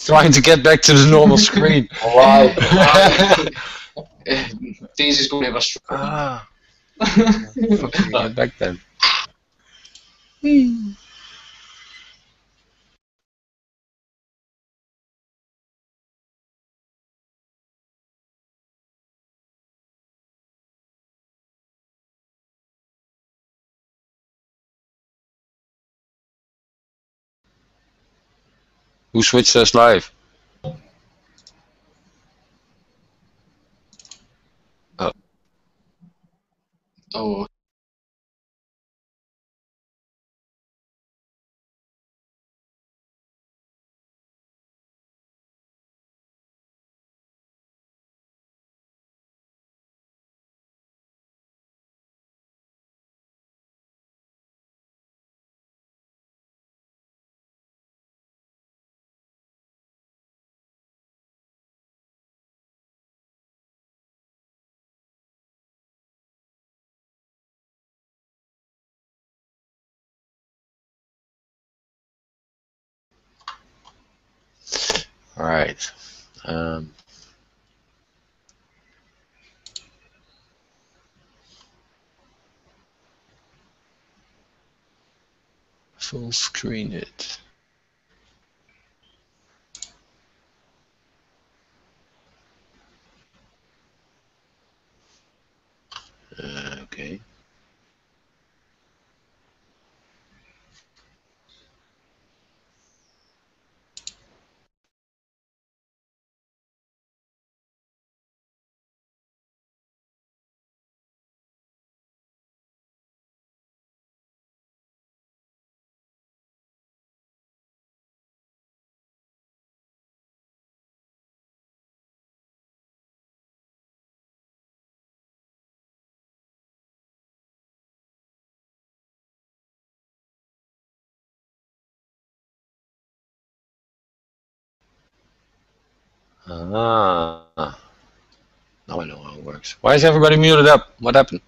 trying to get back to the normal screen. Right. Daisy's going to have a stroke. Ah. Fucking get back then. Who switched us live? Oh. All right. Full screen it. Okay. Ah. Now I know how it works. Why is everybody muted up? What happened?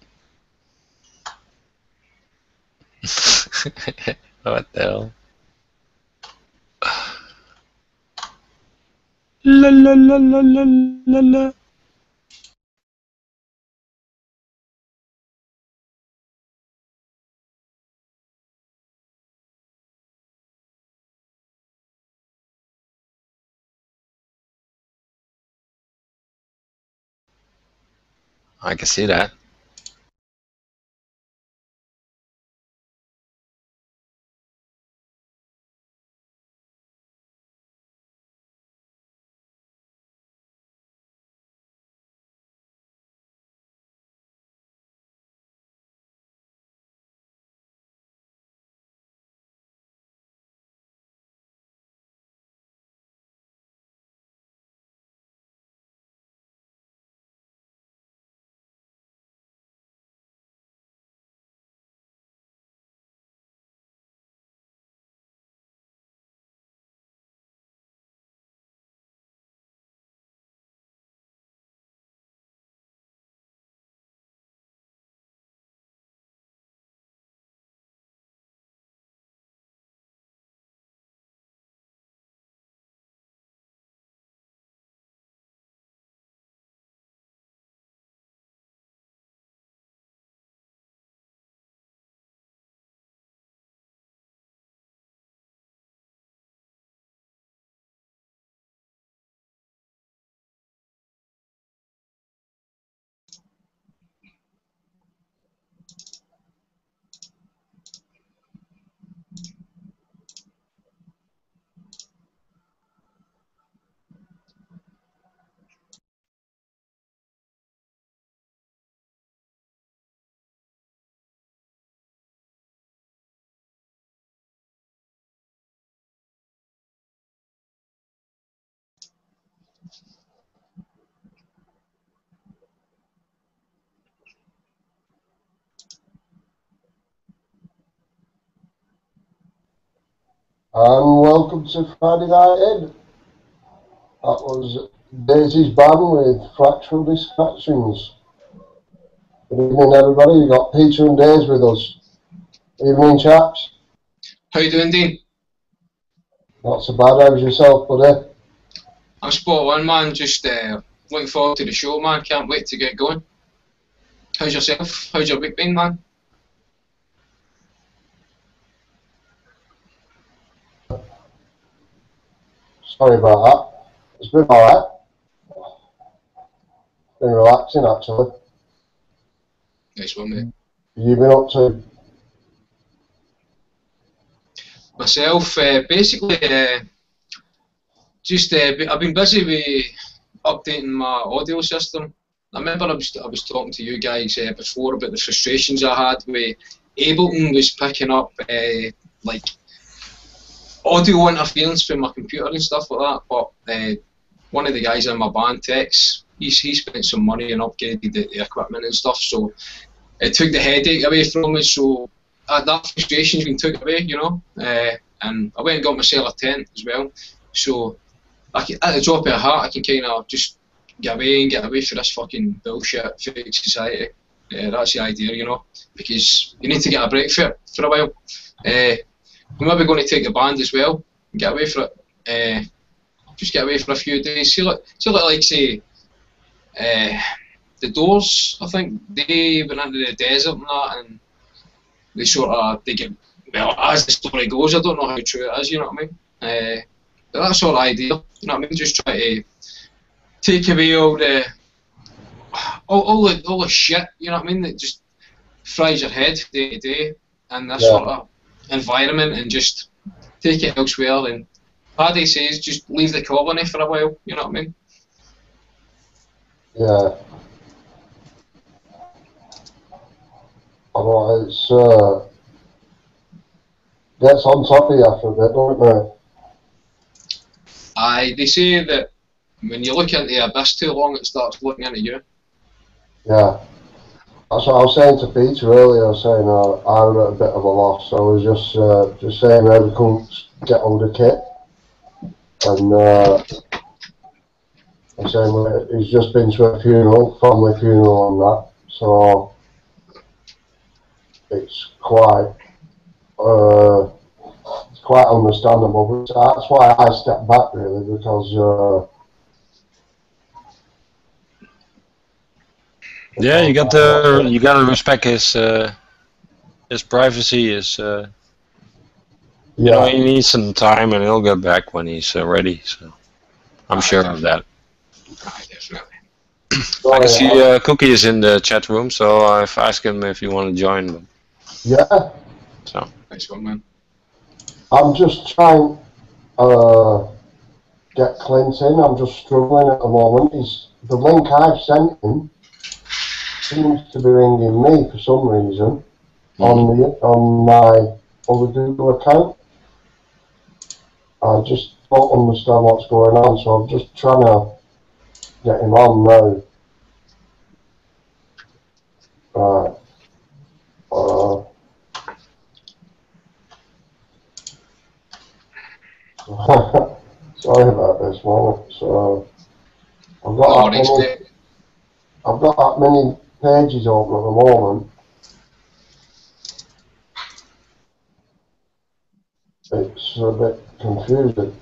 What the hell? La la la la la la la. I can see that. And welcome to Friday Night In. That was Daisy's Band with Fractal Distractions. Good evening, everybody. You've got Peter and Daisy with us. Evening, chaps. How you doing, Dean? Not so bad. How's yourself, buddy? I'm spot on, man. Just looking forward to the show, man. Can't wait to get going. How's yourself? How's your week been, man? Sorry about that. It's been alright. Been relaxing, actually. Nice one, mate. You've been up to? Myself, basically, just I've been busy with updating my audio system. I remember I was talking to you guys before about the frustrations I had with Ableton was picking up like audio interference from my computer and stuff like that. But one of the guys in my band, Tex, he spent some money and upgraded the equipment and stuff, so it took the headache away from me. So that frustration's been took away, you know. And I went and got myself a tent as well. So at the drop of a hat, I can kind of just get away from this fucking bullshit fake society. That's the idea, you know, because you need to get a break for a while. I'm maybe going to take the band as well and get away for it. Just get away for a few days. See like say the Doors. I think they went into the desert and that, and they get, well, as the story goes. I don't know how true it is. You know what I mean? But that sort of idea. You know what I mean? Just try to take away all the shit, you know what I mean, that just fries your head day to day, and this sort of environment, and just take it elsewhere. And Paddy says just leave the colony for a while, you know what I mean? Yeah. Well, it's gets on top of you after a bit, don't it? Aye, they say that when you look into the abyss too long, it starts looking into you. Yeah. That's what I was saying to Peter earlier. I was saying I was at a bit of a loss. I was just saying how we couldn't get hold of Kit. And I'm saying well, he's just been to a funeral, family funeral and that. So it's quite understandable. But that's why I stepped back really, because yeah, you got to respect his privacy. You know, he needs some time, and he'll get back when he's ready. So I'm sure of that. Definitely. I can see Cookie is in the chat room, so I've asked him if you want to join them. Yeah. So. Nice one, man. I'm just trying get Clint in. I'm just struggling at the moment. The link I've sent him seems to be ringing me for some reason on my other Google account. I just don't understand what's going on, so I'm just trying to get him on now. Right. Sorry about this moment. So I've got that many pages open at the moment. It's a bit confusing.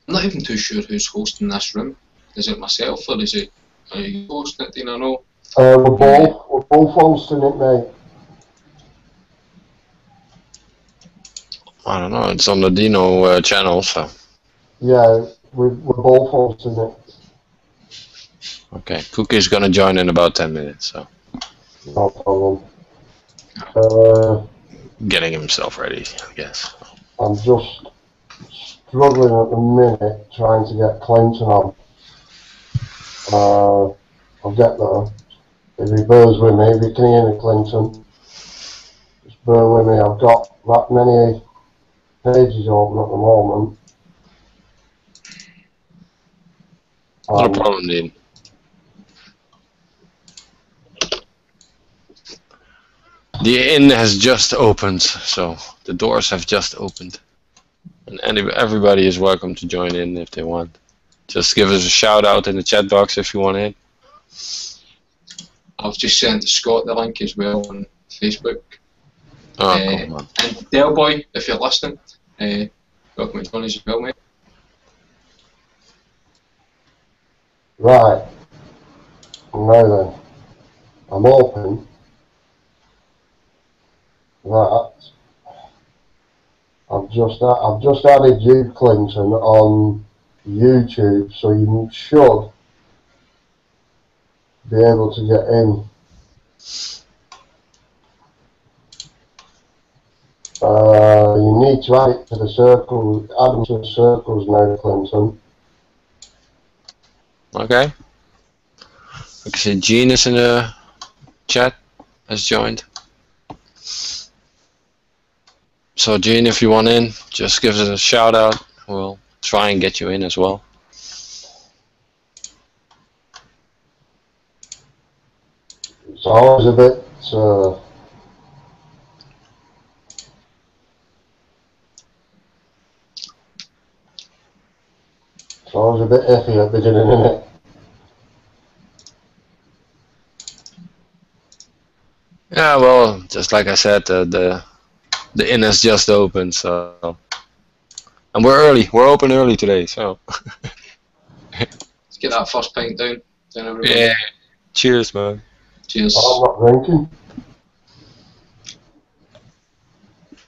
I'm not even too sure who's hosting this room. Is it myself or is it you hosting it? Do you know? We're both hosting it, mate. I don't know. It's on the Dino channel, so. Yeah, we're both hosting it. Okay, Cookie's gonna join in about 10 minutes, so. No problem. Getting himself ready, I guess. I'm just struggling at the minute trying to get Clinton on. I'll get there. If he bears with me, if you can hear me, Clinton, just bear with me. I've got that many pages open at the moment. Not a problem, Dean. The inn has just opened, so the doors have just opened. And everybody is welcome to join in if they want. just give us a shout out in the chat box if you want in. I've just sent Scott the link as well on Facebook. Oh, come on. And Del Boy, if you're listening, welcome to join us as well, mate. Right. Now then, I'm hoping that I've just added you, Clinton, on YouTube, so you should be able to get in. You need to add it to the circle, add them to the circles now, Clinton. Okay. I can see Gene is in the chat, has joined. So Gene, if you want in, just give us a shout out. We'll try and get you in as well. It's always a bit iffy at the beginning, isn't it? Yeah, well, just like I said, the inn has just opened, so, and we're early. We're open early today, so. Let's get that first pint down everybody. Yeah. Cheers, man. Cheers. I'm not drinking.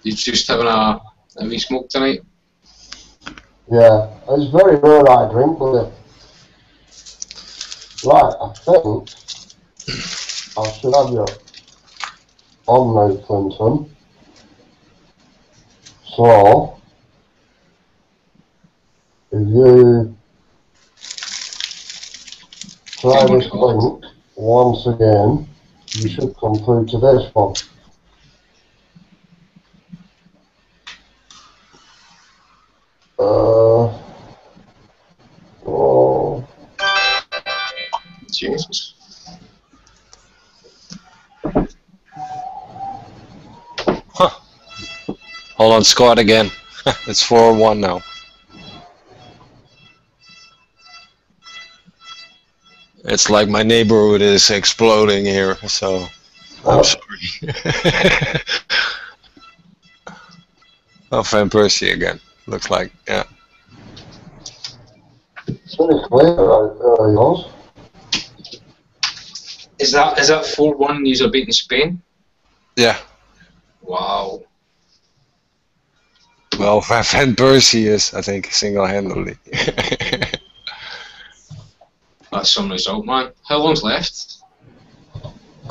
You just having a wee smoke tonight? Yeah, it's very rare I drink, but right, I think I should have you on now, Clinton. So, if you try this link once again, you should come through to this one. Oh. Jesus. Huh. Hold on, Scott again. It's 4-1 now. It's like my neighborhood is exploding here, so I'm sorry. Oh, Van Persie again. Looks like, yeah. It's very clear, yours. Is that 4-1 you're beating Spain? Yeah. Wow. Well, Van Persie is, I think, single-handedly. That's some result, man. How long's left?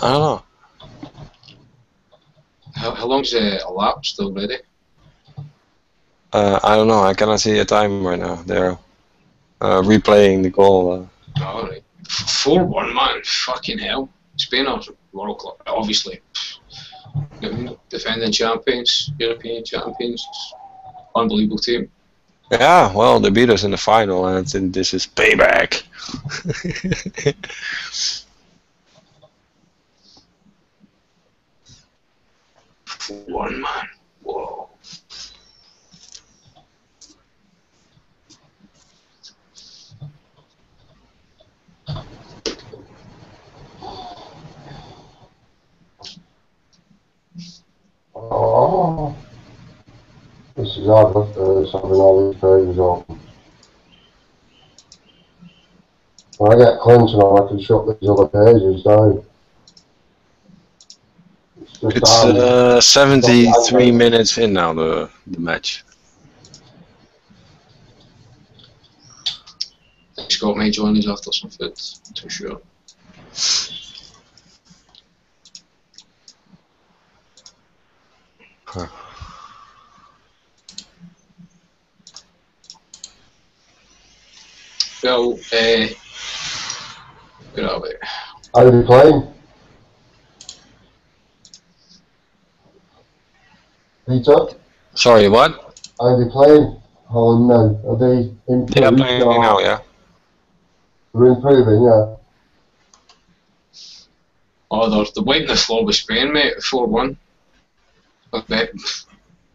I don't know. How long's elapsed already? I don't know. I cannot see a time right now. They're replaying the goal. Alright. 4-1, man. Fucking hell. Spain are World Club, obviously. Defending champions, European champions. Unbelievable team. Yeah, well, they beat us in the final, and this is payback. 1 man. Whoa. Oh, this is hard enough having all these pages open. When I get Clinton on, I can shut these other pages down. It's 73 minutes in now, the match. Scott may join us after some food, too sure. Huh. Well, where are we? How are you playing? Peter? Sorry, what? How are they playing? Holland now? Are they improving? They're playing now, yeah. They're improving, yeah. Oh, they're wiping the floor with Spain, mate, 4-1. I bet a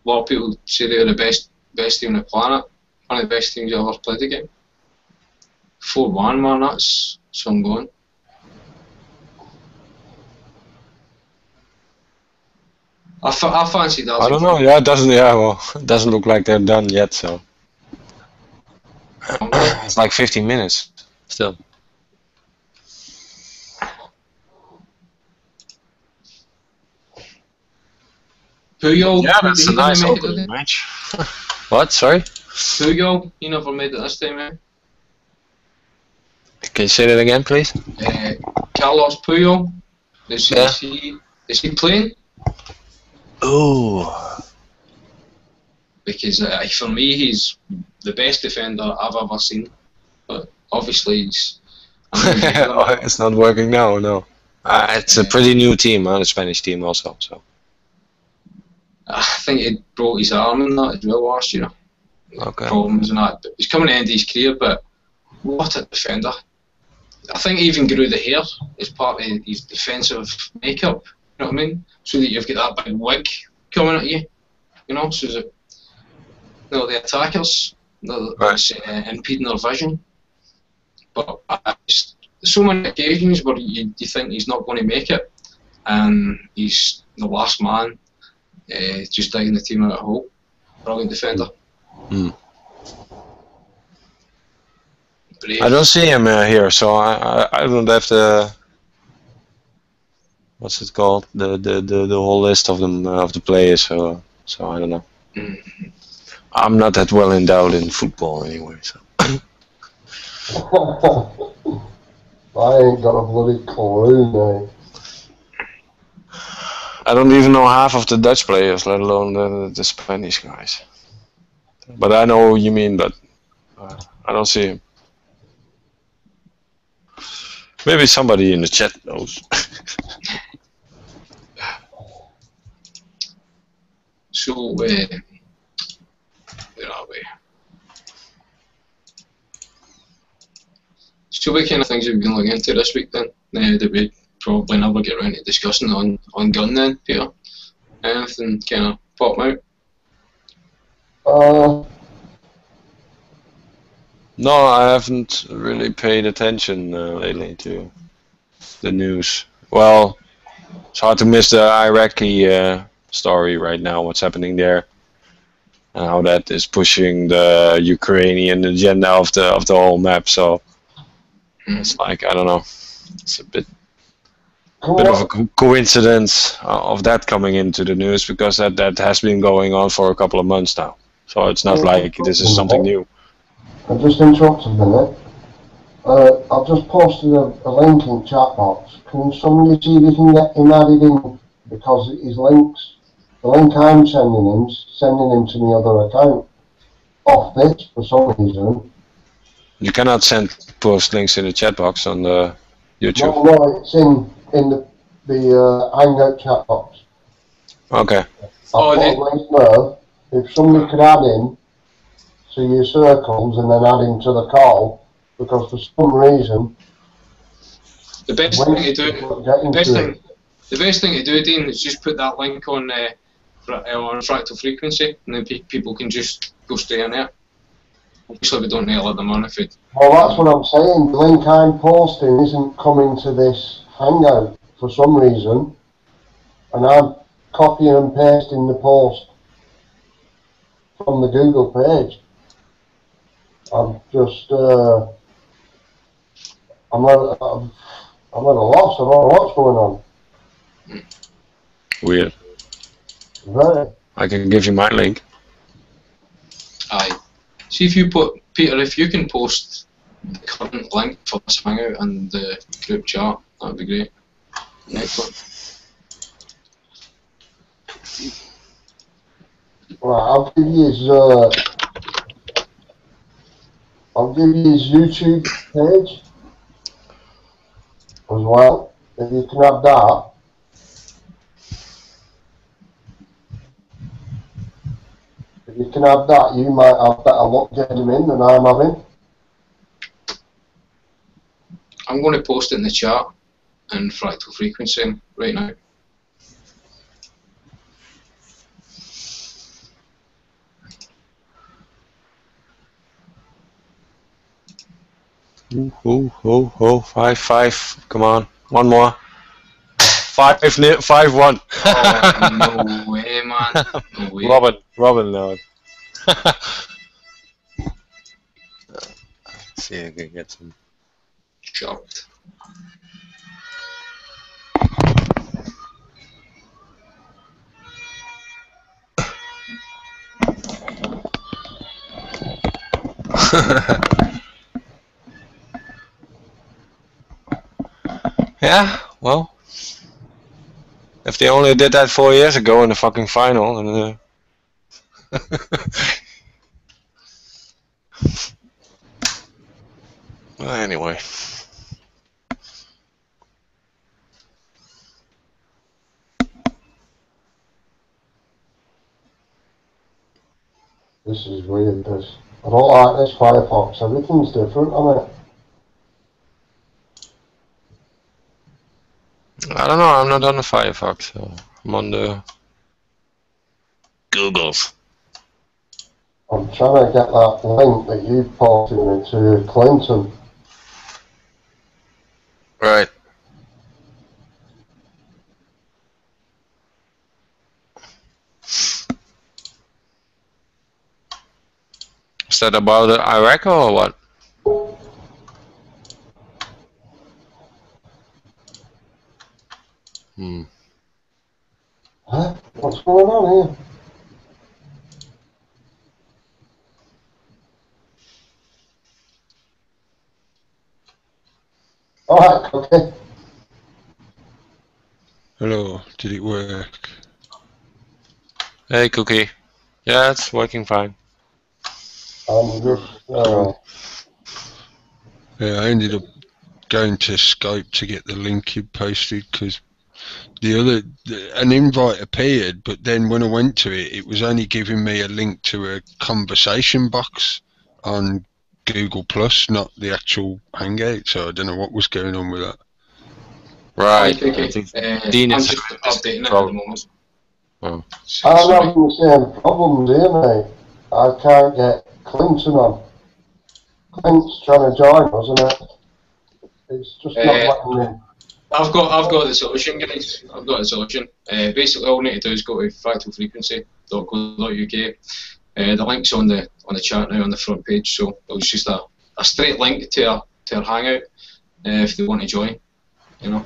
lot of people say they're the best team on the planet. One of the best teams I've ever played the game. 4-1, man. That's some going. I fancy that. I don't know. Yeah, it doesn't. Yeah, well, it doesn't look like they're done yet. So it's like 15 minutes still. Puyol, Yeah, that's a nice made it, opening match. What? Sorry? Puyol, he never made it this time, eh? Can you say that again, please? Carlos Puyol, Yeah. is he playing? Oh. Because for me, he's the best defender I've ever seen. But obviously, It's not working now. No. It's a pretty new team, the Spanish team also. So. I think he broke his arm in that as well last year. Okay. Problems and that. But he's coming to end his career, but what a defender. I think he even grew the hair as part of his defensive makeup, you know what I mean? So that you've got that big wig coming at you, you know, so that the attackers, that's impeding their vision. But so many occasions where you think he's not going to make it, and he's the last man, just digging the team out of a hole. Brilliant defender. Mm. I don't see him here, so I don't have the what's it called, the whole list of them of the players, so I don't know. I'm not that well endowed in football anyway, so. I ain't got a bloody clue, mate. I don't even know half of the Dutch players, let alone the Spanish guys. But I know what you mean, but I don't see him. Maybe somebody in the chat knows. So, where are we? So what kind of things have we been looking into this week then? That we probably never get around to discussing on Gun then, Peter? Anything kind of pop out? No, I haven't really paid attention lately to the news. Well, it's hard to miss the Iraqi story right now, what's happening there, and how that is pushing the Ukrainian agenda of the whole map. So it's like, I don't know, it's a bit of a coincidence of that coming into the news, because that has been going on for a couple of months now. So it's not like this is something new. I just interrupted a minute. I've just posted a link in chat box. Can somebody see if you can get him added in? Because his links, the link I'm sending him to my other account. Off this for some reason. You cannot post links in the chat box on the YouTube. No, it's in the Hangout chat box. Okay. I've put a link there. If somebody could add in to your circles and then add him to the call, because for some reason the best thing to do, Dean, is just put that link on Fractal Frequency, and then people can just go straight in there. Obviously, we don't need to let them on if it. Well, that's what I'm saying. The link I'm posting isn't coming to this Hangout for some reason, and I'm copying and pasting the post from the Google page. I'm just, I'm at a loss. I don't know what's going on. Weird. Very. I can give you my link. Aye. See if you Peter, if you can post the current link for this Hangout and the group chat, that'd be great. Excellent. Right, I'll give you his YouTube page as well. If you can have that. If you can have that, you might have better luck getting him in than I'm having. I'm going to post it in the chat and Fractal Frequency right now. Oh, 5-5. Come on, one more. 5-1. Oh, no way, man. No way. Robin, no. Let's see if I can get some. Shocked. Yeah, well, if they only did that 4 years ago in the fucking final, then, well, anyway. This is weird, this. I don't like this Firefox. Everything's different on it. I don't know, I'm not on the Firefox, so I'm on the Google's. I'm trying to get that link that you posted me to Clinton. Right. Is that about Iraq or what? Huh? What's going on here? Alright, okay. Hello, did it work? Hey, Cookie. Yeah, it's working fine. I'm just, Yeah, I ended up going to Skype to get the link you posted because an invite appeared, but then when I went to it, it was only giving me a link to a conversation box on Google Plus, not the actual Hangout. So I don't know what was going on with that. Right. Okay. I think I'm just updating it at the moment. Oh. I'm having the same problems here, mate. I can't get Clinton on. Clint's trying to join us, and it's just not letting me. I've got the solution, guys. I've got the solution. Basically, all you need to do is go to fractalfrequency.co.uk. The link's on the chat now on the front page, so it's just a straight link to our Hangout if they want to join. You know.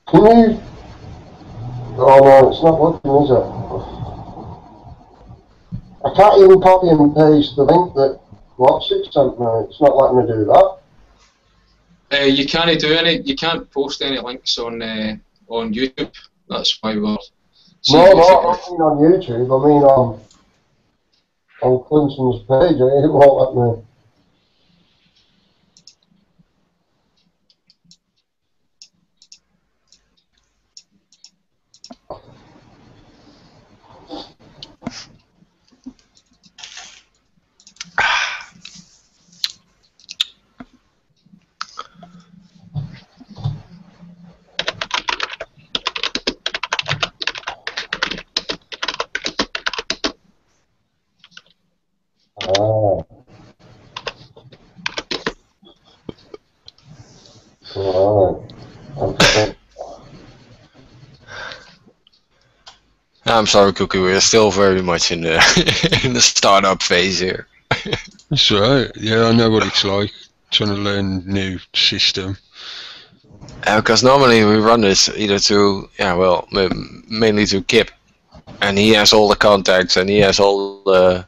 Can you? Oh no, it's not working, is it? I can't even copy and paste the link that WhatsApp sent me. It's not letting me do that. You can't do any. You can't post any links on YouTube. That's why we're. No, I mean on YouTube. I mean on Clinton's page. It won't let me. I'm sorry, Cookie. We're still very much in the in the startup phase here. That's right. Yeah, I know what it's like trying to learn new system. Because normally we run this either to mainly to Kip, and he has all the contacts and he has all the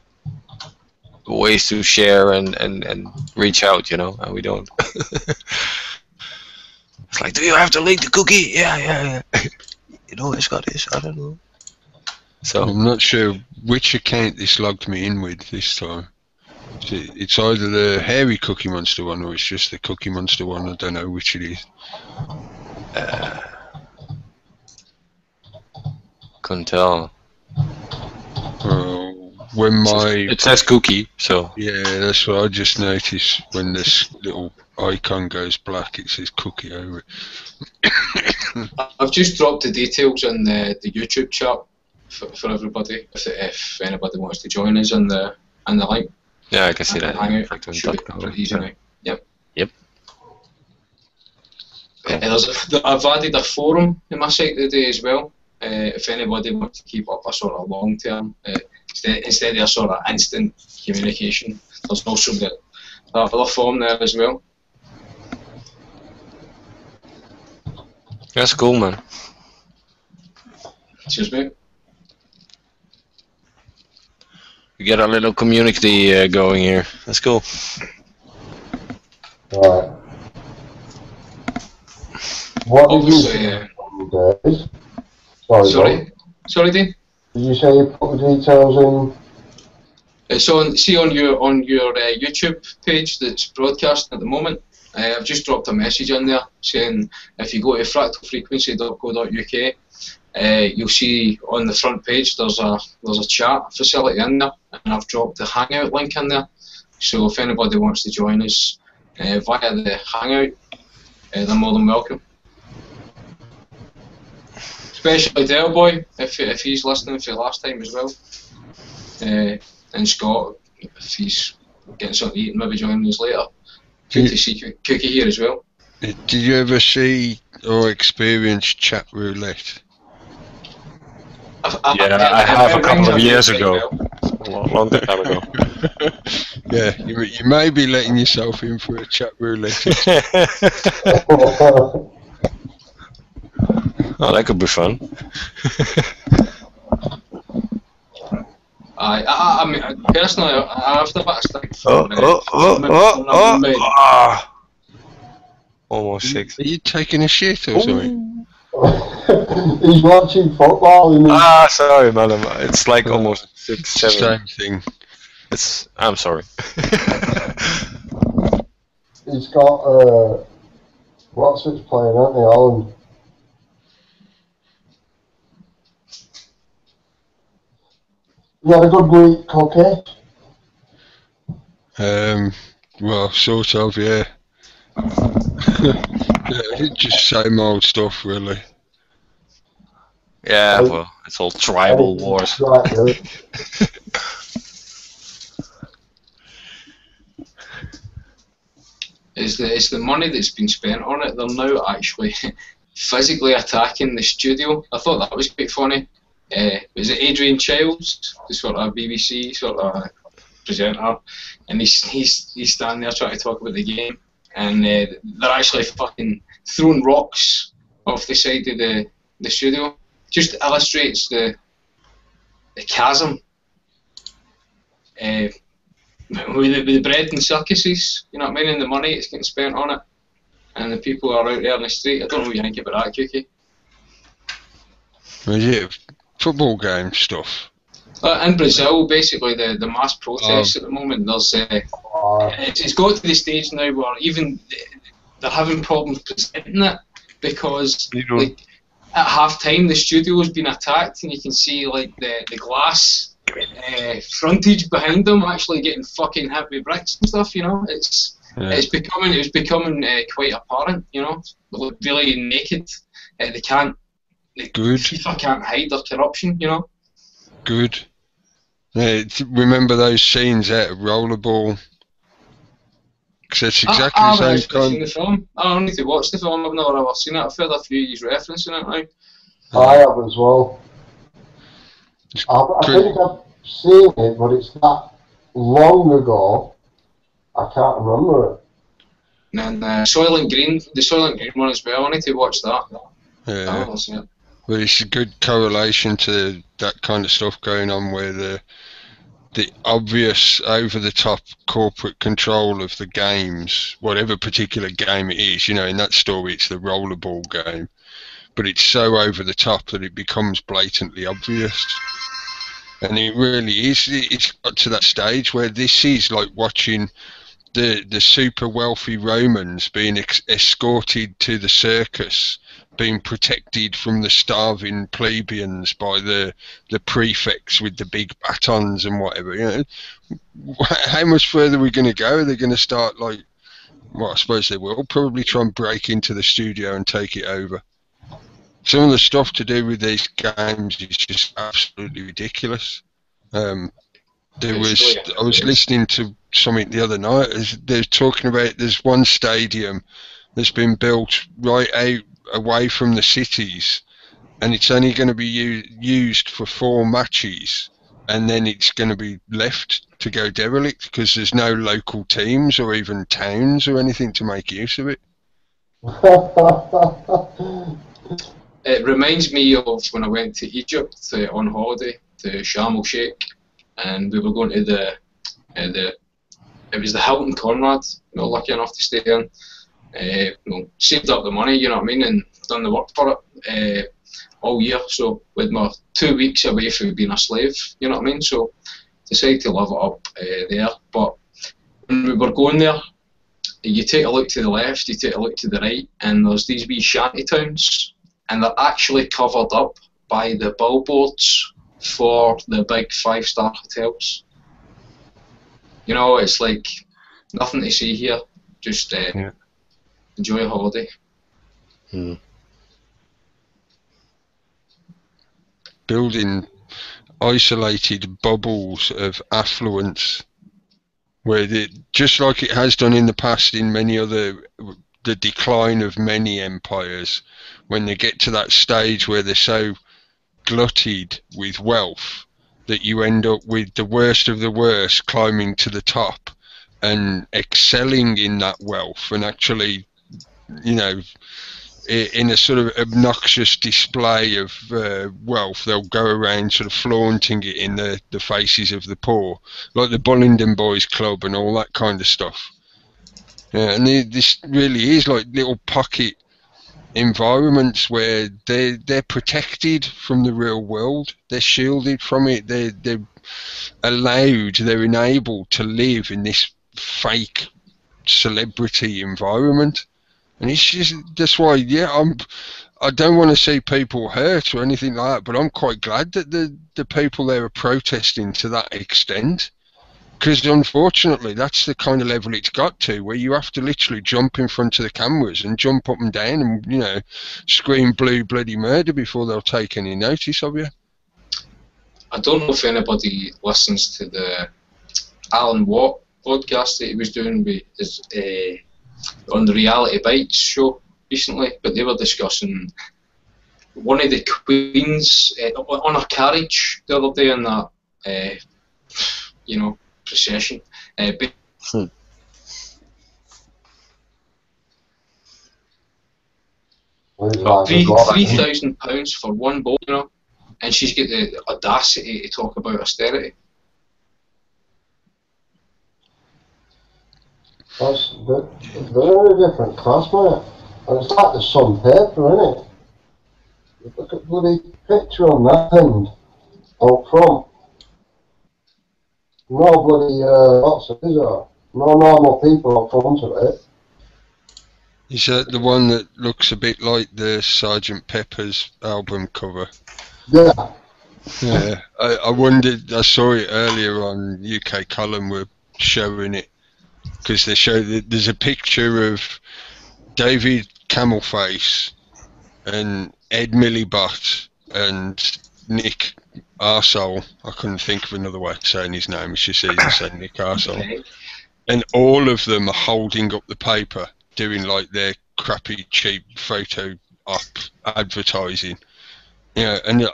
ways to share and reach out, you know, and we don't. It's like, do you have to link the Cookie? Yeah. You know, it's got this. I don't know. So I'm not sure which account this logged me in with this time. It's either the Hairy Cookie Monster one or it's just the Cookie Monster one. I don't know which it is. couldn't tell. When It says Cookie, so. Yeah, that's what I just noticed. When this little icon goes black, it says Cookie over it. I've just dropped the details in the YouTube chat for everybody. If anybody wants to join us in the link. Yeah, I can see And that. Hangout Factoring should be dot com. pretty easy now. Yep. Yep. I've added a forum in my site today as well. If anybody wants to keep up a sort of long term, instead of a sort of instant communication, there's also that other forum there as well. That's cool, man. Cheers, mate. We get a little community going here. That's cool. Right. What did you Obviously, say, Dave? Sorry, sorry, Dean. Did you say you put the details in? It's on your YouTube page that's broadcasting at the moment. I've just dropped a message in there saying if you go to fractalfrequency.co.uk, you'll see on the front page there's a chat facility in there, and I've dropped the Hangout link in there. So if anybody wants to join us via the Hangout, they're more than welcome. Especially Delboy, if he's listening for the last time as well. And Scott, if he's getting something to eat, maybe joining us later. Good to see Cookie here as well. Did you ever see or experience chat roulette? I have a couple of years ago. A long time ago. Yeah, you may be letting yourself in for a chat roulette. Oh, that could be fun. I mean, personally, I have to bit of stick for Almost 6. Are you taking a shit or something? He's watching football. Sorry, madam. It's like almost 6, 7. Same thing. I'm sorry. He's got what's it playing, aren't they, Holland? You had a good week, Cookie? Well, sort of, yeah. Yeah, just same old stuff, really. Yeah, well, it's all tribal wars. Right, really. It's the money that's been spent on it. They're now actually physically attacking the studio. I thought that was quite funny. Was it Adrian Childs, the sort of BBC sort of presenter, and he's standing there trying to talk about the game, and they're actually fucking throwing rocks off the side of the studio. Just illustrates the chasm with the bread and circuses, you know what I mean, and the money that's getting spent on it, and the people are out there in the street. I don't know what you think about that, Cookie. Is it football game stuff? In Brazil, basically, the mass protests at the moment, there's it's got to the stage now where even they're having problems presenting it, because like at half time the studio's been attacked, and you can see like the glass frontage behind them actually getting fucking hit with bricks and stuff. You know, it's becoming quite apparent. You know, they look really naked. They can't. Good. FIFA can't hide their corruption. You know. Good. Yeah, remember those scenes out of Rollerball? Because it's exactly the same kind. The film. I don't need to watch the film. I've never ever seen it. I've heard a few years referencing it now. I have as well. I think I've seen it, but it's that long ago. I can't remember it. And Soylent Green, the Soylent Green one as well. I need to watch that. Yeah. I've seen it. Well, it's a good correlation to that kind of stuff going on, where the obvious over-the-top corporate control of the games, whatever particular game it is, you know, in that story it's the Rollerball game, but it's so over-the-top that it becomes blatantly obvious. And it really is. It's got to that stage where this is like watching the super wealthy Romans being escorted to the circus, being protected from the starving plebeians by the prefects with the big batons and whatever. You know, how much further are we going to go? Are they going to start like? Well, I suppose they will probably try and break into the studio and take it over. Some of the stuff to do with these games is just absolutely ridiculous. I was listening to something the other night. They're talking about there's one stadium that's been built right out away from the cities, and it's only going to be used for 4 matches, and then it's going to be left to go derelict because there's no local teams or even towns or anything to make use of it. It reminds me of when I went to Egypt on holiday to Sharm el Sheikh, and we were going to it was the Hilton Conrad. Lucky enough to stay in. Saved up the money, you know what I mean, and done the work for it all year. So with my 2 weeks away from being a slave, you know what I mean. So decided to live it up there. But when we were going there, you take a look to the left, you take a look to the right, and there's these wee shanty towns, and they're actually covered up by the billboards for the big 5-star hotels. You know, it's like nothing to see here, just enjoy a holiday. Building isolated bubbles of affluence, where just like it has done in the past in many other, the decline of many empires, when they get to that stage where they're so glutted with wealth that you end up with the worst of the worst climbing to the top and excelling in that wealth, and actually, you know, in a sort of obnoxious display of wealth, they'll go around sort of flaunting it in the faces of the poor, like the Bullingdon Boys Club and all that kind of stuff. Yeah, and this really is like little pocket environments where they're protected from the real world, they're shielded from it, they're allowed, they're enabled to live in this fake celebrity environment. And it's just, that's why, I don't want to see people hurt or anything like that, but I'm quite glad that the people there are protesting to that extent, because unfortunately that's the kind of level it's got to, where you have to literally jump in front of the cameras and jump up and down and, you know, scream blue bloody murder before they'll take any notice of you. I don't know if anybody listens to the Alan Watt podcast that he was doing with on the Reality Bites show recently, but they were discussing one of the queens on a carriage the other day in that, you know, procession. £3,000 for one boat, you know, and she's got the audacity to talk about austerity. That's a very different class, mate. And it's like the Sun paper, isn't it? Look at the bloody picture on that end, up front. No bloody, what's it, is there? No normal people up front of it. Is that the one that looks a bit like the Sgt. Pepper's album cover? Yeah. Yeah, I wondered, I saw it earlier on UK Column were showing it, because they show that there's a picture of David Camelface and Ed Millibot and Nick Arsehole. I couldn't think of another way of saying his name, it's just easy to say Nick Arsehole. Okay. And all of them are holding up the paper, doing like their crappy, cheap photo op advertising. Yeah, and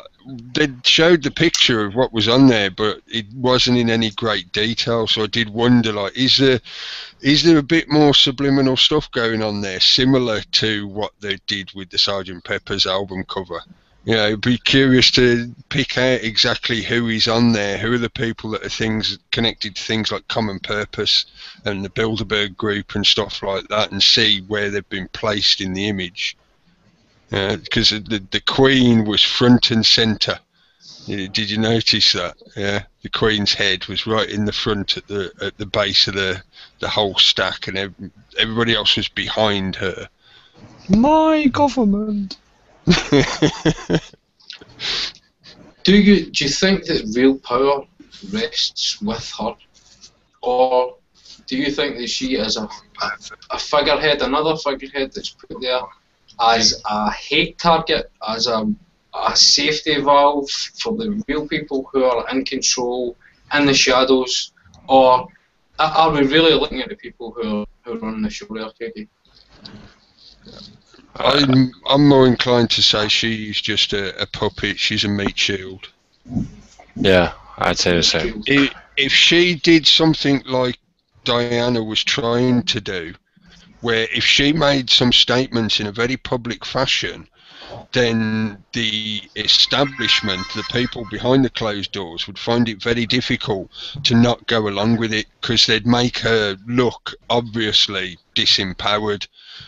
they showed the picture of what was on there, but it wasn't in any great detail. So I did wonder, like, is there a bit more subliminal stuff going on there, similar to what they did with the Sgt. Pepper's album cover? You know, I'd be curious to pick out exactly who is on there, who are the people that are connected to things like Common Purpose and the Bilderberg Group and stuff like that, and see where they've been placed in the image. Because the Queen was front and centre. Did you notice that? Yeah, the Queen's head was right in the front at the base of the whole stack, and everybody else was behind her. My government. Do you think that real power rests with her, or do you think that she is a figurehead, another figurehead that's put there as a hate target, as a safety valve for the real people who are in control in the shadows, or are we really looking at the people who are running the show there, Katie? I'm more inclined to say she's just a puppet. She's a meat shield. Yeah, I'd say the same. If she did something like Diana was trying to do, where if she made some statements in a very public fashion, then the establishment, the people behind the closed doors, would find it very difficult to not go along with it, because they'd make her look obviously disempowered,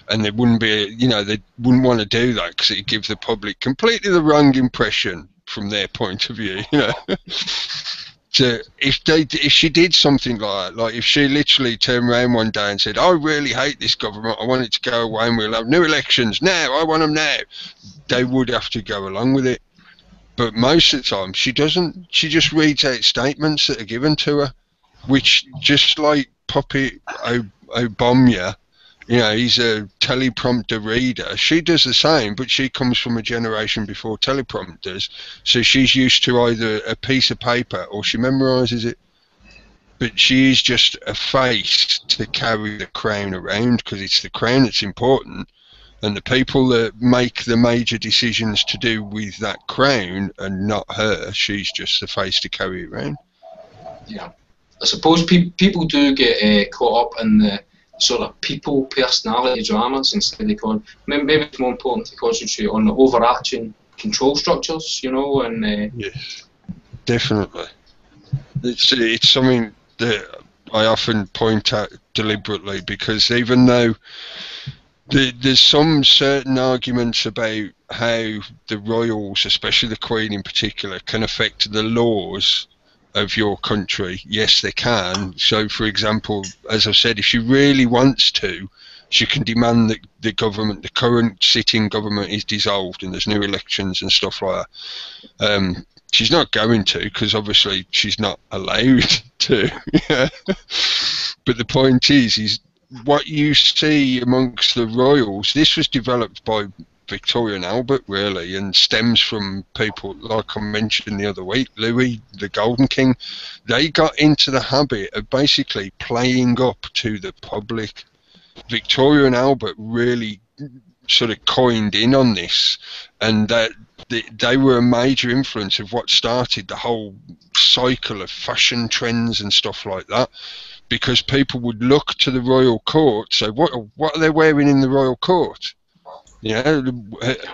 and they wouldn't be, you know, they wouldn't want to do that because it'd give the public completely the wrong impression from their point of view, you know. So if she did something like that, like if she literally turned around one day and said, "I really hate this government, I want it to go away and we'll have new elections now, I want them now," they would have to go along with it. But most of the time she doesn't. She just reads out statements that are given to her, which, just like Puppet Obama, you know, he's a teleprompter reader. She does the same, but she comes from a generation before teleprompters, so she's used to either a piece of paper or she memorises it. But she is just a face to carry the crown around, because it's the crown that's important, and the people that make the major decisions to do with that crown are not her. She's just the face to carry it around. Yeah, I suppose people do get caught up in the sort of people personality dramas instead of maybe it's more important to concentrate on the overarching control structures, you know. And yes, definitely, it's something that I often point out deliberately, because even though there's some certain arguments about how the royals, especially the Queen in particular, can affect the laws of your country. Yes, they can. So, for example, as I've said, if she really wants to, she can demand that the government, the current sitting government, is dissolved and there's new elections and stuff like that. She's not going to, because obviously she's not allowed to. Yeah. But the point is what you see amongst the royals, this was developed by Victoria and Albert, really, and stems from people like I mentioned the other week, Louis, the Golden King. They got into the habit of basically playing up to the public. Victoria and Albert really sort of coined in on this, and that they were a major influence of what started the whole cycle of fashion trends and stuff like that, because people would look to the royal court, so what are they wearing in the royal court? You know,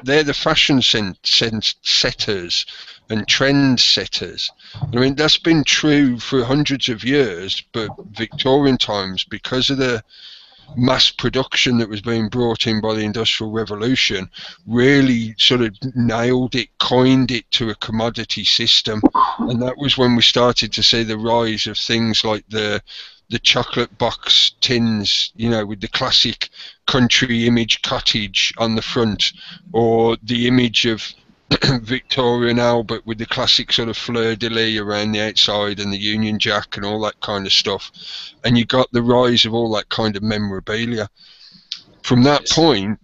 they're the fashion setters and trend setters. I mean, that's been true for hundreds of years, but Victorian times, because of the mass production that was being brought in by the Industrial Revolution, really sort of nailed it, coined it to a commodity system. And that was when we started to see the rise of things like the chocolate box tins, you know, with the classic country image cottage on the front, or the image of Victoria and Albert with the classic sort of fleur-de-lis around the outside and the Union Jack and all that kind of stuff. And you got the rise of all that kind of memorabilia. From that point,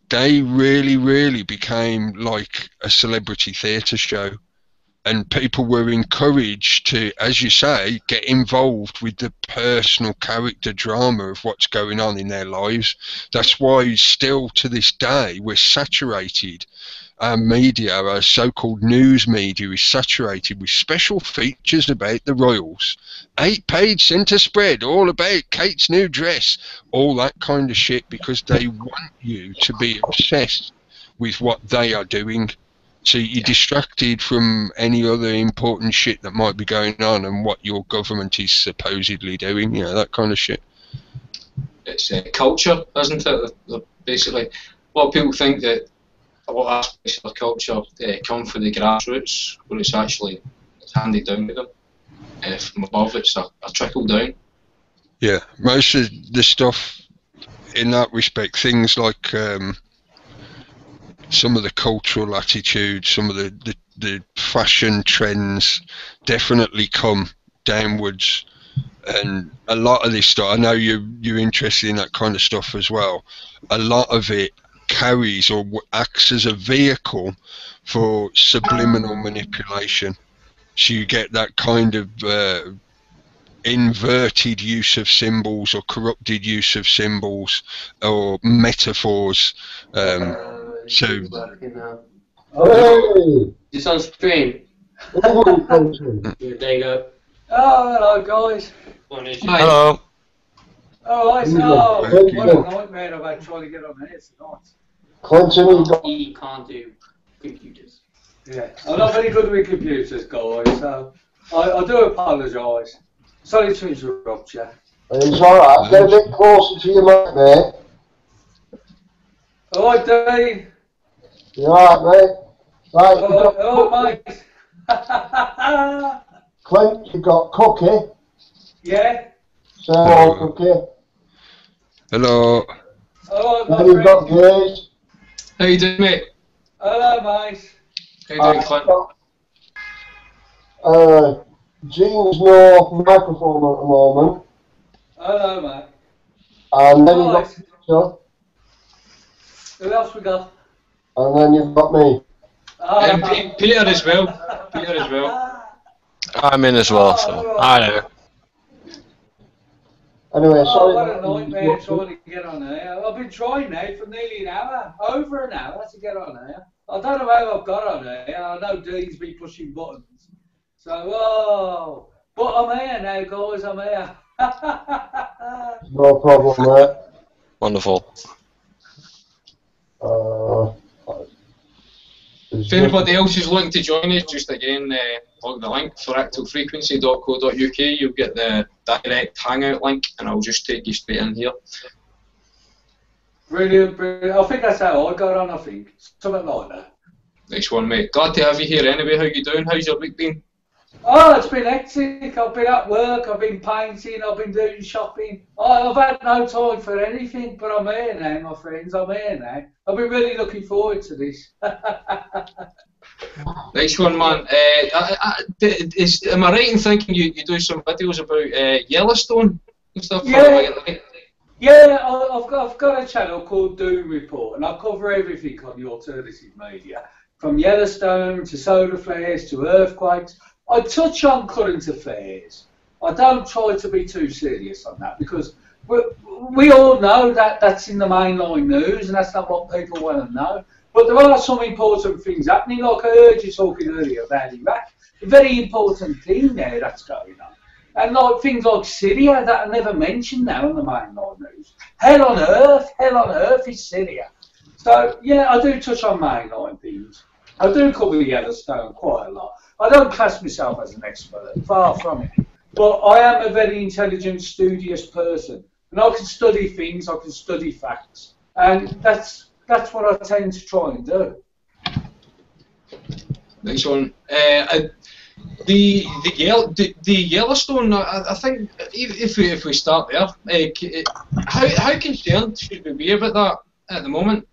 they really, really became like a celebrity theatre show. And people were encouraged to, as you say, get involved with the personal character drama of what's going on in their lives. That's why still to this day we're saturated. Our media, our so-called news media, is saturated with special features about the royals. 8-page centre spread, all about Kate's new dress, all that kind of shit, because they want you to be obsessed with what they are doing. So you're distracted from any other important shit that might be going on and what your government is supposedly doing, you know, that kind of shit. It's culture, isn't it? Basically, a lot of people think that a lot of aspects of culture come from the grassroots, when it's actually handed down to them from above. It's a trickle down. Yeah, most of the stuff in that respect, things like some of the cultural attitudes, some of the fashion trends definitely come downwards, and a lot of this stuff, I know you're interested in that kind of stuff as well, a lot of it carries or acts as a vehicle for subliminal manipulation. So you get that kind of inverted use of symbols or corrupted use of symbols or metaphors. So Hey! It's on stream. England country. There you go. Oh, hello guys. Hi. Hello. Oh, I see. Oh, what a nightmare about trying to get on there tonight. Clinton, you got He can't do computers. Yeah, I'm not very good with computers, guys, so I do apologise. Sorry to interrupt you. it's alright. Get a bit closer to your mic, mate. Alright, Dave. You alright, mate? Right, you got Oh, mate. Clint, you got Cookie. Yeah? Say hello, Cookie. hello. Alright, my Then you've got friend. Gaze. How you doing, mate? Hello, mate. How you doing, Clint? Gene's no microphone at the moment. Hello, mate. And then you've got Alright. Peter. Who else we got? And then you've got me. And Peter as well. Peter as well. I'm in as well, so hi there. Anyway, Oh, sorry. what a nightmare trying to get on there. I've been trying now for nearly an hour, over an hour to get on there. I don't know how I've got on there. I know Dean's been pushing buttons. So, oh, but I'm here now, guys, I'm here. No problem, mate. Wonderful. If anybody else is looking to join us, just again, log the link fractalfrequency.co.uk. You'll get the direct hangout link, and I'll just take you straight in here. Brilliant, brilliant. I think that's how I got on, I think. Something like that. Next one, mate. Glad to have you here anyway. How you doing? How's your week been? Oh, it's been hectic. I've been at work, I've been painting, I've been doing shopping. I've had no time for anything, but I'm here now, my friends. I'm here now. I've been really looking forward to this. Next one, man. Am I right in thinking you do some videos about Yellowstone and stuff? Yeah. Yeah, I've got a channel called Doom Report, and I cover everything on the alternative media, from Yellowstone to solar flares to earthquakes. I touch on current affairs. I don't try to be too serious on that, because we all know that that's in the mainline news, and that's not what people want to know. But there are some important things happening, like I heard you talking earlier about Iraq. A very important thing there that's going on. And like things like Syria that are never mentioned now on the mainline news. Hell on earth is Syria. So yeah, I do touch on mainline things. I do cover Yellowstone quite a lot. I don't class myself as an expert, far from it. But I am a very intelligent, studious person. And I can study things, I can study facts. And that's what I tend to try and do. Next one. The Yellowstone. I think if we start there, how concerned should we be about that at the moment?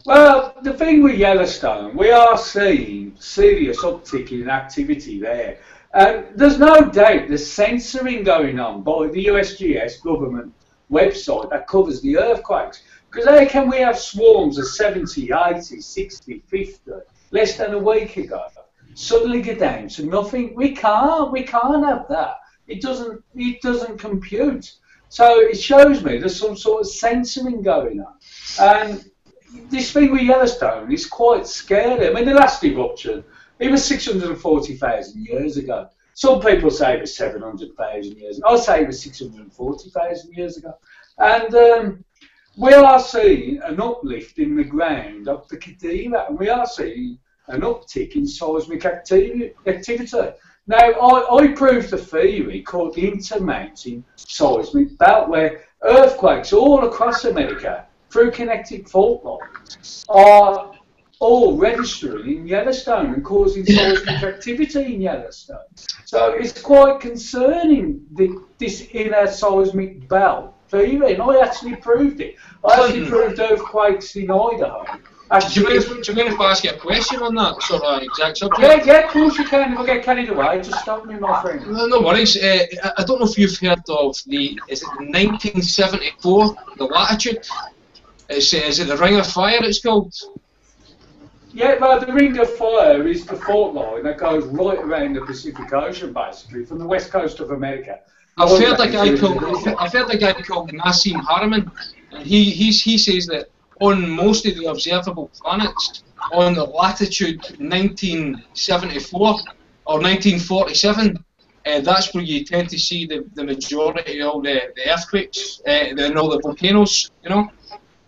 Well, the thing with Yellowstone, we are seeing serious uptick in activity there. There's no doubt there's censoring going on by the USGS government website that covers the earthquakes. Because how can we have swarms of 70, 80, 60, 50, less than a week ago, suddenly get down to nothing? We can't have that. It doesn't compute. So it shows me there's some sort of censoring going on. And this thing with Yellowstone is quite scary. I mean, the last eruption, it was 640,000 years ago. Some people say it was 700,000 years ago. I say it was 640,000 years ago. And we are seeing an uplift in the ground of the Kadima, and we are seeing an uptick in seismic activity. Now, I proved a theory called the Intermountain Seismic Belt, where earthquakes all across America, through connected fault lines, are all registering in Yellowstone and causing seismic activity in Yellowstone. So it's quite concerning, this inner seismic belt theory, and I actually proved it. I actually proved earthquakes in Idaho. Do you mind if I ask you a question on that sort of exact subject? Yeah, of course you can. If I get carried away, just stop me, my friend. No worries. I don't know if you've heard of is it 1974, the latitude? Is it the Ring of Fire it's called? Yeah, well, the Ring of Fire is the fault line that goes right around the Pacific Ocean, basically, from the west coast of America. I've heard a guy called Nassim Haramein, and he says that on most of the observable planets, on the latitude 1974 or 1947, that's where you tend to see the majority of all the earthquakes and all the volcanoes, you know.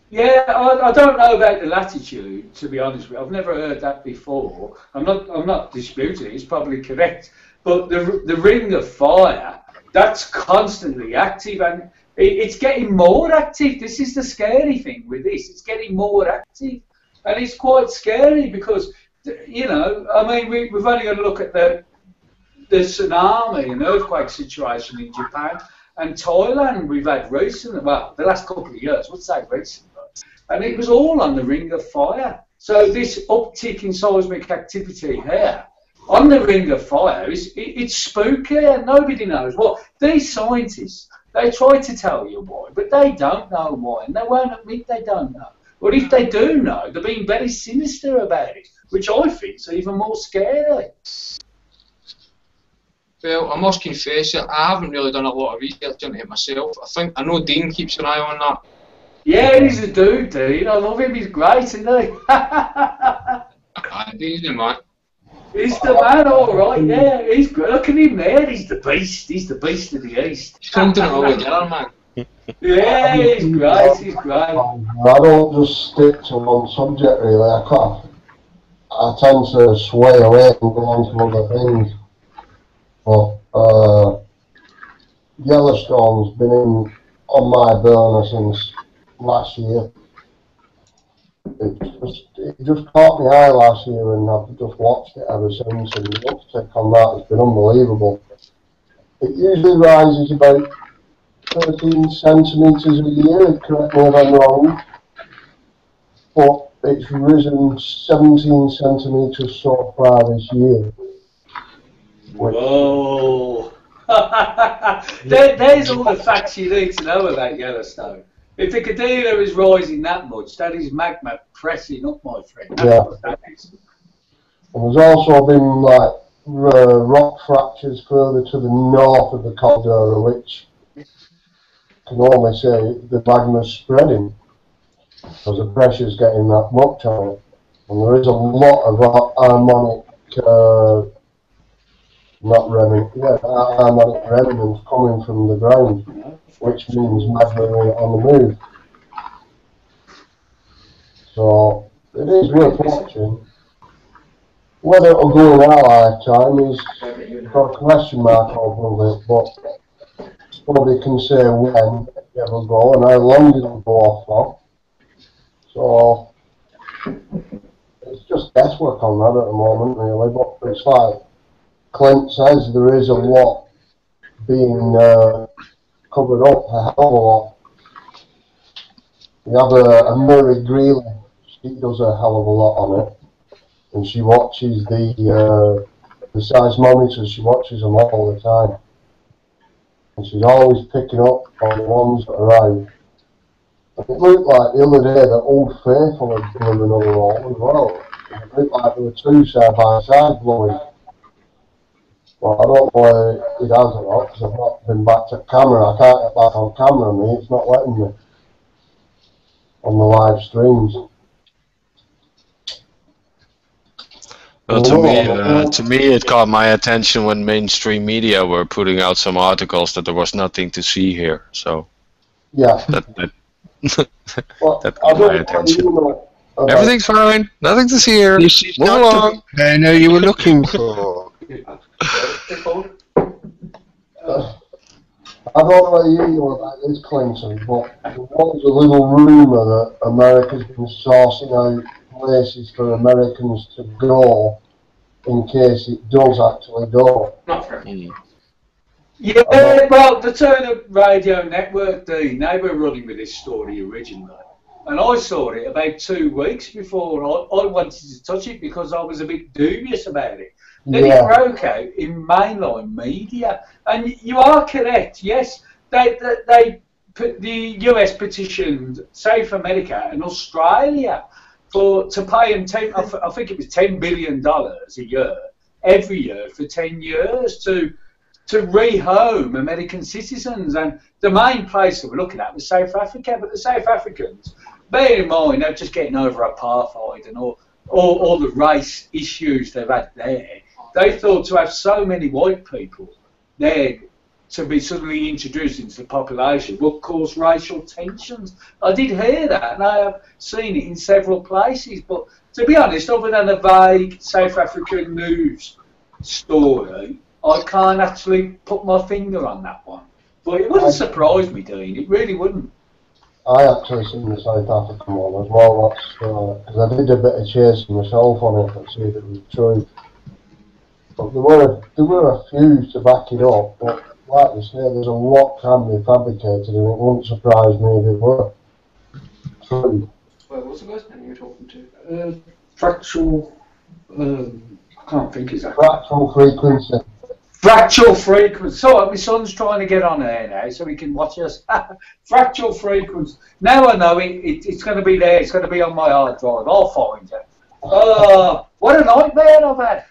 Yeah, I don't know about the latitude, to be honest with you. I've never heard that before. I'm not disputing it. It's probably correct. But the Ring of Fire, that's constantly active, and it's getting more active. This is the scary thing with this. It's getting more active, and it's quite scary because, you know, I mean, we've only got to look at the tsunami and earthquake situation in Japan and Thailand we've had recently, well, the last couple of years, let's say recently, and it was all on the Ring of Fire. So this uptick in seismic activity here on the Ring of Fire, it's spooky and nobody knows what. These scientists, they try to tell you why, but they don't know why, and they won't admit they don't know. But if they do know, they're being very sinister about it, which I think is even more scary. Well, I must confess it, I haven't really done a lot of research into it myself. I know Dean keeps an eye on that. Yeah, he's a dude, Dean. I love him. He's great, isn't he? Dean's the man. He's the man, all right. Yeah, he's good. Look at him there. He's the beast. He's the beast of the East. He's come to it all together, man. Yeah, he's great. He's great. I don't just stick to one subject really. I tend to sway away and go on to other things. But Yellowstone's been on my burner since last year. It just caught my eye last year, and I've just watched it ever since. And the uptick on that has been unbelievable. It usually rises about 13 centimetres a year. Correct me if I'm wrong, but it's risen 17 centimetres so far this year. Whoa! There's all the facts you need to know about Yellowstone. If the Kadena is rising that much, that is magma pressing up, my friend. That's what that is. And there's also been like rock fractures further to the north of the caldera, which I can only say the magma's spreading because the pressure's getting that much on it. And there is a lot of harmonic harmonic remnants coming from the ground, which means magma on the move. So it is worth watching. Whether it'll go in our lifetime is got a question mark over it, but nobody can say when it'll go and how long it'll go off for. So it's just guesswork on that at the moment, really. But it's like Clint says, there is a lot being covered up, a hell of a lot. We have a Murray Greeley, she does a hell of a lot on it, and she watches the seismometers, she watches them all the time, and she's always picking up on the ones that are out. And it looked like the other day that Old Faithful had done another roll as well. It looked like there were two side by side blowing. Well, I don't know whether it has or not, because I've not been back to camera. I can't get back on camera, me. It's not letting me on the live streams. Well, to me, it caught my attention when mainstream media were putting out some articles that there was nothing to see here. So yeah, that caught my attention. Everything's fine. Nothing to see here. This is Move not along. the banner you were looking for. I don't know whether you know about this, Clinton, but there was a little rumour that America's been sourcing out places for Americans to go in case it does actually go. Not fair. Yeah, well, the Turner Radio Network, they were running with this story originally. And I saw it about 2 weeks before I wanted to touch it because I was a bit dubious about it. Then it broke out in mainline media. And you are correct, yes, the US petitioned South America and Australia to pay them I think it was $10 billion a year, every year for 10 years to rehome American citizens. And the main place that we're looking at was South Africa. But the South Africans, bear in mind, they're just getting over apartheid and all the race issues they've had there. They thought to have so many white people there to be suddenly introduced into the population would cause racial tensions. I did hear that, and I have seen it in several places. But to be honest, other than a vague South African news story, I can't actually put my finger on that one. But it wouldn't surprise me, Dean. It really wouldn't. I actually seen the South African one as well, because I did a bit of chasing myself on it and see if it was true. But there were a few to back it up, but like you say, there's a lot can be fabricated, and it wouldn't surprise me if it were true. What was the guy's name you were talking to? Fractal, I can't think exactly. Fractal frequency. Fractal frequency. So my son's trying to get on there now so he can watch us. Fractal frequency. Now I know it's going to be there. It's going to be on my hard drive. I'll find it. Oh, what a nightmare I've had.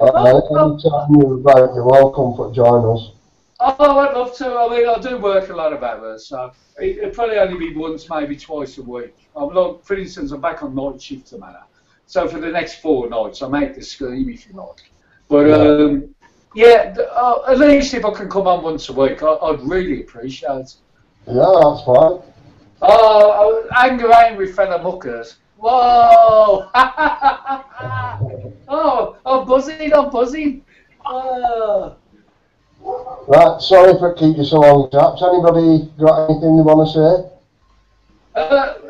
Anytime you're welcome to join us. Oh, I'd love to. I mean, I do work a lot of hours, so it'll probably only be once, maybe twice a week. For instance, I'm back on night shift tomorrow. So for the next 4 nights, I make the scheme, if you like. But, at least if I can come on once a week, I'd really appreciate it. Yeah, that's fine. Oh, hang around with fellow muckers. Whoa! Oh, I'm buzzing. Oh. Right, sorry for keeping you so long, chaps. Anybody got anything they want to say?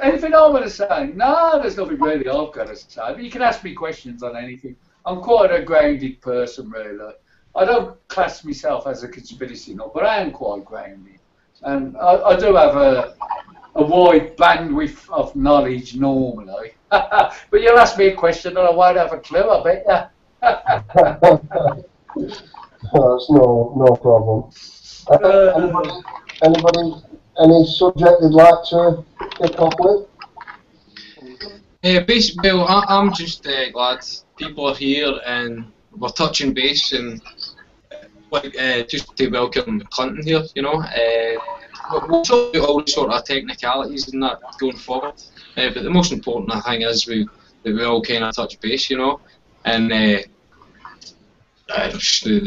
Anything I want to say? No, there's nothing really I've got to say. But you can ask me questions on anything. I'm quite a grounded person, really. I don't class myself as a conspiracy nut, but I am quite grounded. And I do have a wide bandwidth of knowledge normally. But you'll ask me a question and I won't have a clue, I bet you. That's no problem. Anybody, any subject they'd like to kick off with? Basically, I'm just glad people are here and we're touching base and just to welcome Clinton here, you know. We'll talk about all the sort of technicalities and that going forward. But the most important thing is that we all kind of touch base, you know. And the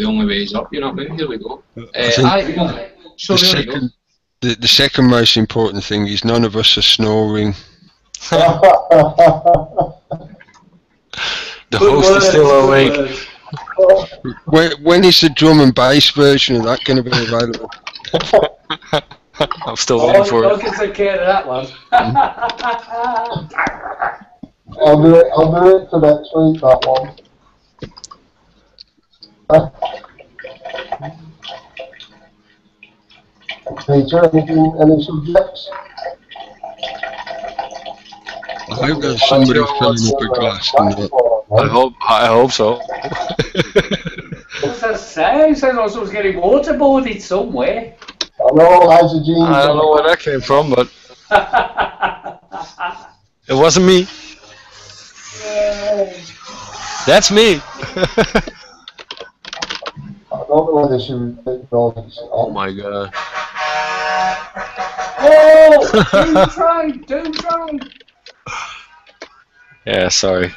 only way is up, you know what I mean? Here we go. The second most important thing is none of us are snoring. The host is still awake. When is the drum and bass version of that going to be available? I'm still waiting for it. I can take care of that one. I'll do it for next week, that one. Peter, any subjects? I hope there's somebody filling up a glass. I hope so. What's that say? It sounds like someone's getting waterboarded somewhere. I know, Liza Jean. I don't know where that came from, but it wasn't me. That's me. I don't know whether she was Oh my god. Oh! Doom train! Yeah, sorry.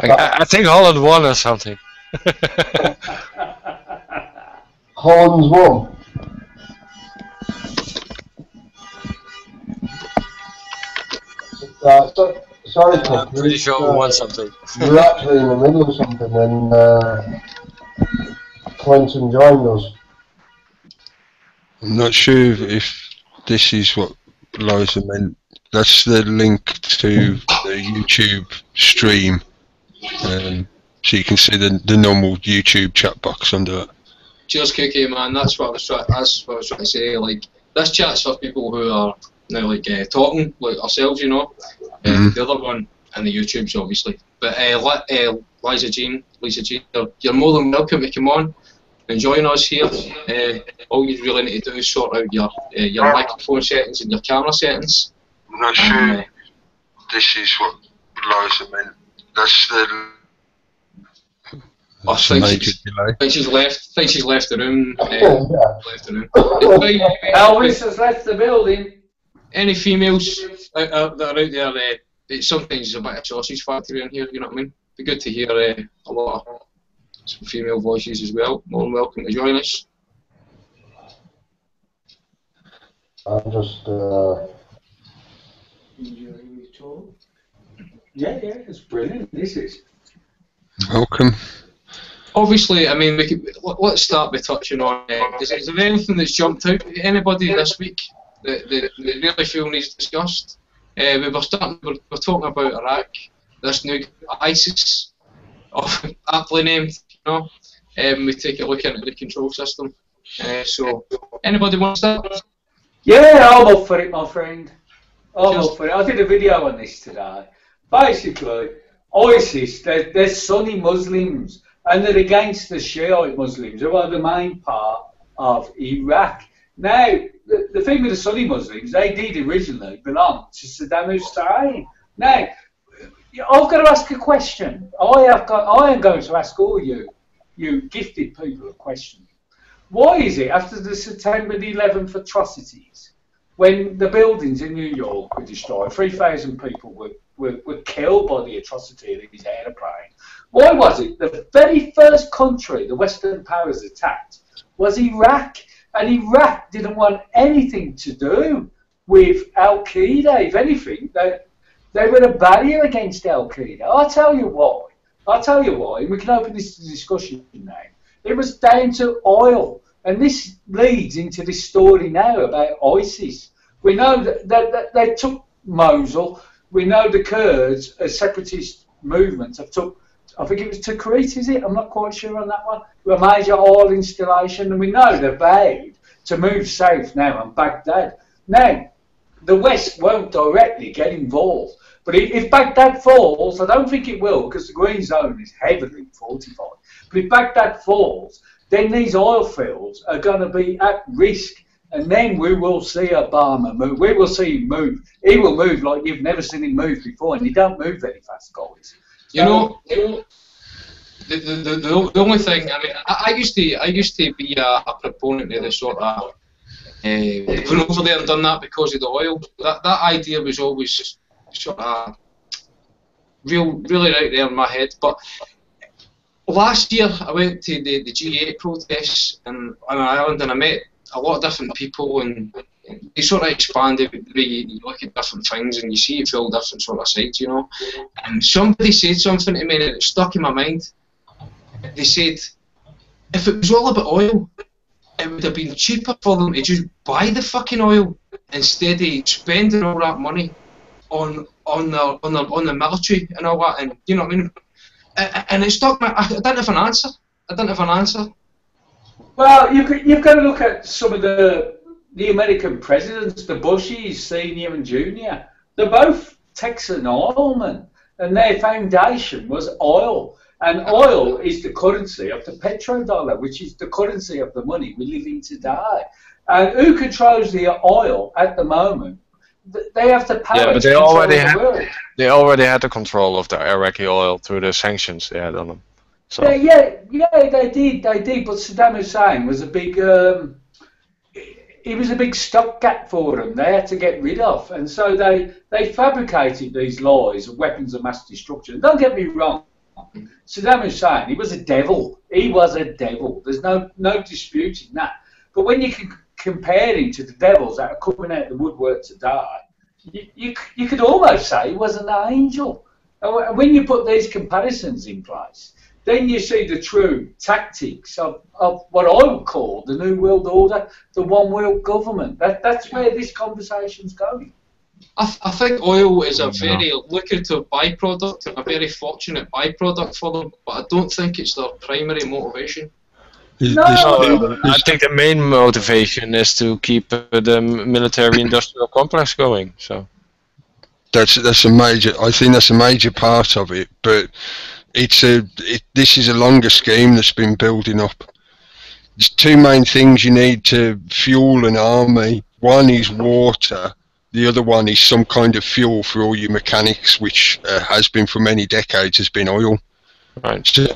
I think Holland won or something. Holland's won. Sorry, I'm pretty sure we won something. We were actually in the middle of something when Clinton joined us. I'm not sure if this is what Liza meant. That's the link to the YouTube stream. So you can see the normal YouTube chat box under it. Cheers, Cookie, man. That's what I was trying to say. Like, this chat's for people who are now talking like ourselves, you know. The other one and the YouTube's obviously. But Liza Jean, you're more than welcome to come on and join us here. All you really need to do is sort out your microphone settings and your camera settings. I'm not sure this is what Liza meant. That's the. I That's a think major she's, delay. think she's left the room. Yeah. Left the room. It's fine. Elvis has left the building. Any females that are out there, sometimes it's a bit of sausage factory in here, you know what I mean? Be good to hear a lot of some female voices as well. More than welcome to join us. I'm just, Yeah, it's brilliant. This is. Welcome. Obviously, I mean, let's start by touching on. Is there anything that's jumped out at anybody this week that really feel needs discussed? We're talking about Iraq, this new ISIS, aptly named. You know, we take a look into the control system. So, anybody want to start? Yeah, I'm up for it, my friend. I'm up for it. I did a video on this today. Basically, ISIS, they're Sunni Muslims, and they're against the Shiite Muslims, who are the main part of Iraq. Now, the thing with the Sunni Muslims, they did originally belong to Saddam Hussein. Now, I've got to ask a question. I am going to ask all you gifted people a question. Why is it after the September the 11th atrocities, when the buildings in New York were destroyed, 3,000 people were killed by the atrocity of these airplanes, why was it the very first country the Western powers attacked was Iraq? And Iraq didn't want anything to do with Al-Qaeda. If anything, they were a barrier against Al-Qaeda. I'll tell you why. And we can open this to discussion now. It was down to oil. And this leads into this story now about ISIS. We know that they took Mosul. We know the Kurds, a separatist movement, have took, I think it was Tikrit, is it? I'm not quite sure on that one. A major oil installation. And we know they've vowed to move south now on Baghdad. Now, the West won't directly get involved. But if Baghdad falls, I don't think it will, because the Green Zone is heavily fortified. But if Baghdad falls, then these oil fields are going to be at risk. And then we will see Obama move. We will see him move. He will move like you've never seen him move before. And he don't move very fast, guys. You know, the only thing, I mean, I used to be a proponent of the sort of going over there and done that because of the oil. That idea was always sort of really right there in my head. But last year I went to the G8 protests in Ireland, and I met a lot of different people, and they sort of expanded the way you look at different things and you see it from different sort of sides, you know. And somebody said something to me and it stuck in my mind. They said, if it was all about oil, it would have been cheaper for them to just buy the fucking oil instead of spending all that money on the military and all that, and you know what I mean. And it stuck me. I didn't have an answer. Well, you've got to look at some of the American presidents, the Bushes, Senior and Junior. They're both Texan oilmen, and their foundation was oil. And oil is the currency of the petrodollar, which is the currency of the money we live in today. And who controls the oil at the moment? They have the power. Yeah, but to they control already the world. had the control of the Iraqi oil through the sanctions they had on them. So. Yeah, they did. But Saddam Hussein was a big. He was a big stopgap for them. They had to get rid of, and so they fabricated these lies of weapons of mass destruction. Don't get me wrong. Saddam Hussein, he was a devil. There's no disputing that. But when you can compare him to the devils that are coming out of the woodwork today, you could almost say he was an angel. And when you put these comparisons in place, then you see the true tactics of what I would call the New World Order, the one world government. That's where this conversation's going. I think oil is a very lucrative byproduct and a very fortunate byproduct for them, but I don't think it's their primary motivation. No, I think the main motivation is to keep the military-industrial complex going. So that's a major. I think that's a major part of it. But this is a longer scheme that's been building up. There's two main things you need to fuel an army. One is water. the other one is some kind of fuel for all your mechanics, which has been for many decades, has been oil. Right. So,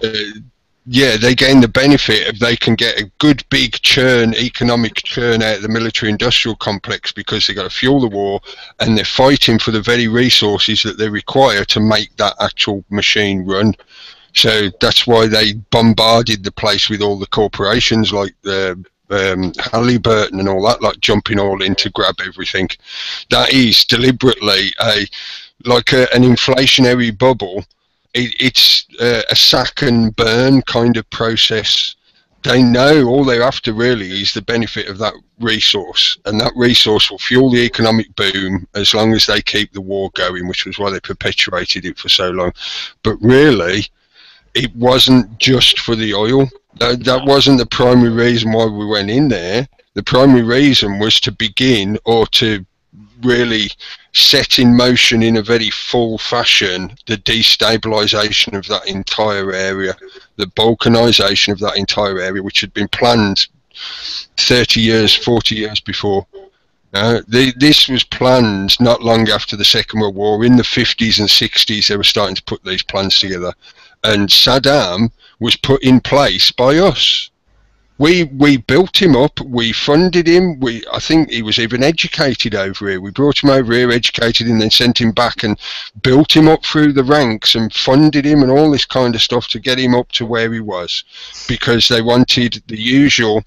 yeah, they gain the benefit of they can get a good big churn, economic churn out of the military-industrial complex because they've got to fuel the war, and they're fighting for the very resources that they require to make that actual machine run. So that's why they bombarded the place with all the corporations like Halliburton and all that, like jumping all in to grab everything. That is deliberately an inflationary bubble. It's a sack and burn kind of process. They know all they're after really is the benefit of that resource, and that resource will fuel the economic boom as long as they keep the war going, which was why they perpetuated it for so long. But really, it wasn't just for the oil. That wasn't the primary reason why we went in there. The primary reason was to begin, or to really set in motion in a very full fashion, the destabilization of that entire area, the balkanization of that entire area, which had been planned 30 years, 40 years before. This was planned not long after the Second World War. In the 50s and 60s, they were starting to put these plans together. And Saddam was put in place by us. We built him up, we funded him, I think he was even educated over here. We brought him over here, educated him, then sent him back and built him up through the ranks and funded him and all this kind of stuff to get him up to where he was, because they wanted the usual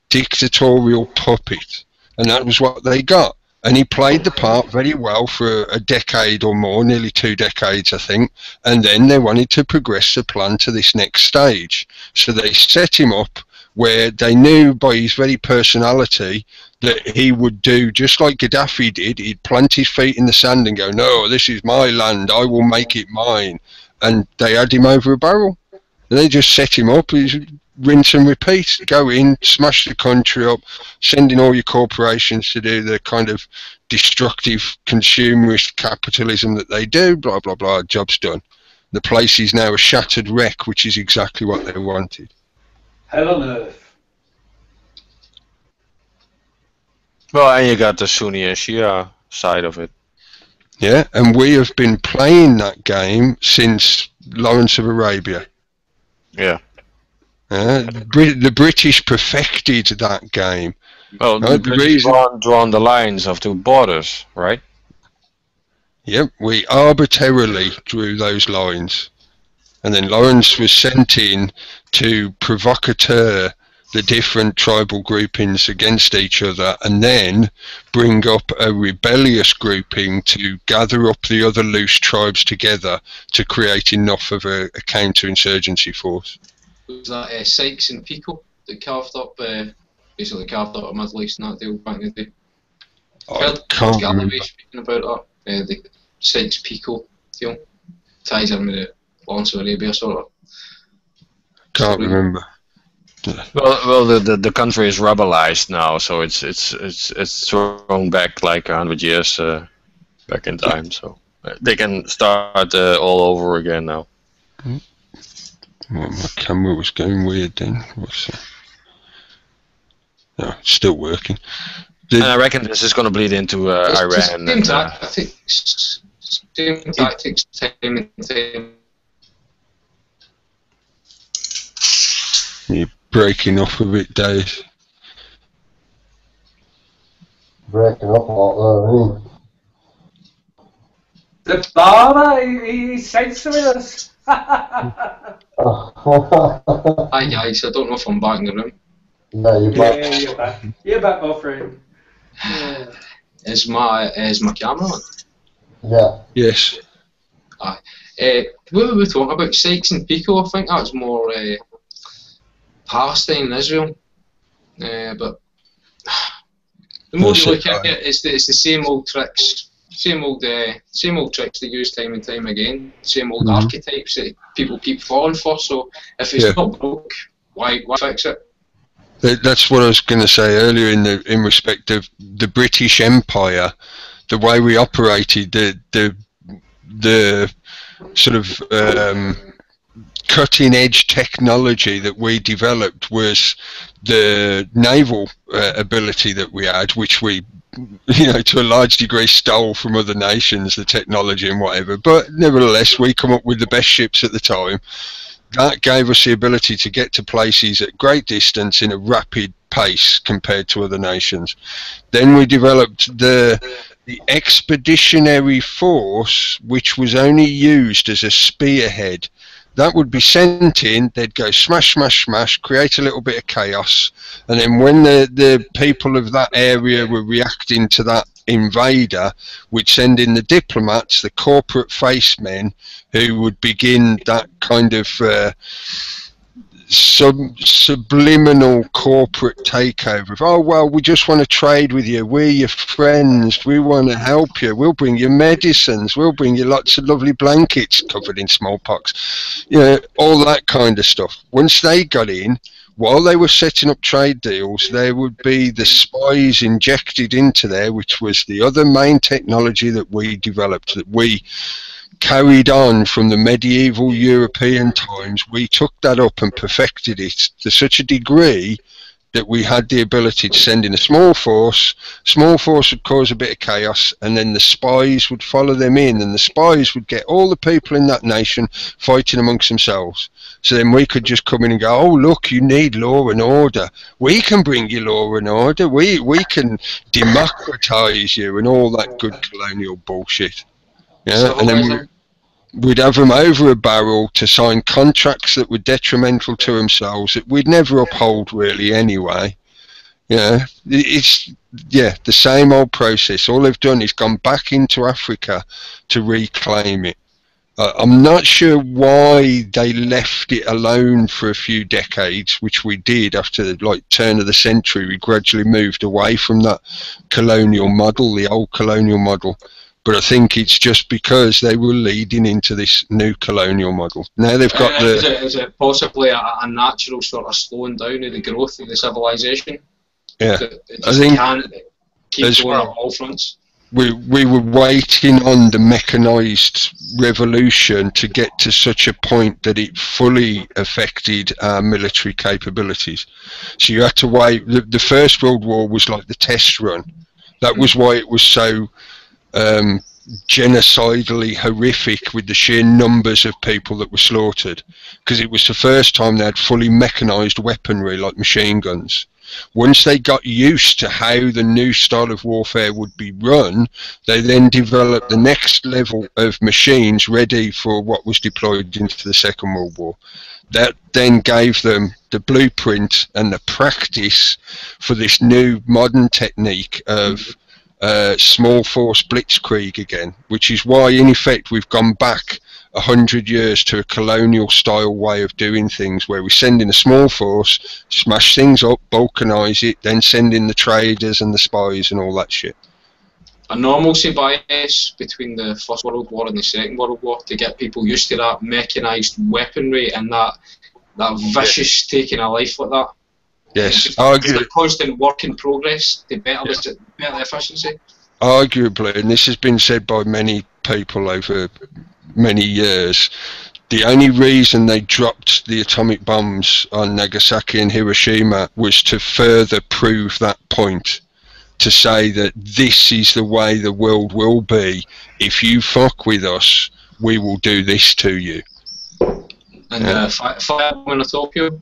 dictatorial puppet, and that was what they got. And he played the part very well for a decade or more, nearly 2 decades, I think. And then they wanted to progress the plan to this next stage. So they set him up where they knew by his very personality that he would do just like Gaddafi did. He'd plant his feet in the sand and go, no, this is my land, I will make it mine. And they had him over a barrel. And they just set him up. He's rinse and repeat. Go in, smash the country up, sending all your corporations to do the kind of destructive consumerist capitalism that they do, blah, blah, blah, job's done. The place is now a shattered wreck, which is exactly what they wanted. Hell on earth. Well, and you got the Sunni and Shia side of it. Yeah, and we have been playing that game since Lawrence of Arabia. Yeah. The British perfected that game. Well, the British drawn the lines of the borders, right? Yep, we arbitrarily drew those lines. And then Lawrence was sent in to provocateur the different tribal groupings against each other, and then bring up a rebellious grouping to gather up the other loose tribes together to create enough of a counter-insurgency force. Was that Sykes and Picot that basically carved up a Middle East in that deal back in the day? I can't remember. Speaking about that, the Sykes-Picot deal ties in with the Lawrence of Arabia sort of. Can't remember. Well, the country is rebelized now, so it's thrown back like 100 years back in time, so they can start all over again now. Well, my camera was going weird then. What's that? No, it's still working. And I reckon this is going to bleed into Iran. Same tactics, time and time. You're breaking up a bit, Dave. Breaking up a lot there, The barber, he's censoring us. Hi guys, I don't know if I'm back in the room. Yeah, you're back. Yeah, you're back. You're back, my friend. Yeah. Is my camera on? Yeah. Yes. What were we talking about? Sykes and Picot, I think that's more Palestine and Israel. But the more you look at it, it's the same old tricks. Same old tricks they use time and time again. Same old archetypes that people keep falling for. So if it's not broke, why fix it? That's what I was going to say earlier in respect of the British Empire, the way we operated, the sort of cutting edge technology that we developed was the naval ability that we had, which we you know, to a large degree stole from other nations, the technology and whatever. But nevertheless, we come up with the best ships at the time. That gave us the ability to get to places at great distance in a rapid pace compared to other nations. Then we developed the expeditionary force, which was only used as a spearhead. That would be sent in, they'd go smash, smash, smash, create a little bit of chaos, and then when the people of that area were reacting to that invader, we'd send in the diplomats, the corporate face men, who would begin that kind of subliminal corporate takeover of, oh, well, we just want to trade with you, we're your friends, we want to help you, we'll bring you medicines, we'll bring you lots of lovely blankets covered in smallpox, you know, all that kind of stuff. Once they got in, while they were setting up trade deals, there would be the spies injected into there, which was the other main technology that we developed, that we carried on from the medieval European times. We took that up and perfected it to such a degree that we had the ability to send in a small force would cause a bit of chaos, and then the spies would follow them in, and the spies would get all the people in that nation fighting amongst themselves. So then we could just come in and go, oh, look, you need law and order. We can bring you law and order. We can democratize you and all that good colonial bullshit. Yeah, so, and then we'd have them over a barrel to sign contracts that were detrimental to themselves that we'd never uphold really anyway. Yeah, it's the same old process. All they've done is gone back into Africa to reclaim it. I'm not sure why they left it alone for a few decades, which we did after the turn of the century. We gradually moved away from that colonial model, the old colonial model. But I think it's just because they were leading into this new colonial model. Now they've got Is it possibly a natural sort of slowing down of the growth of the civilization? Yeah, I think can't keep going on all fronts. We were waiting on the mechanised revolution to get to such a point that it fully affected our military capabilities. So you had to wait. The First World War was like the test run. That was why it was so genocidally horrific with the sheer numbers of people that were slaughtered, because it was the first time they had fully mechanised weaponry like machine guns. Once they got used to how the new style of warfare would be run, they then developed the next level of machines ready for what was deployed into the Second World War. That then gave them the blueprint and the practice for this new modern technique of small force blitzkrieg again, which is why in effect we've gone back 100 years to a colonial style way of doing things, where we send in a small force, smash things up, balkanise it, then send in the traders and the spies and all that shit. A normalcy bias between the First World War and the Second World War to get people used to that mechanised weaponry and that vicious taking a life like that. Yes, it's a constant work in progress to better the efficiency. Arguably, and this has been said by many people over many years, the only reason they dropped the atomic bombs on Nagasaki and Hiroshima was to further prove that point, to say that this is the way the world will be. If you fuck with us, we will do this to you. And Firewoman of Tokyo,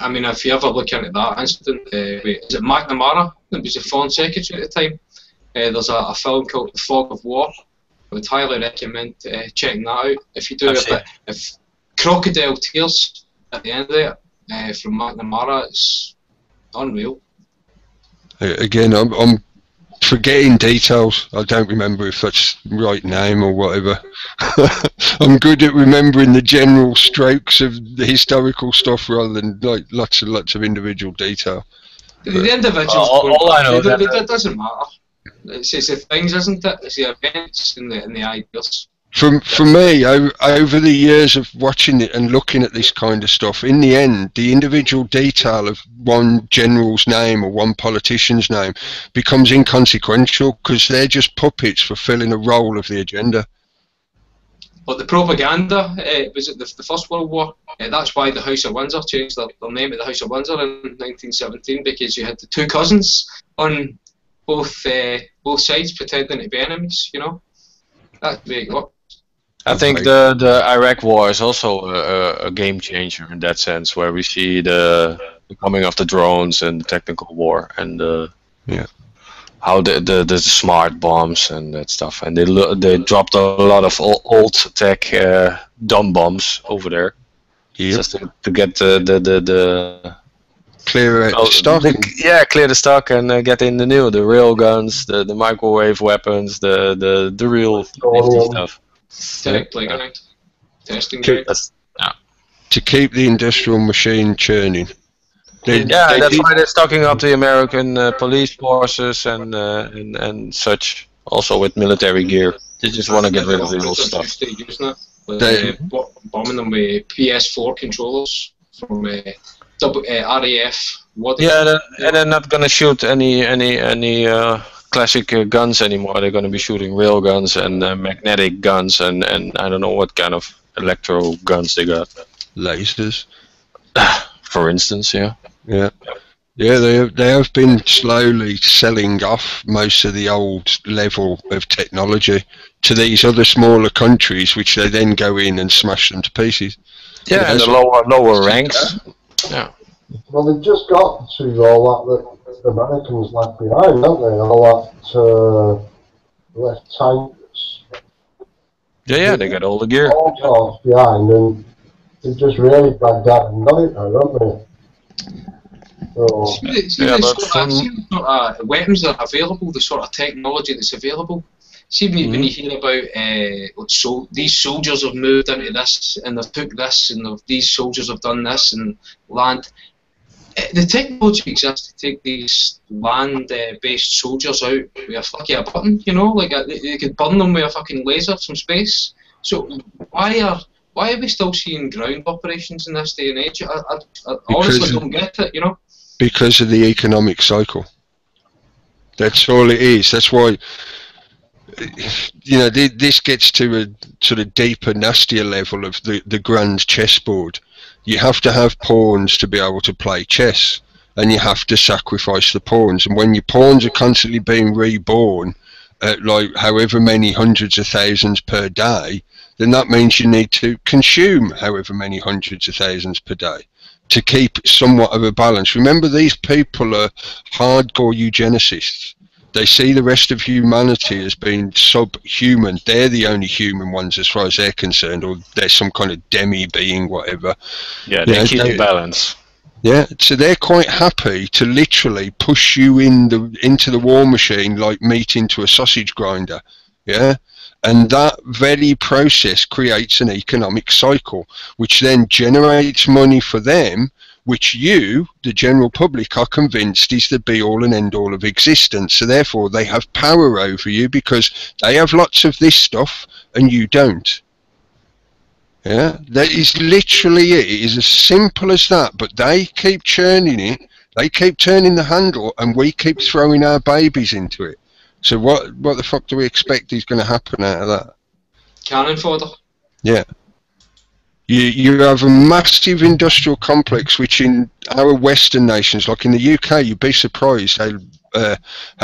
I mean, if you ever look into that incident, is it McNamara that was the Foreign Secretary at the time? There's a film called The Fog of War. I would highly recommend checking that out. If you do if crocodile tears at the end of it from McNamara, it's unreal. Again, I'm forgetting details. I don't remember if that's the right name or whatever. I'm good at remembering the general strokes of the historical stuff rather than like lots of individual detail. The individuals, all I know it doesn't matter. It's the things, isn't it? It's the events and the ideas. For me, over the years of watching it and looking at this kind of stuff, in the end, the individual detail of one general's name or one politician's name becomes inconsequential, because they're just puppets fulfilling a role of the agenda. But the propaganda, was it the First World War? That's why the House of Windsor changed their name to the House of Windsor in 1917, because you had the two cousins on both sides pretending to be enemies, you know? That's the way it worked. I think the Iraq War is also a game changer in that sense, where we see the coming of the drones and the technical war, and how the smart bombs and that stuff, and they dropped a lot of old tech dumb bombs over there, just to get the clear stock. Clear the stock and get in the real guns, the microwave weapons, the real nifty stuff. Testing to keep the industrial machine churning. That's why they're stocking up the American police forces and such, also with military gear. They just want to get rid of the old stuff. Bombing them with PS4 controllers from RAF. They're not gonna shoot any classic guns anymore. They're gonna be shooting rail guns and magnetic guns and I don't know what kind of electro guns they got. Lasers, for instance. Yeah, they have been slowly selling off most of the old level of technology to these other smaller countries, which they then go in and smash them to pieces. Yeah, and the lower ranks. Yeah. Well, they've just got to all that the Americans left behind, haven't they? All that left tanks. Yeah, they got all the gear. All sorts behind, and they just really dragged out and got it now, don't they? The weapons that are available, the sort of technology that's available. See, when you hear about these soldiers have moved into this, and they've took this, and these soldiers have done this, and land. The technology exists to take these land-based soldiers out with a flick of a button, you know, like they could burn them with a fucking laser from space. So why are we still seeing ground operations in this day and age? I honestly don't get it, you know. Because of the economic cycle. That's all it is. That's why, you know, this gets to a sort of deeper, nastier level of the grand chessboard. You have to have pawns to be able to play chess, and you have to sacrifice the pawns. And when your pawns are constantly being reborn at like however many hundreds of thousands per day, then that means you need to consume however many hundreds of thousands per day to keep somewhat of a balance. Remember, these people are hardcore eugenicists. They see the rest of humanity as being subhuman. They're the only human ones as far as they're concerned, or they're some kind of demi-being, whatever. Yeah, they keep the balance. Yeah, so they're quite happy to literally push you into the war machine like meat into a sausage grinder. Yeah? And that very process creates an economic cycle, which then generates money for them, which you, the general public, are convinced is the be-all and end-all of existence. So therefore, they have power over you because they have lots of this stuff and you don't. Yeah, that is literally it. It is as simple as that. But they keep churning it. They keep turning the handle, and we keep throwing our babies into it. So what the fuck do we expect is going to happen out of that? Cannon fodder. Yeah. You have a massive industrial complex, which in our Western nations, like in the UK, you'd be surprised how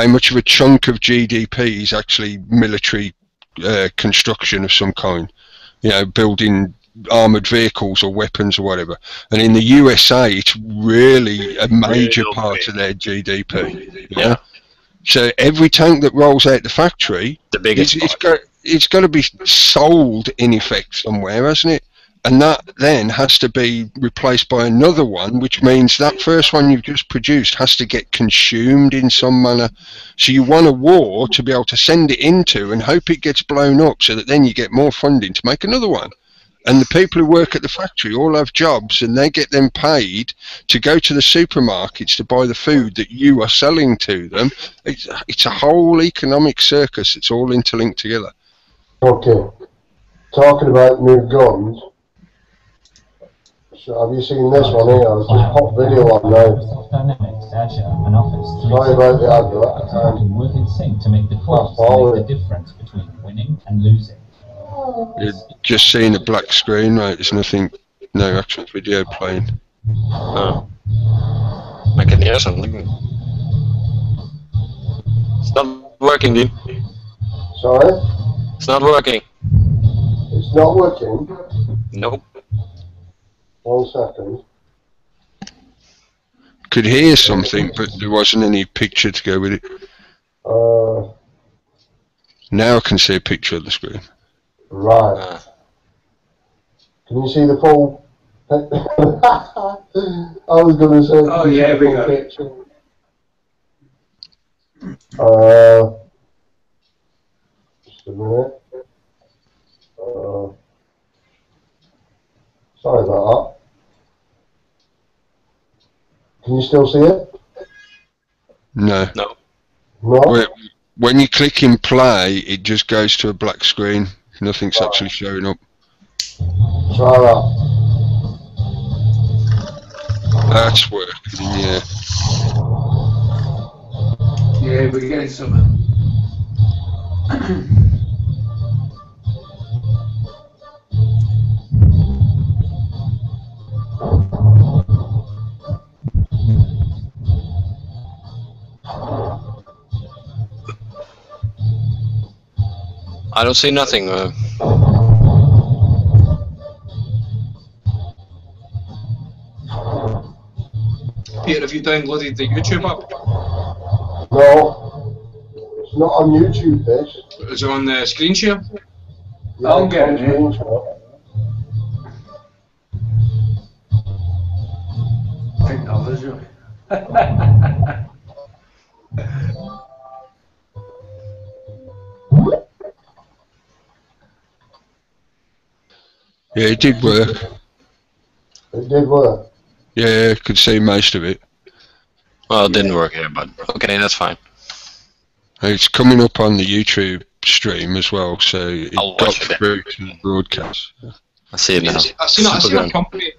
much of a chunk of GDP is actually military construction of some kind. You know, building armoured vehicles or weapons or whatever. And in the USA, it's really a major part of their GDP. Yeah. So every tank that rolls out the factory, the biggest it's got to be sold in effect somewhere, hasn't it? And that then has to be replaced by another one, which means that first one you've just produced has to get consumed in some manner. So you want a war to be able to send it into and hope it gets blown up so that then you get more funding to make another one. And the people who work at the factory all have jobs, and they get them paid to go to the supermarkets to buy the food that you are selling to them. It's a whole economic circus. It's all interlinked together. Okay. Talking about new guns. So have you seen this one here? I've just popped video on now. Sorry about the advert. Work in sync to make the force make the difference between winning and losing. You're just seeing a black screen, right? There's nothing, no actual video playing. Oh. I can hear something. It's not working, Dean. Sorry? It's not working. It's not working. Nope. 1 second. Could hear something, but there wasn't any picture to go with it. Now I can see a picture of the screen. Right. Can you see the full? I was going to say. Oh yeah, we got it. Picture. Just a minute. Sorry about that. Can you still see it? No. No. No. When you click in play, it just goes to a black screen. Nothing's actually showing up. Try that. That's working, yeah. Yeah, we're getting something. I don't see nothing. Peter, have you downloaded the YouTube app? No. It's not on YouTube, this. Is it on the screen share? Yeah, I'm getting it. screenshot. Technology. Yeah, it did work. It did work. Yeah, I could see most of it. Well, it didn't work here, but okay, that's fine. It's coming up on the YouTube stream as well, so it I'll got watch it then. through to the broadcast. I see it now. I seen Super a gun. company.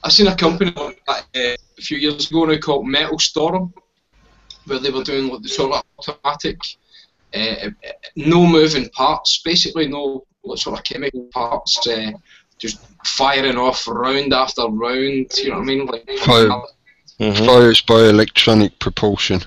I seen a company a few years ago now called Metal Storm, where they were doing like the sort of automatic, no moving parts, basically no sort of chemical parts, just firing off round after round. You know what I mean? Like Fires by electronic propulsion.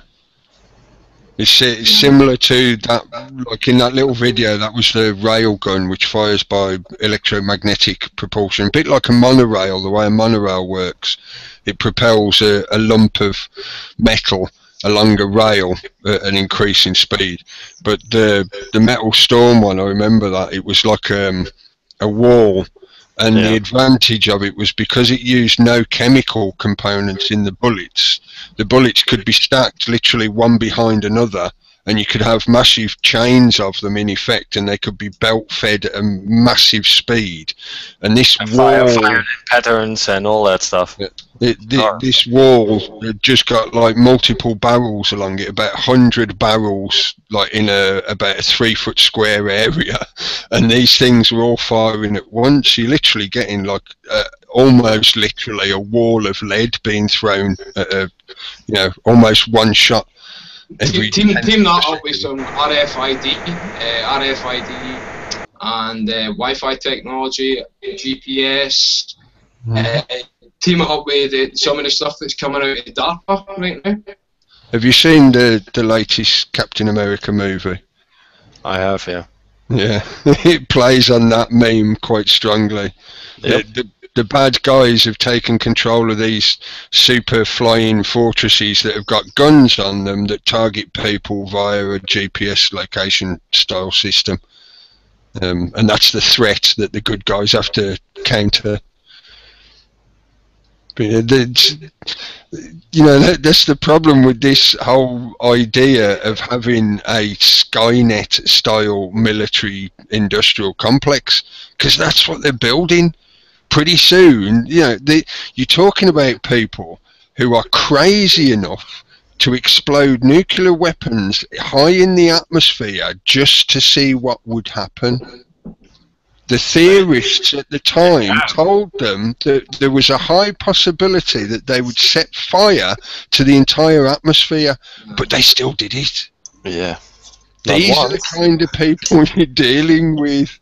It's similar to that, like in that little video, that was the rail gun which fires by electromagnetic propulsion. A bit like a monorail, the way a monorail works. It propels a lump of metal along a rail at an increasing speed. But the Metal Storm one, I remember that, it was like a wall. And the advantage of it was because it used no chemical components in the bullets could be stacked literally one behind another, and you could have massive chains of them in effect, and they could be belt fed at a massive speed. And this wall, Fire patterns and all that stuff. this wall had just got like multiple barrels along it, about 100 barrels, like in about a 3-foot square area, and these things were all firing at once. You're literally getting like almost literally a wall of lead being thrown at almost one shot. Team that up with some RFID and Wi-Fi technology, GPS. Team it up with some of the stuff that's coming out of DARPA right now. Have you seen the latest Captain America movie? I have, yeah. Yeah, it plays on that meme quite strongly. Yep. The bad guys have taken control of these super flying fortresses that have got guns on them that target people via a GPS location style system. And that's the threat that the good guys have to counter. But that's the problem with this whole idea of having a Skynet style military industrial complex, because that's what they're building. Pretty soon, you're talking about people who are crazy enough to explode nuclear weapons high in the atmosphere just to see what would happen. The theorists at the time told them that there was a high possibility that they would set fire to the entire atmosphere, but they still did it. Yeah. These are the kind of people you're dealing with.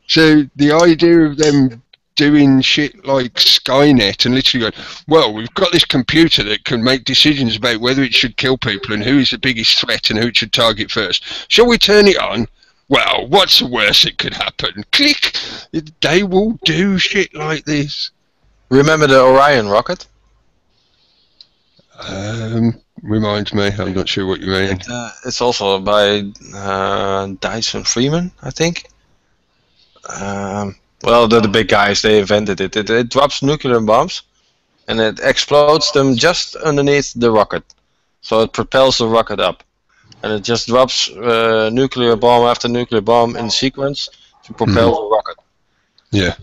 So the idea of them doing shit like Skynet and literally going, well, we've got this computer that can make decisions about whether it should kill people and who is the biggest threat and who it should target first. Shall we turn it on? Well, what's the worst that could happen? Click! They will do shit like this. Remember the Orion rocket? Reminds me, I'm not sure what you mean. It's also by Dyson Freeman, I think. Well, the big guys, they invented it. It drops nuclear bombs, and it explodes them just underneath the rocket. So it propels the rocket up. And it just drops nuclear bomb after nuclear bomb in sequence to propel the rocket. Yeah.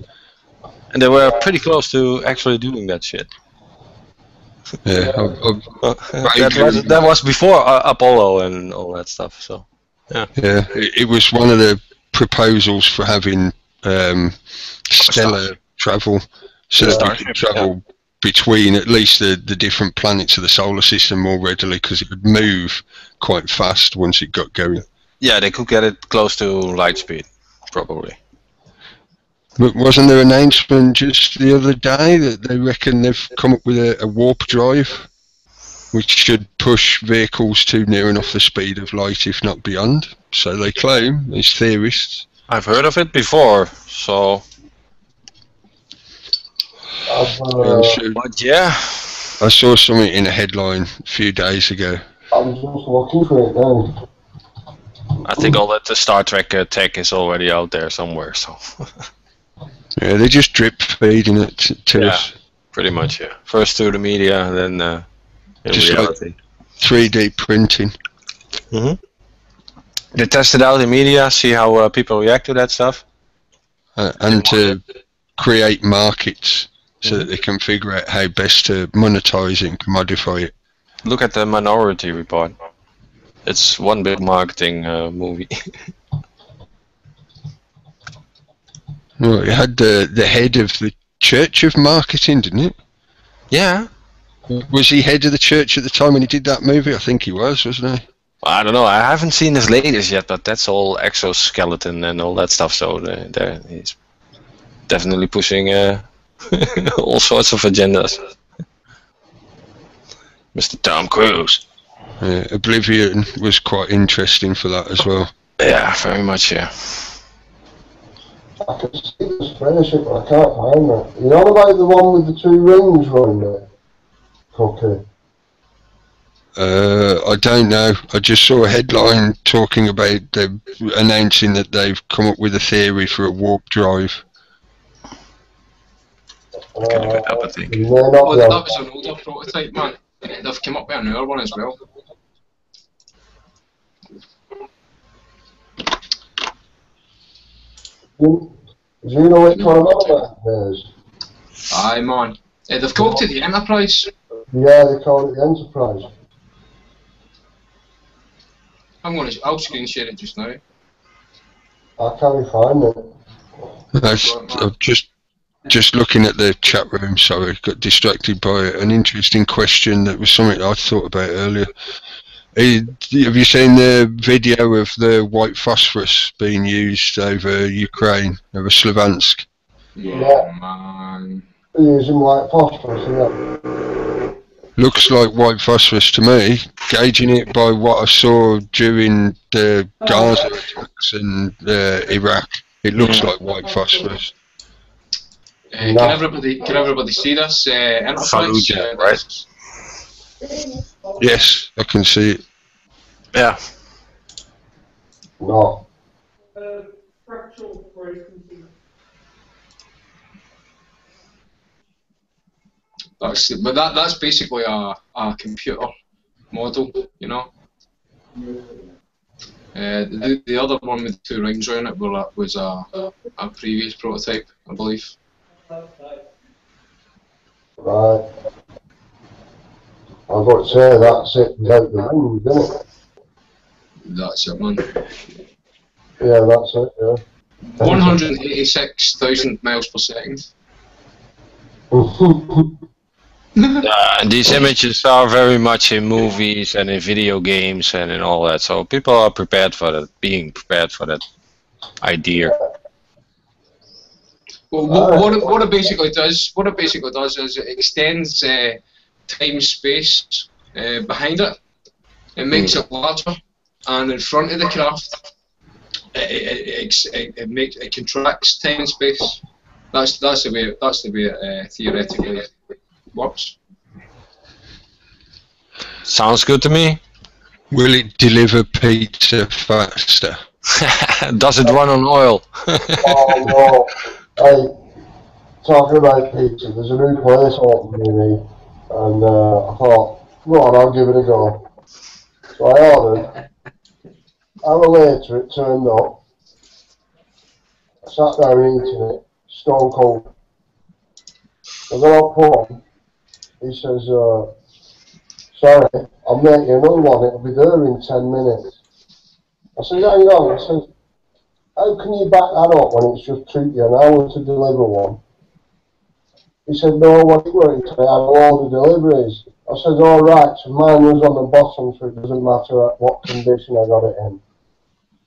And they were pretty close to actually doing that shit. Yeah. That was before Apollo and all that stuff. So, yeah. Yeah, it was one of the proposals for having stellar travel, so that we could travel between at least the different planets of the solar system more readily, because it would move quite fast once it got going. Yeah, they could get it close to light speed, probably. But wasn't there an announcement just the other day that they reckon they've come up with a warp drive, which should push vehicles to near enough the speed of light, if not beyond? So they claim, these theorists. I've heard of it before, so... But yeah. I saw something in a headline a few days ago. I'm just looking for it now. I think all that the Star Trek tech is already out there somewhere, so... Yeah, they just drip feeding it to us. Pretty much, yeah. First to the media, then in just reality. Like 3D printing. They test it out in media, see how people react to that stuff. And to create markets so that they can figure out how best to monetize it and commodify it. Look at the Minority Report. It's one big marketing movie. Well, it had the head of the Church of Marketing, didn't it? Yeah. Was he head of the church at the time when he did that movie? I think he was, wasn't he? I don't know. I haven't seen his latest yet, but that's all exoskeleton and all that stuff. So he's definitely pushing all sorts of agendas. Mr. Tom Cruise. Oblivion was quite interesting for that as well. Yeah, very much, yeah. I can see the spaceship, but I can't find it. You know about the one with the 2 rings running there? Okay. I don't know. I just saw a headline talking about them announcing that they've come up with a theory for a warp drive. Get a bit up, I think. That was an older prototype, man. They've come up with a newer one as well. Do you know which one that is? Aye, man. They've called it the Enterprise. Yeah, they call it the Enterprise. I'll screen share it just now. I can't find it. I'm just looking at the chat room, sorry, got distracted by an interesting question that was something I thought about earlier. Have you seen the video of the white phosphorus being used over Ukraine, over Slavansk? Yeah, man. They're using white phosphorus, isn't it? Looks like white phosphorus to me, gauging it by what I saw during the Gaza attacks in Iraq. It looks like white phosphorus. Can everybody see this? Enterprise? Fallujah, right? Yes, I can see it. Yeah. No. Fractal frequency. That's basically a computer model, you know. The other one with 2 rings around it was a previous prototype, I believe. Right. I've got to say that's it without the rings, isn't it? That's it, man. Yeah, that's it, yeah. 186,000 miles per second. These images are very much in movies and in video games and in all that, so people are prepared for that, being prepared for that idea. Well, what it basically does is it extends time space behind it. It makes it larger, and in front of the craft, it contracts time and space. That's the way it theoretically works. Sounds good to me. Will it deliver pizza faster? Does it run on oil? Oh no. Hey, talking about pizza, there's a new place open near me, and I thought, go on, I'll give it a go. So I ordered. An hour later, it turned up. I sat down eating it, stone cold. I got up home. He says, sorry, I'll make you another one. It'll be there in 10 minutes. I said, hang on. I said, how can you back that up when it's just took you an hour to deliver one? He said, no, what it were today, I had a load of deliveries. I said, all right, so mine was on the bottom, so it doesn't matter what condition I got it in.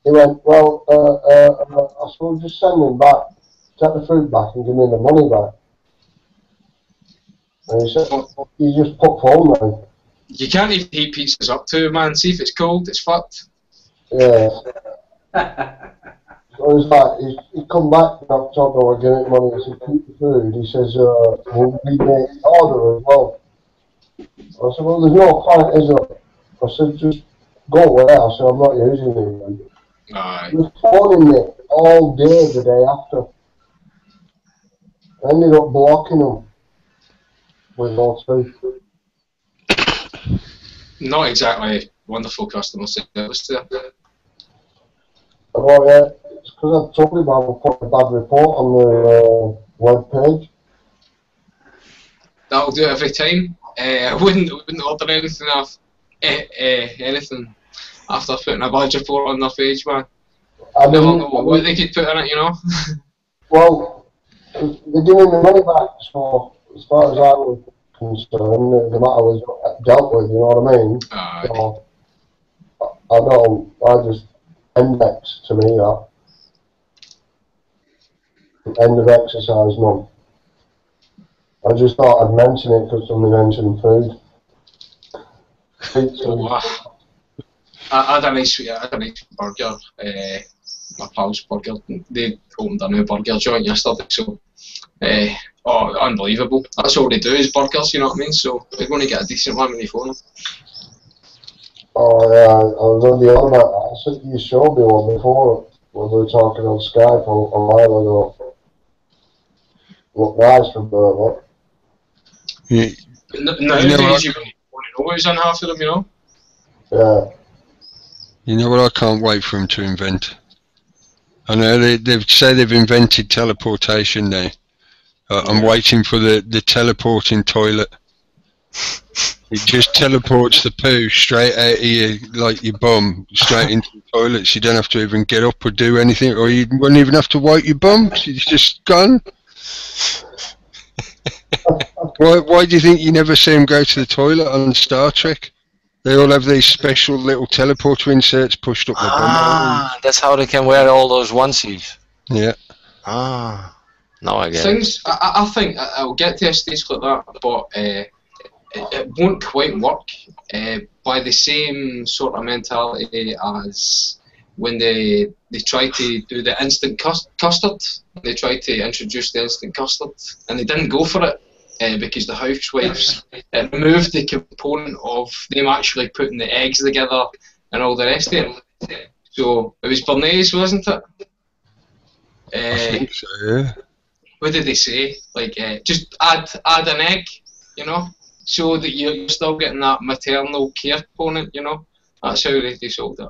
He went, well, I suppose just send him back, take the food back and give me the money back. And he said, you just put phone down. You can't even heat pizzas up too, man. See if it's cold, it's fucked. Yeah. So he's like, he come back in October, we're getting money, he said, keep the food. He says, we'll remake the order as well. I said, well, there's no point, is there? I said, just go away. I said, I'm not using it. He was phoning me all day the day after. I ended up blocking him with all two. Not exactly wonderful customer service there. Oh yeah, it's because I told him I would put a bad report on the web page. That'll do it every time. I wouldn't order anything anything after putting a bad report on their page, man. I don't know what they could put in it, you know. Well, they're giving me money back, so as far as I was concerned, the matter was dealt with, you know what I mean? So, I just index to me that. End of exercise, none. I just thought I'd mention it because somebody mentioned food. I had a nice burger. My pal's burger. They opened a new burger joint yesterday, so unbelievable. That's all they do is burgers, you know what I mean? So they're going to get a decent one when you phone them. Oh yeah, I was on the other about that. I said you showed me one before when we were talking on Skype a while ago. Looked nice from Burma. Yeah. Nowadays you wouldn't know what was on half of them, you know? Yeah. You know what I can't wait for them to invent? I know they've said they've invented teleportation now. I'm waiting for the teleporting toilet. It just teleports the poo straight out of you, like your bum, straight into the toilet, so you don't have to even get up or do anything, or you wouldn't even have to wipe your bum, it's just gone. Why do you think you never see them go to the toilet on Star Trek? They all have these special little teleporter inserts pushed up their bum. That's how they can wear all those onesies. Yeah. Now I get it. I think I'll get to a stage like that, but it won't quite work by the same sort of mentality as when they tried to do the instant custard. They tried to introduce the instant custard, and they didn't go for it because the housewives removed the component of them actually putting the eggs together and all the rest of it. So it was Bernays, wasn't it? I think so, yeah. What did they say? Like, just add an egg, you know, so that you're still getting that maternal care component, you know. That's how they sold it.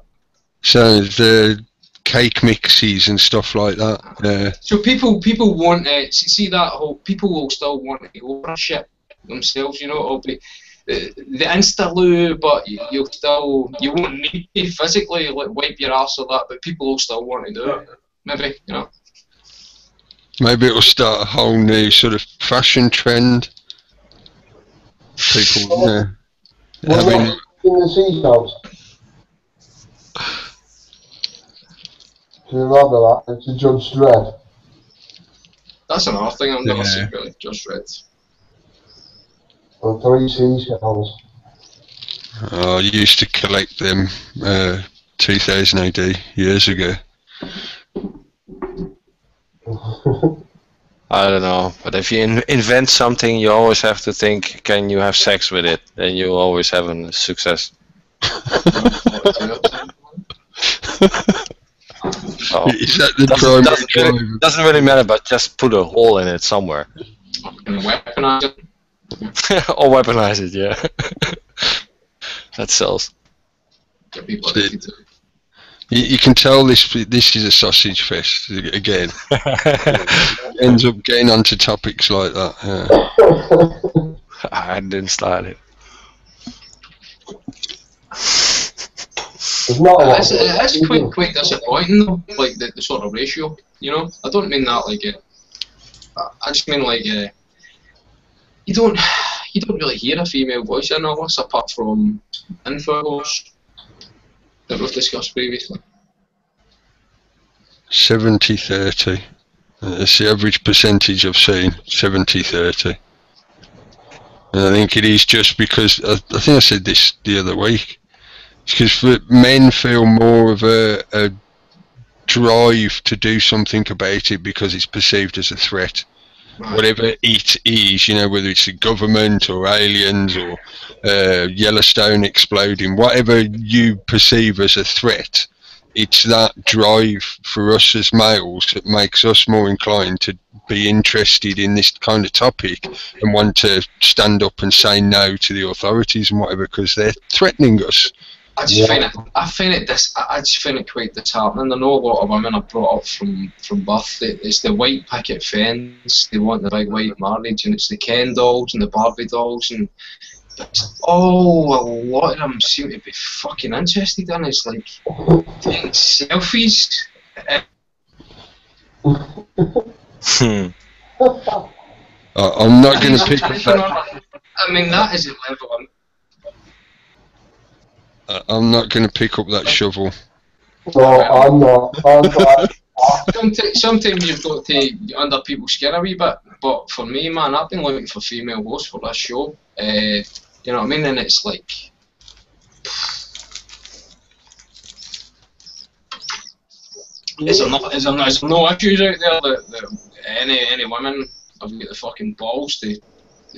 So the cake mixes and stuff like that. Yeah. So people want see that whole people will still want to ownership themselves, you know. It'll be the Insta-loo, but you won't need to physically like wipe your ass or that, but people will still want to do it. Maybe, you know. Maybe it'll start a whole new sort of fashion trend. people, What about in the seashells? Do you remember that? It's a Judge Dredd. That's another thing I've never Yeah. seen really, just read. And 3 seashells. I used to collect them 2000 AD, years ago. I don't know, but if you invent something, you always have to think, can you have sex with it? Then you always have a success. So, Is that the primary driver? doesn't really matter, but just put a hole in it somewhere. And weaponize it. Or weaponize it, yeah. That sells. Get people See, addicted to it. You can tell this is a sausage fest again. Ends up getting onto topics like that. Yeah. I didn't start it. There's not a lot. It's quite disappointing though, like the sort of ratio, you know? I don't mean that like I just mean like you don't really hear a female voice in all this apart from Infowars that we've discussed previously. 70-30. That's the average percentage I've seen, 70-30. And I think it is just because, I think I said this the other week, it's because men feel more of a drive to do something about it because it's perceived as a threat. Right. Whatever it is, you know, whether it's the government or aliens or Yellowstone exploding, whatever you perceive as a threat, it's that drive for us as males that makes us more inclined to be interested in this kind of topic and want to stand up and say no to the authorities and whatever because they're threatening us. I just find it quite disheartening. I know a lot of women are brought up from birth. It's the white picket fence. They want the big white marriage, and it's the Ken dolls and the Barbie dolls, and a lot of them seem to be fucking interested in. It's like taking selfies. I'm not going to pick up that. I mean, that is a level. I'm not going to pick up that shovel. No, I'm not. Sometimes you've got to under people's skin a wee bit, but for me, man, I've been looking for female hosts for this show. You know what I mean? And it's like, is there no issues out there that any women have got the fucking balls to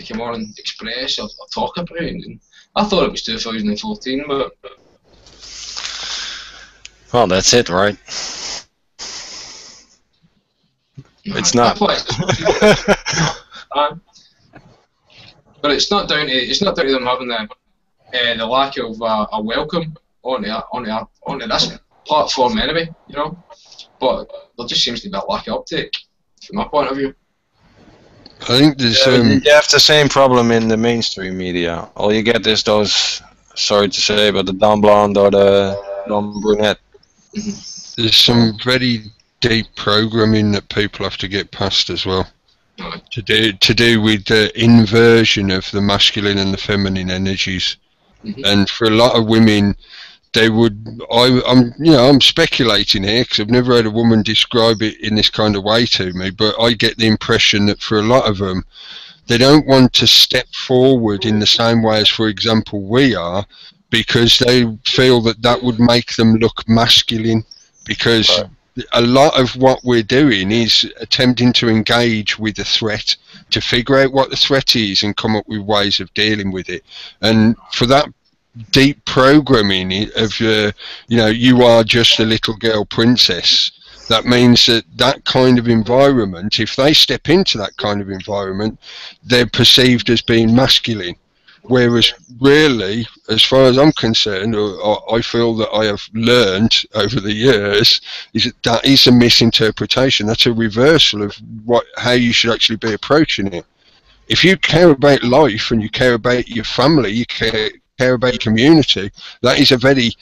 come on and express or talk about it? And I thought it was 2014, but Well, that's it, right? It's not. but it's not down to them having the lack of a welcome onto this platform anyway, you know. But there just seems to be a lack of uptake from my point of view. I think there's You have the same problem in the mainstream media. All you get is those, sorry to say, but the dumb blonde or the dumb brunette. there's some very deep programming that people have to get past as well. To do with the inversion of the masculine and the feminine energies. And for a lot of women, they would. I'm speculating here because I've never heard a woman describe it in this kind of way to me. But I get the impression that for a lot of them, they don't want to step forward in the same way as, for example, we are, because they feel that would make them look masculine. Because a lot of what we're doing is attempting to engage with the threat, to figure out what the threat is and come up with ways of dealing with it. And for that deep programming of you are just a little girl princess, that means that kind of environment, if they step into that kind of environment, they're perceived as being masculine. Whereas really, as far as I'm concerned, or I feel that I have learned over the years, is that is a misinterpretation. That's a reversal of how you should actually be approaching it. If you care about life and you care about your family, you care about your community, that is a very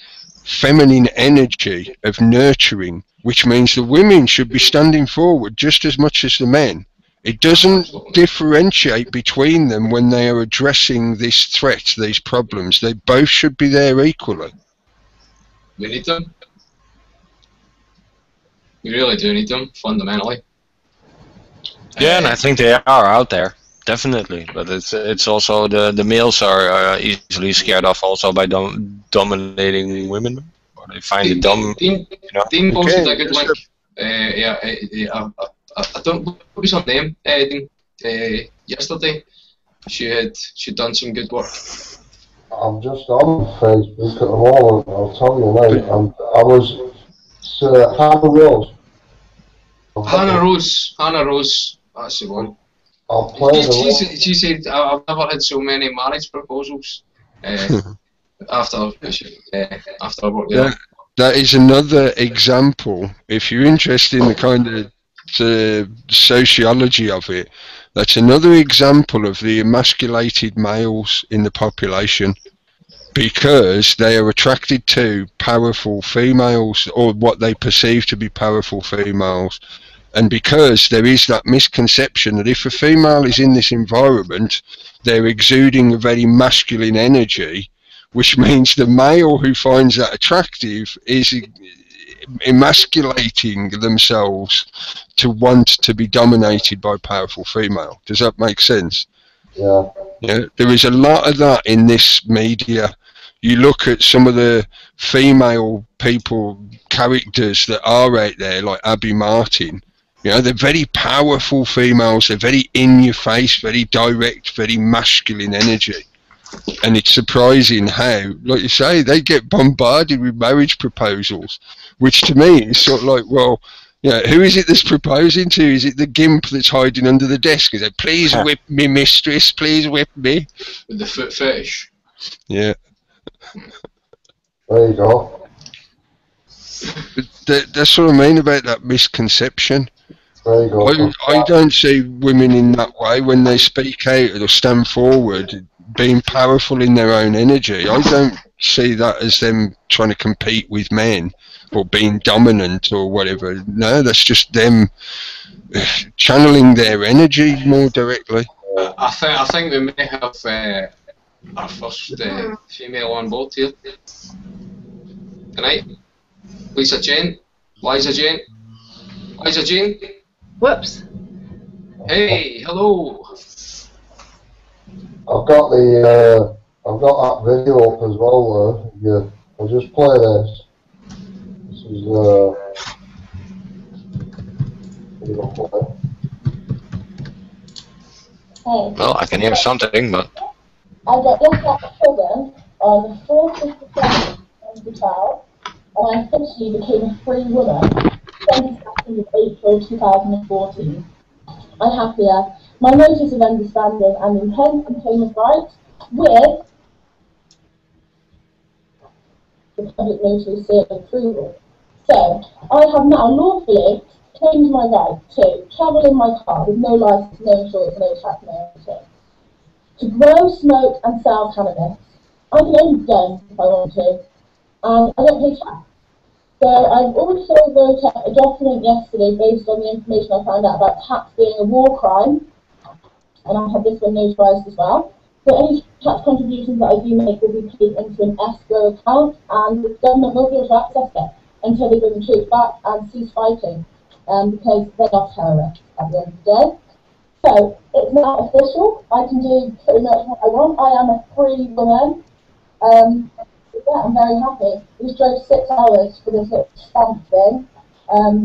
feminine energy of nurturing, which means the women should be standing forward just as much as the men It doesn't differentiate between them when they are addressing this threat, these problems. They both should be there equally. We need them. We really do need them, fundamentally. Yeah, and I think they are out there, definitely. But it's also the males are easily scared off also by dominating women. Or they find it dumb. Dean posted a good link. I don't. What was her name? Yesterday, she'd done some good work. I'm just on Facebook at the moment, I'll tell you now. I was Hannah Rose. Hannah Rose, that's the one. I'll play the She said, I've never had so many marriage proposals after I worked there. That is another example. If you're interested in the kind of sociology of it, that's another example of the emasculated males in the population, because they are attracted to powerful females, or what they perceive to be powerful females, and because there is that misconception that if a female is in this environment, they're exuding a very masculine energy, which means the male who finds that attractive is emasculating themselves to want to be dominated by a powerful female. Does that make sense? Yeah. Yeah, there is a lot of that in this media. You look at some of the female characters that are out there, like Abby Martin. You know, they're very powerful females. They're very in your face, very direct, very masculine energy. And it's surprising how, like you say, they get bombarded with marriage proposals, which to me is sort of like, well, you know, who is it that's proposing to? Is it the gimp that's hiding under the desk? Is it, please whip me, mistress, please whip me? With the foot fetish. Yeah. There you go. That's what I mean about that misconception. There you go. I don't see women in that way when they speak out or stand forward, being powerful in their own energy. I don't see that as them trying to compete with men or being dominant or whatever. No, that's just them channeling their energy more directly. I think we may have our first female on board here. Good night. Liza Jane. Whoops. Hey, hello. I've got that video up as well. Yeah, I'll just play this. This is Hey. Well, I can hear something, but I got looked at children on the 4th of December 2012, and I officially became a free woman 22nd of April 2014. I'm happier. My notice of understanding and intent became of right with the public notary seal of approval. So, I have now lawfully claimed my right to travel in my car with no license, no insurance, no tax, no anything. To grow, smoke and sell cannabis. I can own guns if I want to, and I don't pay tax. So I've also wrote up a document yesterday based on the information I found out about tax being a war crime, and I have this one notarized as well. So any tax contributions that I do make will be paid into an escrow account, and the government will be able to access it until they bring the troops back and cease fighting, because they're not terrorists at the end of the day. So it's now official. I can do pretty much what I want. I am a free woman. Yeah, I'm very happy. We just drove 6 hours for this stamp thing.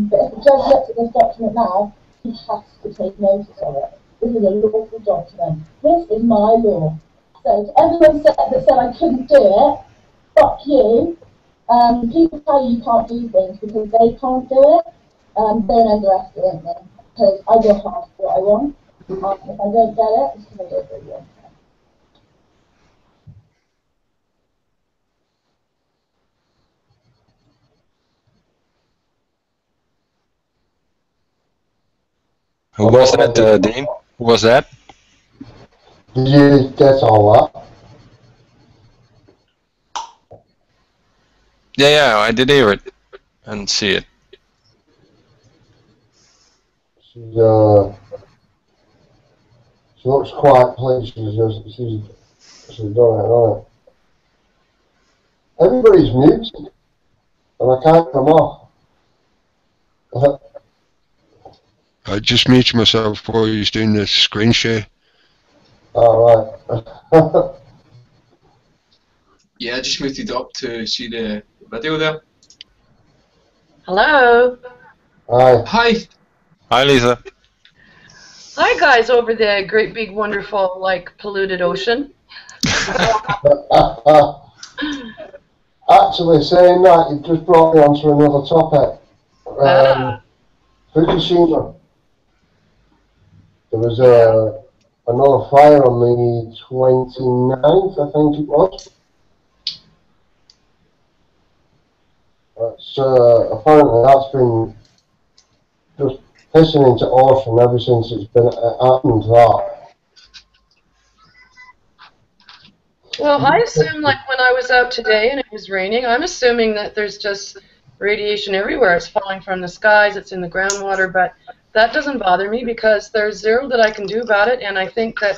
But if the judge looks at this document now, he has to take notice of it. This is a lawful document. This is my law. So to everyone that said I couldn't do it, fuck you. People tell you can't do things because they can't do it. Don't underestimate me, because I work hard for what I want. If I don't get it, it's because I don't really want it. who was that, Dean? Who was that? Did you get all that? Yeah, I did hear it and see it. She's She looks quite pleased. She's done it, hasn't it? Everybody's muted, and I can't come off. I just muted myself while he was doing the screen share. All right. Yeah, I just muted up to see the video there. Hello. Hi. Hi. Hi, Lisa. Hi, guys, over the great big wonderful polluted ocean. Actually, saying that, you've just brought me onto another topic. Fukushima. There was another fire on the 29th, I think it was. Apparently that's been just pissing into ocean ever since it's been happened that. Well, I assume, when I was out today and it was raining, I'm assuming that there's just radiation everywhere. It's falling from the skies, it's in the groundwater, but that doesn't bother me because there's zero that I can do about it, and I think that,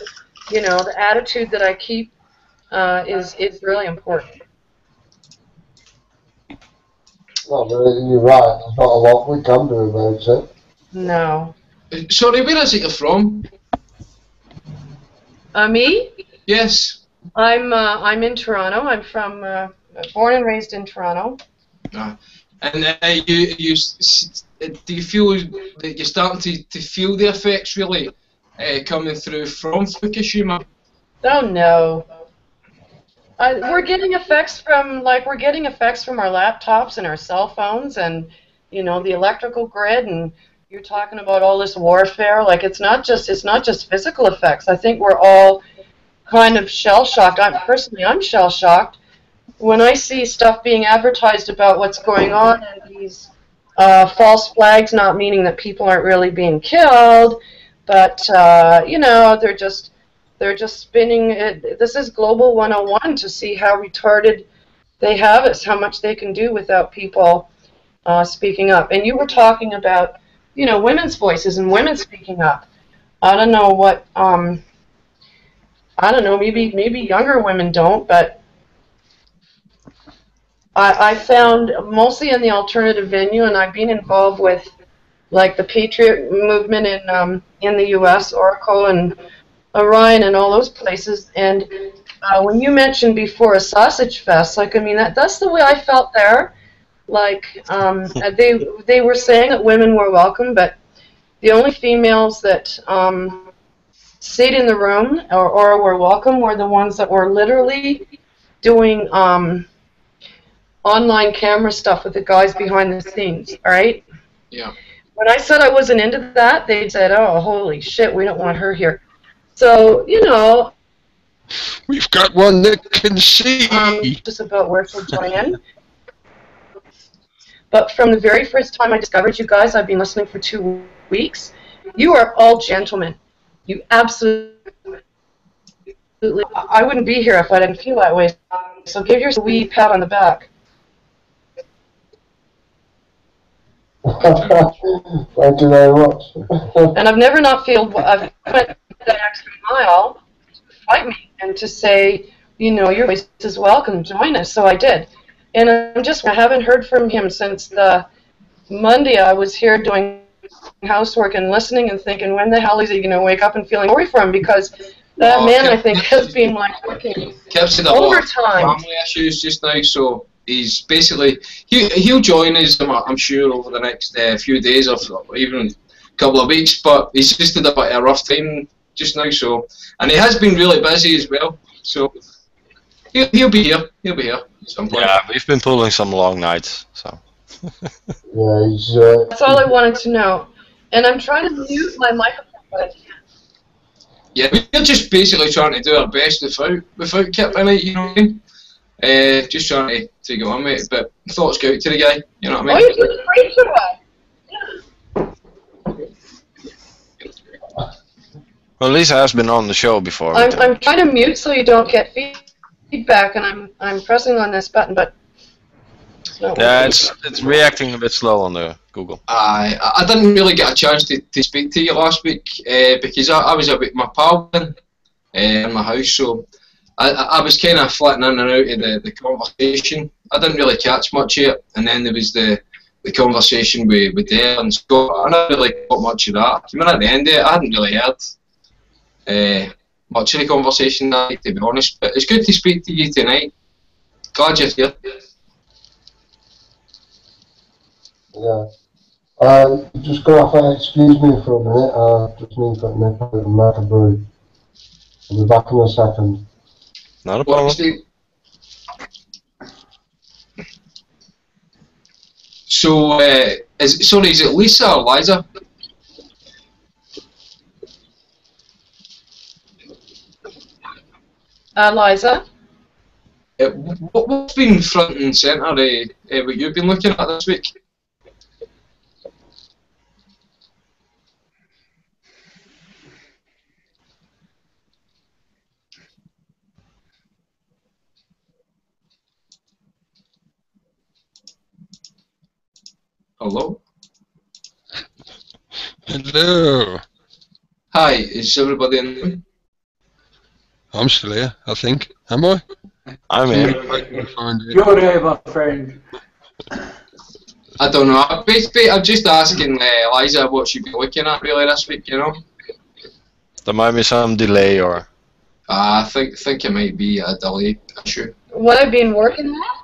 the attitude that I keep is really important. Well, you're right, there's not a lot we can do about it. No. Sorry, where is it you're from? Me? Yes. I'm in Toronto. I'm from born and raised in Toronto. And do you feel that you're starting to feel the effects really coming through from Fukushima? Oh no. We're getting effects from our laptops and our cell phones and the electrical grid, and you're talking about all this warfare. It's not just physical effects. I think we're all kind of shell-shocked. I'm shell-shocked when I see stuff being advertised about what's going on and these false flags, not meaning that people aren't really being killed, but they're just spinning it. This is Global 101 to see how retarded they have us, how much they can do without people speaking up. And you were talking about women's voices and women speaking up. I don't know what I don't know, maybe younger women don't, but I found mostly in the alternative venue, and I've been involved with the Patriot movement in the U.S., Oracle and Orion and all those places. And when you mentioned before a sausage fest, that's the way I felt there. They were saying that women were welcome, but the only females that stayed in the room or were welcome were the ones that were literally doing online camera stuff with the guys behind the scenes, all right? Yeah. When I said I wasn't into that, they said, oh, holy shit, we don't want her here. So, We've got one that can see. Just about where she'll join in. But from the very first time I discovered you guys, I've been listening for 2 weeks. You are all gentlemen. You absolutely. I wouldn't be here if I didn't feel that way. So give yourself a wee pat on the back. Thank you very much. And I've never not felt I've went that extra mile to fight me and to say, your voice is welcome, join us. So I did. And I haven't heard from him since the Monday I was here doing housework and listening and thinking, when the hell is he going to wake up and feeling sorry for him? Because that man, I think, has been working overtime. Family issues just now, so he's basically he'll join us, I'm sure, over the next few days or even a couple of weeks. But he's just had a bit of a rough time just now, so, and he has been really busy as well. So he'll be here. He'll be here at some point. Yeah, we've been pulling some long nights, so. Yeah, he's. That's all I wanted to know. And I'm trying to mute my microphone, but I can't. Yeah, we're just basically trying to do our best without Kip in it, you know what I mean? Just trying to get on with it, but thoughts go out to the guy, you know what I mean? Oh, you're just great for that. Well, Lisa has been on the show before. I'm trying to mute so you don't get feedback, and I'm pressing on this button, but. Yeah, it's reacting a bit slow on the Google. I didn't really get a chance to speak to you last week because I was out with my pal in my house, so I was kind of flitting in and out of the conversation. I didn't really catch much of it, and then there was the conversation with Dale and Scott. I didn't really got much of that. I came in at the end of it, I hadn't really heard much of the conversation that night, to be honest, but it's good to speak to you tonight. Glad you're here. Yeah. Just go off and excuse me for a minute. I just need to nip out and make a brew. I'll be back in a second. Not a problem. So, is it Lisa or Liza? Liza? What's been front and centre what you've been looking at this week? Hello? Hello. Hi, is everybody in the room? I'm still here, I think. Am I? I'm here. You're here, my friend. I don't know. Basically, I'm just asking Liza what she'd be looking at really this week, you know? There might be some delay or... I think it might be a delay issue. What I've been working at?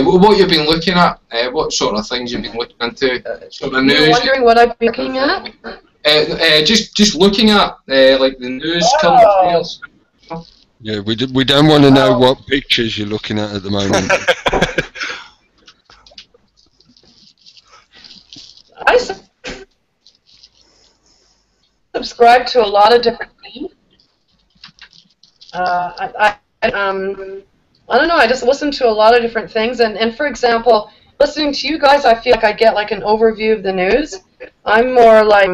What you've been looking at, what sort of things you've been looking into, sort of news. You're wondering what I've been looking at? Just looking at like the news, current affairs. Yeah, we don't want to know what pictures you're looking at the moment. I subscribe to a lot of different things. I don't know, I just listen to a lot of different things, and for example, listening to you guys, I feel like I get like an overview of the news. I'm more like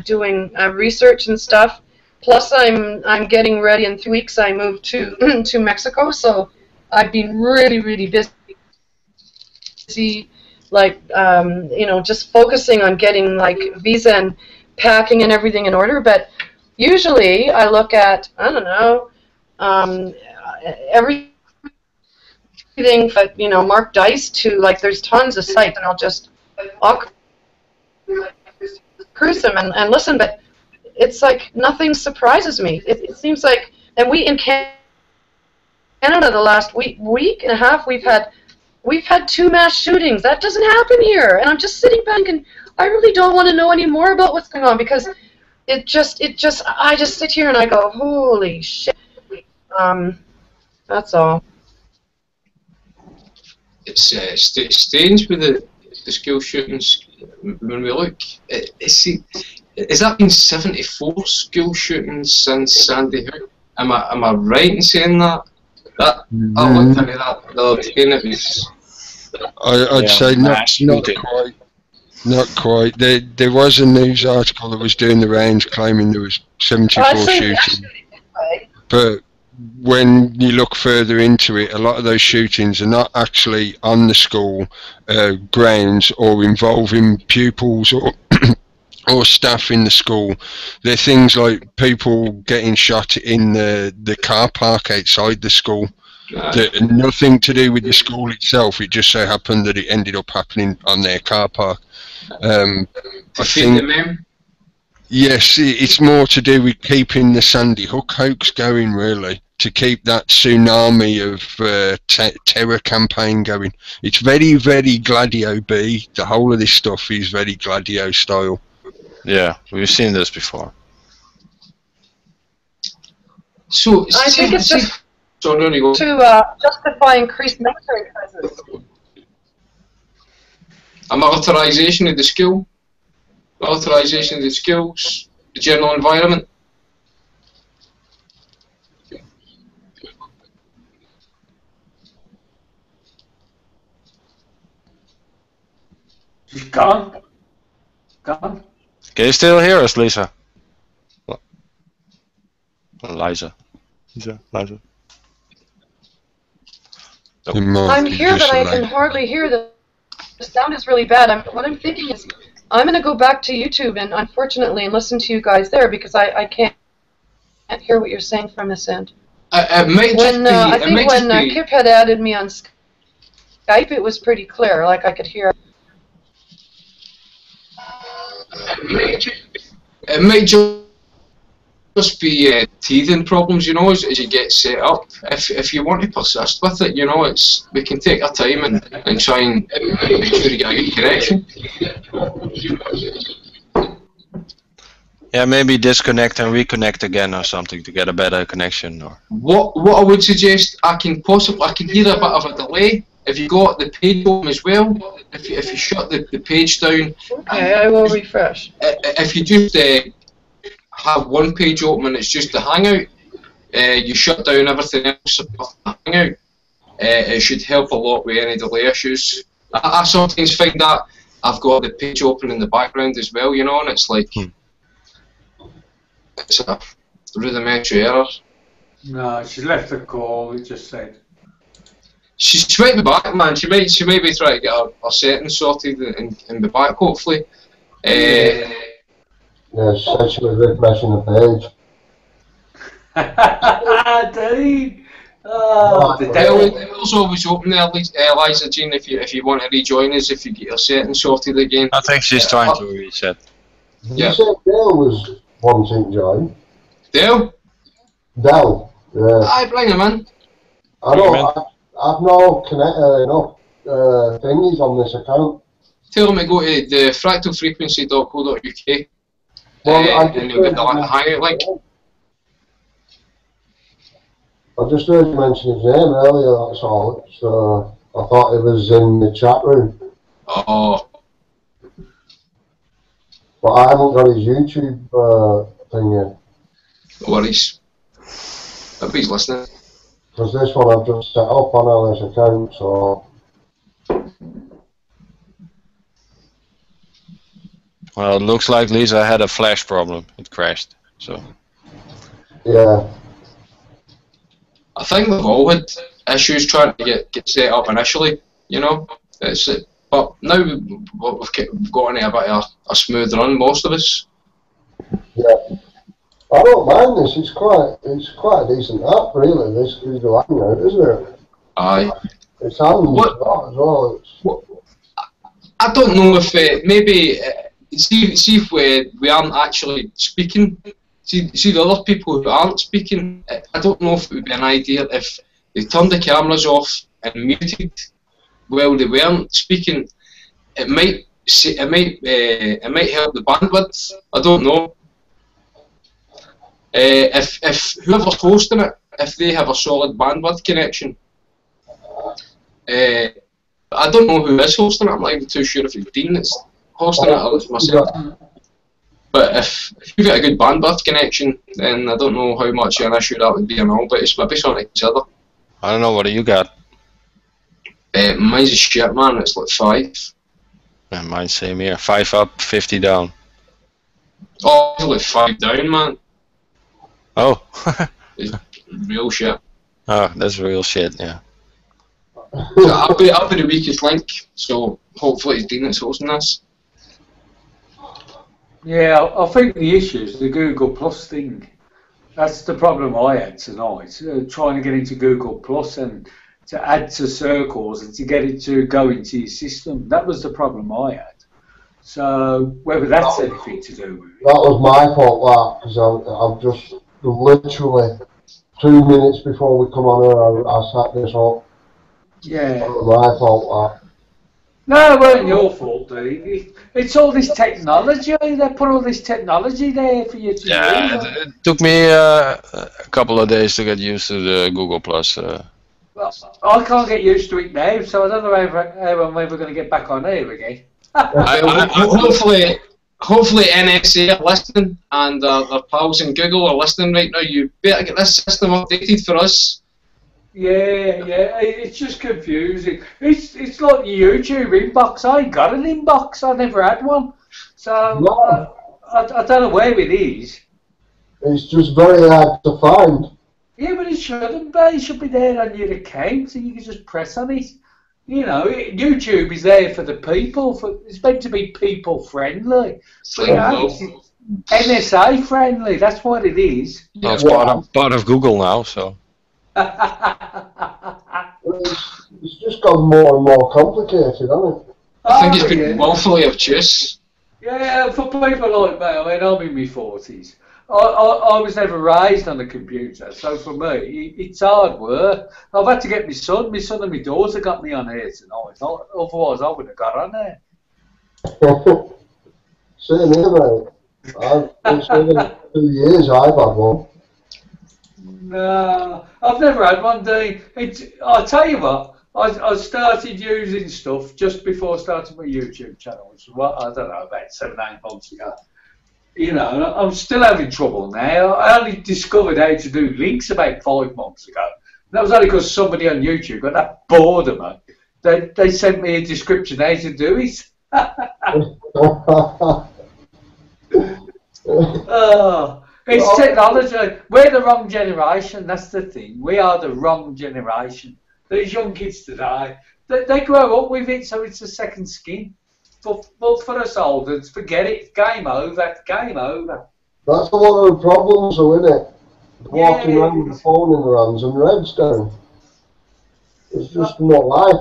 doing research and stuff. Plus, I'm getting ready in 3 weeks. I move to to Mexico, so I've been really busy, like you know, just focusing on getting like visa and packing and everything in order. But usually, I look at everything, but you know, Mark Dice to like. There's tons of sites, and I'll cruise them and listen, but. It's like nothing surprises me. It seems like, and we in Canada the last week and a half we've had 2 mass shootings. That doesn't happen here, and I'm just sitting back and I really don't want to know any more about what's going on because I just sit here and I go, holy shit. That's all. It's strange with the school shootings when we look. Has that been 74 school shootings since Sandy Hook? Am I right in saying that? I looked into that the other day and it was... I'd say not quite. There was a news article that was doing the rounds claiming there was 74 shootings. But when you look further into it, a lot of those shootings are not actually on the school grounds or involving pupils or staff in the school. They're things like people getting shot in the car park outside the school. That nothing to do with the school itself. It just so happened that it ended up happening on their car park. I think, yes, it's more to do with keeping the Sandy Hook hoax going, really, to keep that tsunami of terror campaign going. It's very, very Gladio B. The whole of this stuff is very Gladio style. Yeah, we've seen this before. So I think it's just to justify increased military presence. A militarisation of the school, militarisation of the schools, the general environment. She's gone. Gone. Can you still hear us, Lisa? Liza. Liza. I'm here, but I can hardly hear the sound is really bad. What I'm thinking is I'm going to go back to YouTube and unfortunately listen to you guys there because I can't hear what you're saying from this end. It might just I think when Kip had added me on Skype, it was pretty clear. Like I could hear. It might just be teething problems, you know, as you get set up. If you want to persist with it, you know, we can take our time and try and make sure you get a good connection. Yeah, maybe disconnect and reconnect again or something to get a better connection. Or what I would suggest, I can hear a bit of a delay. If you got the page open as well, if you shut the page down. Okay, I will refresh. If you just have one page open and it's just the Hangout, you shut down everything else above the Hangout. It should help a lot with any delay issues. I sometimes find that I've got the page open in the background as well, you know, and it's like it's a rudimentary error. No, she left the call. It just said. She might be back, man. She might be trying to get her settings sorted and be back, hopefully. Yeah, she said she was refreshing the page. Dean! It was always open there, Eliza Jean, if you want to rejoin us, if you get your settings sorted again. I think she's trying to reset. Did you say Dale was wanting to join? Dale? Dale, yeah. Aye, bring him in. I know, I've no enough thingies on this account. Tell him to go to the fractalfrequency.co.uk and you'll get the Hangout link. I just heard you mention his name earlier, that's all. So I thought it was in the chat room. Oh. But I haven't got his YouTube thing yet. No worries. Hope he's listening. Because this one I've just set up on Ali's account, so... Well, it looks like Lisa had a flash problem. It crashed, so... Yeah. I think we've all had issues trying to get set up initially, you know. But now we've got into a bit of a smooth run, most of us. Yeah. I don't mind this, it's quite a decent app really, this Google Hangout, isn't it? Aye. It's handy as well. I don't know if maybe see if we aren't actually speaking. See the other people who aren't speaking. I don't know if it would be an idea if they turned the cameras off and muted while they weren't speaking. It might help the bandwidth. I don't know. If whoever's hosting it, if they have a solid bandwidth connection. I don't know who is hosting it. I'm not even too sure if it's Dean that's hosting it or it's myself. But if you've got a good bandwidth connection, then I don't know how much of an issue that would be and all, but it's maybe something to consider. I don't know, what do you got? Mine's a shit, man. It's like 5. Yeah, mine's same here. 5 up, 50 down. Oh, it's like 5 down, man. Oh. It's real shit. Oh, that's real shit, yeah. So I'll be the weakest link, so hopefully it's Dean that's hosting this. Yeah, I think the issue is the Google Plus thing. That's the problem I had tonight. Trying to get into Google Plus and to add to circles and to get it to go into your system. That was the problem I had. So whether that's anything to do with it. That was my fault, that, because I've just literally 2 minutes before we come on here, I set this up. Yeah. That was my fault, that. No, it wasn't your fault, Dave. It's all this technology. They put all this technology there for you to use. Yeah, it took me a couple of days to get used to the Google Plus. Well, I can't get used to it now, so I don't know how I'm ever going to get back on here again. Hopefully NSA are listening and their pals in Google are listening right now. You better get this system updated for us. Yeah, it's just confusing. It's like the YouTube inbox. I ain't got an inbox. I never had one. So No. I don't know where it is. It's just very hard to find. Yeah, but it shouldn't be. It should be there on your account, so you can just press on it. You know, YouTube is there for the people. It's meant to be people friendly. Like, You know, well, it's NSA friendly. That's what it is. Well, it's Yeah. part of Google now, so. It's just gone more and more complicated, hasn't it? I think it's Oh, been yeah. woefully obtuse. Yeah, for people like me, I mean, I'm in my 40s. I was never raised on a computer, so for me, it's hard work. I've had to get my son and my daughter got me on here tonight. Otherwise, I wouldn't have got on there. Same here, mate. It's been 2 years I've had one. No, I've never had one, Dean. I'll tell you what, I started using stuff just before starting my YouTube channel, which was, I don't know, about 7-8 months ago. You know, and I'm still having trouble now. I only discovered how to do links about 5 months ago. And that was only because somebody on YouTube got that bored of me. They sent me a description how to do it. Oh, it's technology. We're the wrong generation. That's the thing. We are the wrong generation. These young kids today, they grow up with it, so it's a second skin. But for us olders, forget it. Game over. Game over. That's a lot of the problems, though, isn't it? Walking Yeah, around with the phone in their hands and reds down. It's just not life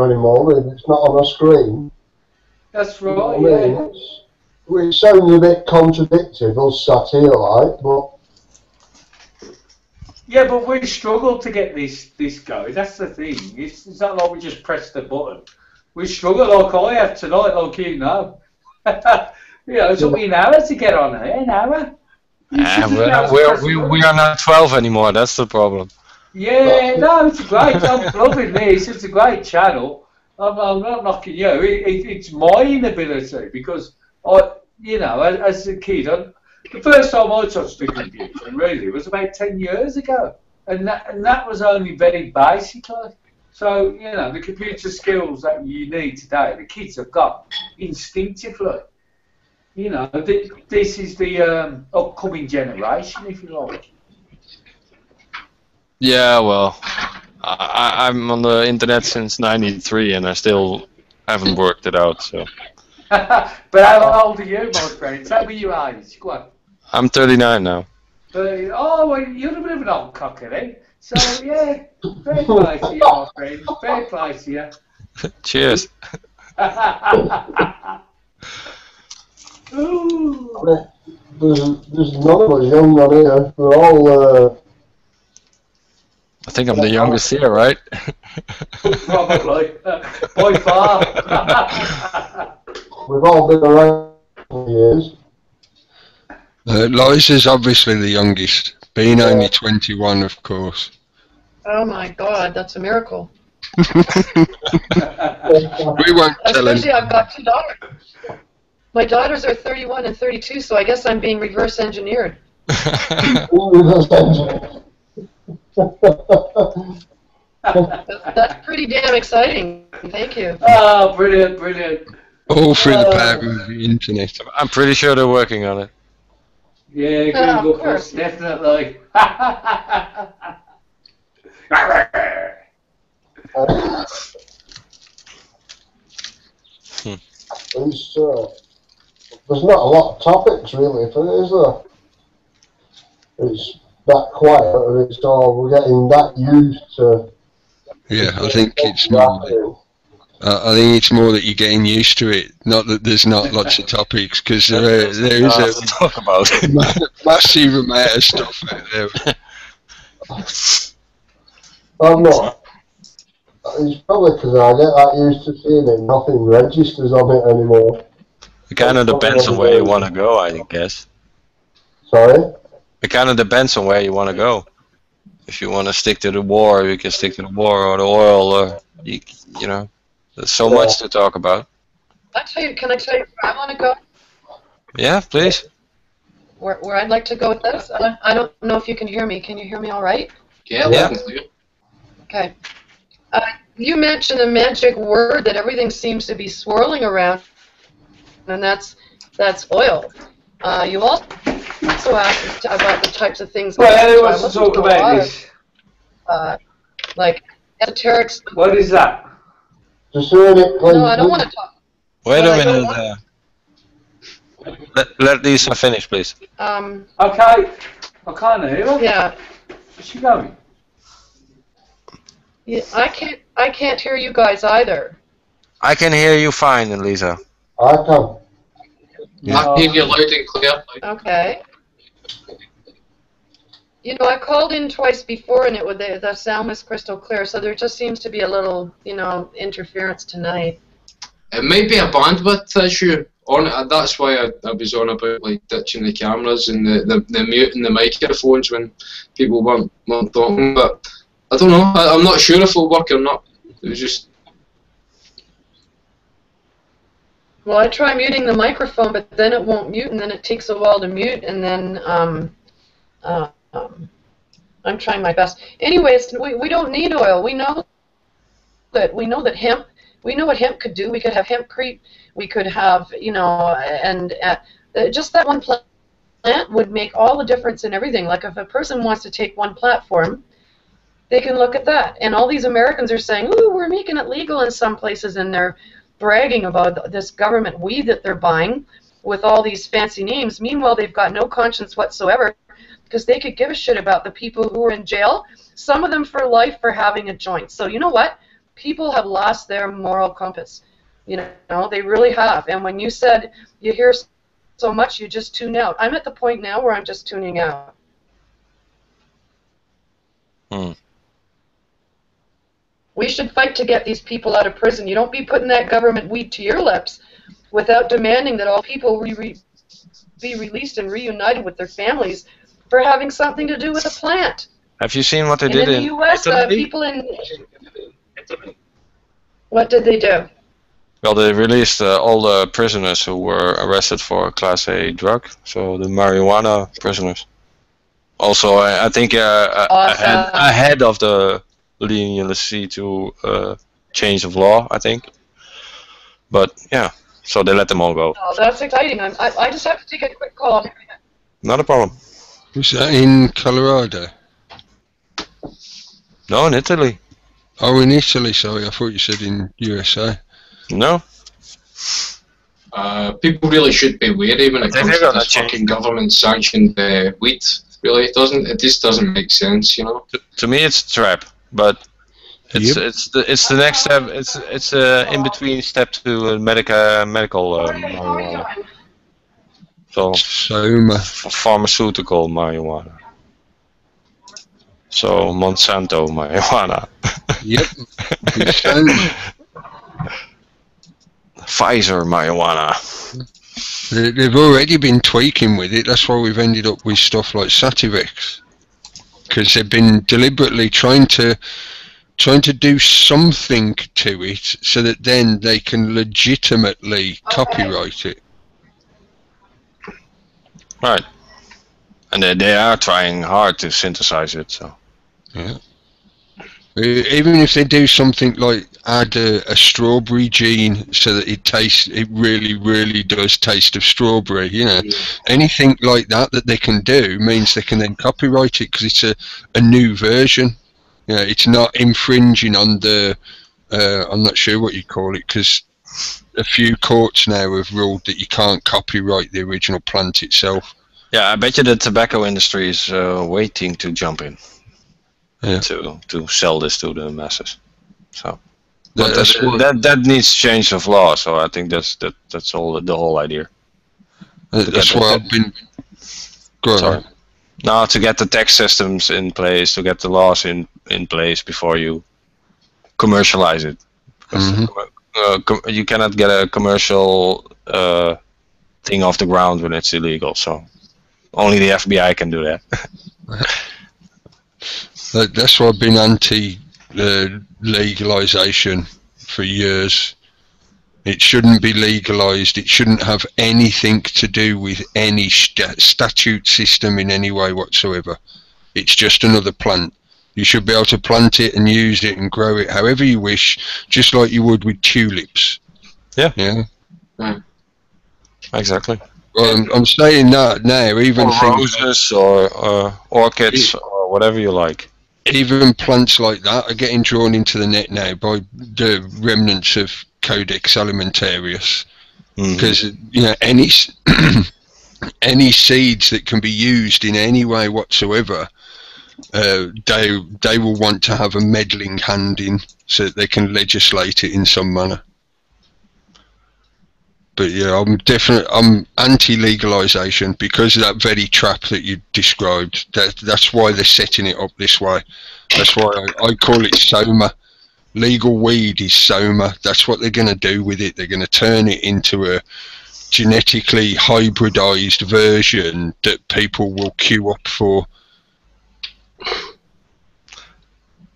anymore. It's not on a screen. That's You know right. what I mean? Yeah. It sounds a bit contradictory, us sat here like, but Yeah, but we struggle to get this going. That's the thing. It's not like we just press the button. We struggle like I have tonight, like you know. You know, it took me an hour to get on here, an hour. We are not 12 anymore, that's the problem. Yeah, no, it's great. I'm loving this. It's a great channel. I'm not knocking you. It's my inability because you know, as a kid, the first time I touched a computer really was about 10 years ago, and that was only very basically. So you know, the computer skills that you need today, the kids have got instinctively. You know, this is the upcoming generation, if you like. Yeah, well, I'm on the internet since '93 and I still haven't worked it out, so. But how old are you, my friend? Tell me your age. Go on. I'm 39 now. Oh, well, you're a bit of an old cocker, eh? So, yeah, fair play to you, my friend. Fair play to you. Cheers. Ooh. there's none of us young on here. We're all I think I'm the youngest here, right? Probably. By far. we've all been around for years. Liza's obviously the youngest, being only 21, of course. Oh my God, that's a miracle. We won't tell him. Especially I've got 2 daughters. My daughters are 31 and 32, so I guess I'm being reverse engineered. That's pretty damn exciting. Thank you. Oh, brilliant, brilliant. All through the power of the internet. I'm pretty sure they're working on it. Yeah, Yeah, Google of course. Plus, definitely. There's not a lot of topics really for it, is there? It's that quiet, and it's all we're getting that used to. Yeah, I think it's more. I think it's more that you're getting used to it. Not that there's not lots of topics, because there is to talk about. a massive amount of stuff out there. I'm not. It's probably because I get that used to seeing it. Nothing registers on it anymore. It kind of depends on where you want to go, I guess. Sorry? It kind of depends on where you want to go. If you want to stick to the war, you can stick to the war or the oil, or you know, there's so much to talk about. Can I tell you where I want to go? Yeah, please. Where I'd like to go with this? I don't know if you can hear me. Can you hear me all right? Yeah, Yeah. Okay. You mentioned a magic word that everything seems to be swirling around, and that's oil. You also asked about the types of things. Well, that who I wants to listened talk a about lot this? of, like esoteric. What is that? Just doing it, Clinton. No, I don't want to talk. Wait Well, a I don't minute. Let Lisa finish, please. Okay, I can't hear her. Yeah. Where's she going? Yeah, I can't hear you guys either. I can hear you fine, Lisa. I can. I hear you loud and clear. Okay. You know, I called in twice before, and the sound was crystal clear. So there just seems to be a little, interference tonight. It might be a bandwidth issue. That's why I was on about like ditching the cameras and the muting the microphones when people weren't talking. But I don't know. I'm not sure if it'll work or not. It was just. Well, I try muting the microphone, but then it won't mute, and then it takes a while to mute, and then I'm trying my best. Anyways, we don't need oil. We know that hemp. We know what hemp could do. We could have hempcrete. We could have, just that one plant would make all the difference in everything. Like if a person wants to take one platform, they can look at that. And all these Americans are saying, "Ooh, we're making it legal in some places," and they're bragging about this government weed that they're buying with all these fancy names. Meanwhile, they've got no conscience whatsoever because they could give a shit about the people who are in jail, some of them for life for having a joint. So you know what? People have lost their moral compass. They really have. And when you said you hear so much, you just tune out. I'm at the point now where I'm just tuning out. We should fight to get these people out of prison. You don't be putting that government weed to your lips without demanding that all people be released and reunited with their families for having something to do with a plant. Have you seen what they And did in the U.S., people in... What did they do? Well, they released all the prisoners who were arrested for Class A drug, so the marijuana prisoners. Also, I think Awesome. ahead of the leniency to change of law, I think. But yeah, so they let them all go. Oh, that's exciting. I just have to take a quick call. Not a problem. Was that in Colorado? No, in Italy. Oh, in Italy, sorry. I thought you said in USA. No. People really should be wary when it comes to this fucking government-sanctioned weed. Really, it just doesn't make sense, To me, it's a trap, but it's the next step. It's in between step to medical marijuana. So pharmaceutical marijuana. So Monsanto marijuana. Yep. Pfizer marijuana. They've already been tweaking with it. That's why we've ended up with stuff like Sativex, because they've been deliberately trying to do something to it so that then they can legitimately copyright it. Right. And they are trying hard to synthesize it. So. Yeah. Even if they do something like add a strawberry gene so that it really, really does taste of strawberry, anything like that they can do means they can then copyright it because it's a new version. It's not infringing on the, I'm not sure what you call it, because a few courts now have ruled that you can't copyright the original plant itself. Yeah, I bet you the tobacco industry is waiting to jump in. Yeah. To sell this to the masses, so that that needs change of law. So I think that's all the whole idea. That's why I've been. Go on. Now to get the tax systems in place, to get the laws in place before you commercialize it, because you cannot get a commercial thing off the ground when it's illegal. So only the FBI can do that. That's why I've been anti legalization for years. It shouldn't be legalized. It shouldn't have anything to do with any statute system in any way whatsoever. It's just another plant. You should be able to plant it and use it and grow it however you wish, just like you would with tulips. Yeah. Yeah. Exactly. Well, I'm saying that now, even or roses or orchids or whatever you like. even plants like that are getting drawn into the net now by the remnants of Codex Alimentarius, because you know any any seeds that can be used in any way whatsoever, they will want to have a meddling hand in, so that they can legislate it in some manner. But yeah, I'm anti-legalisation because of that very trap that you described. That's why they're setting it up this way. That's why I call it Soma. Legal weed is Soma. That's what they're going to do with it. They're going to turn it into a genetically hybridized version that people will queue up for.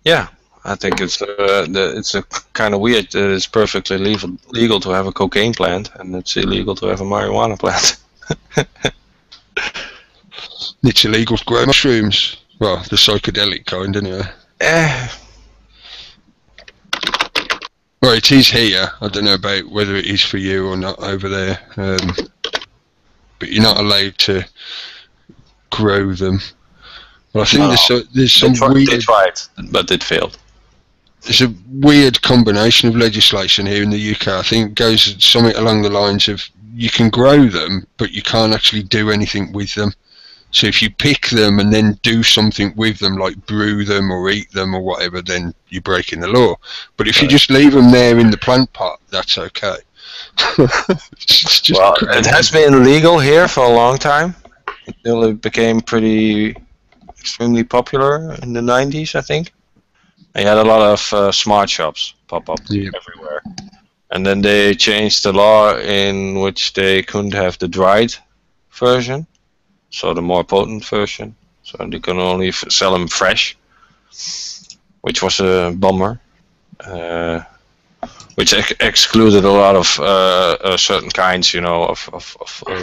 Yeah. I think it's a kind of weird that it's perfectly legal to have a cocaine plant, and it's illegal to have a marijuana plant. It's illegal to grow mushrooms. Well, the psychedelic kind, anyway. Well, it is here. I don't know about whether it is for you or not over there. But you're not allowed to grow them. Well, I think there's some weird... They tried, but it failed. There's a weird combination of legislation here in the UK. I think it goes something along the lines of you can grow them, but you can't actually do anything with them. So if you pick them and then do something with them, like brew them or eat them or whatever, then you're breaking the law. But if you just leave them there in the plant pot, that's okay. It's just well, crazy. It has been legal here for a long time until it became extremely popular in the 90s, I think. You had a lot of smart shops pop up everywhere, and then they changed the law in which they couldn't have the dried version, so the more potent version, so they can only sell them fresh, which was a bummer, which excluded a lot of certain kinds, you know, of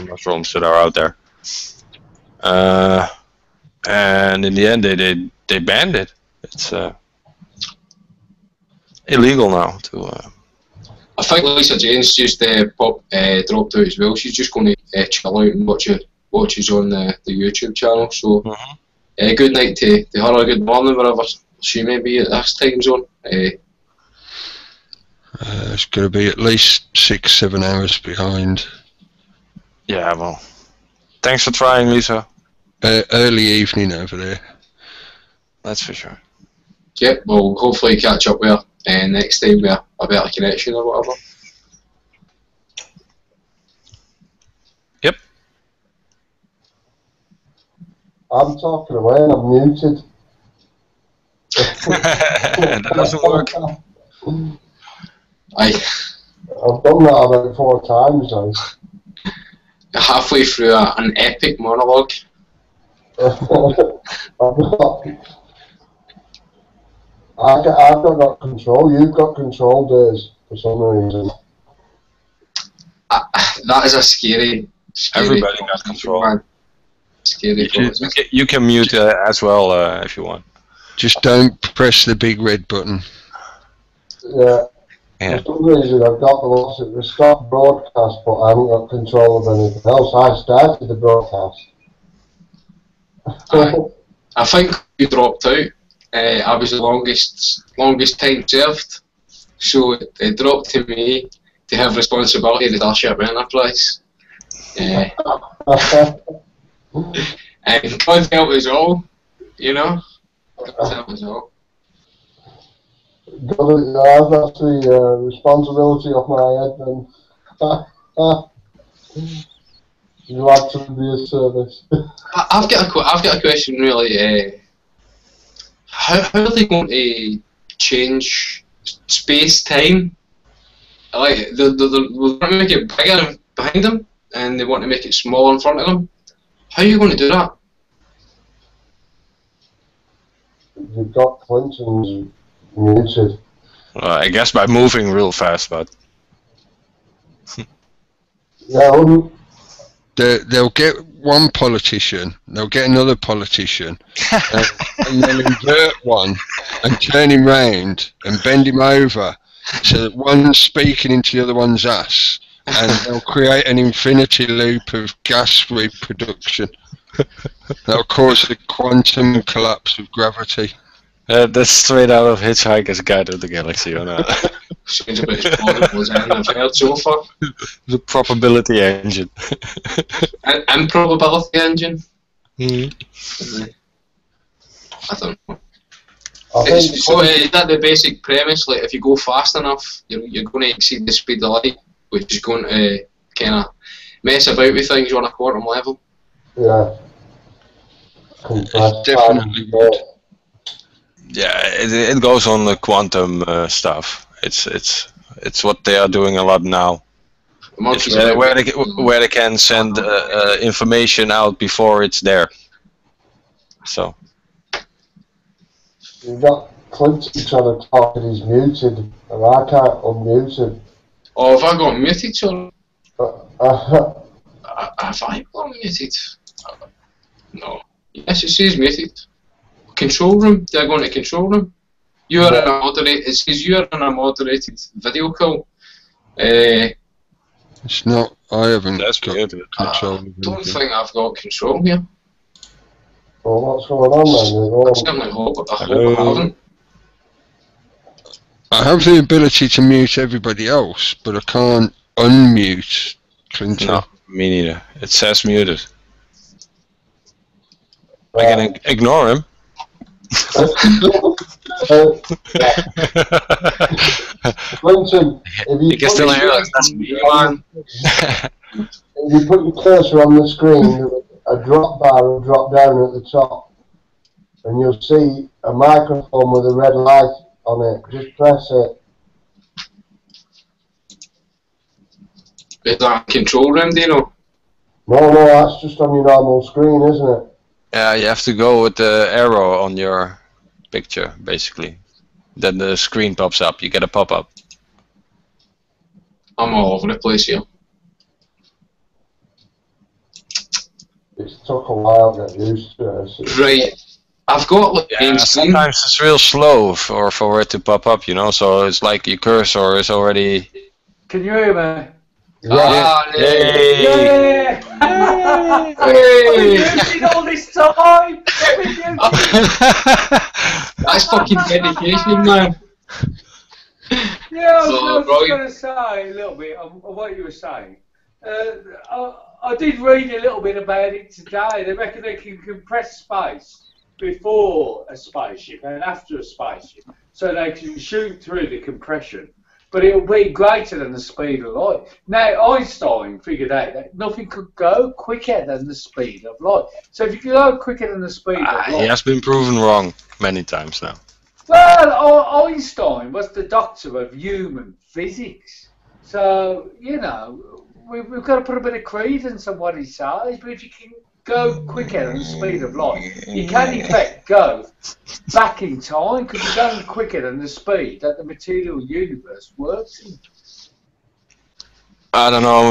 mushrooms that are out there, and in the end they banned it. It's illegal now to. I think Lisa Jane's just dropped out as well. She's just going to chill out and watch us on the YouTube channel. So, good night to her, or good morning wherever she may be at this time zone. It's going to be at least 6-7 hours behind. Yeah, well, thanks for trying, Lisa. Early evening over there. That's for sure. Yep, we'll hopefully catch up with her next time with a better connection or whatever. Yep. I'm talking away and I'm muted. That doesn't work. I've done that about 4 times now. Halfway through an epic monologue. I've got control. You've got control, Days, for some reason. That is a scary Everybody got control. Man. Scary. You can mute as well if you want. Just don't press the big red button. Yeah. For some reason, I've got the stop broadcast, but I haven't got control of anything else. I started the broadcast. I think you dropped out. I was the longest time served, so it dropped to me to have responsibility of the Starship Enterprise. And God help us all, you know. God help us all. That's the responsibility of my head then. You actually be a service. I've got a question really. How are they going to change space-time? Like they want to make it bigger behind them, and they want to make it smaller in front of them. How are you going to do that? You've got Clinton's muted. I guess by moving real fast, but. Yeah, They'll get one politician, they'll get another politician, and they'll invert one and turn him round and bend him over so that one's speaking into the other one's ass, and they'll create an infinity loop of gas reproduction. That'll cause the quantum collapse of gravity. That's straight out of Hitchhiker's Guide to the Galaxy, or not? Sounds about as plausible as anything I've heard so far. The probability engine. Improbability engine? Mm-hmm. I don't know. I think So is that the basic premise? Like, if you go fast enough, you're going to exceed the speed of light, which is going to kind of mess about with things on a quantum level. yeah. It's definitely would. Yeah, it goes on the quantum stuff. It's what they are doing a lot now. The monkeys It's are where they can send information out before it's there. So You've got Clinton trying to talk and he's muted, and I can't unmute him. Oh, have I got muted? Or Uh, have I got muted? No. Yes, it says muted. Control room. Did I go into control room? You are in a moderated. It says you are in a moderated video call. It's not. I haven't that's got good. control. I of don't anything. think I've got control here. well, what's going on then? I certainly hope I haven't. I have the ability to mute everybody else, but I can't unmute Clinton. No, me neither. It says muted. I can ignore him. Clinton, if You can still hear us. That's me. if you put your cursor on the screen, a drop bar will drop down at the top, and you'll see a microphone with a red light on it. Just press it. Is that control room, do you know? No, that's just on your normal screen, isn't it? Yeah, you have to go with the arrow on your picture, basically. Then the screen pops up. You get a pop-up. I'm all over the place here. It took a while to get used to it. Right. I've got like main screen. Sometimes it's real slow for it to pop up, you know. So it's like your cursor is already. Can you hear me? Ah, Yay! Yeah! Hey! I've been all this time! That's fucking dedication, man. Yeah, I So, was right. going to say a little bit of what you were saying. I did read a little bit about it today. They reckon they can compress space before a spaceship and after a spaceship, so they can shoot through the compression. But it will be greater than the speed of light. Now, Einstein figured out that nothing could go quicker than the speed of light. So if you can go quicker than the speed of light... He has been proven wrong many times now. Well, Einstein was the doctor of human physics. So, you know, we've got to put a bit of credence on what he says. But if you can go quicker than the speed of light, you can in fact go back in time because you're going quicker than the speed that the material universe works in. I don't know.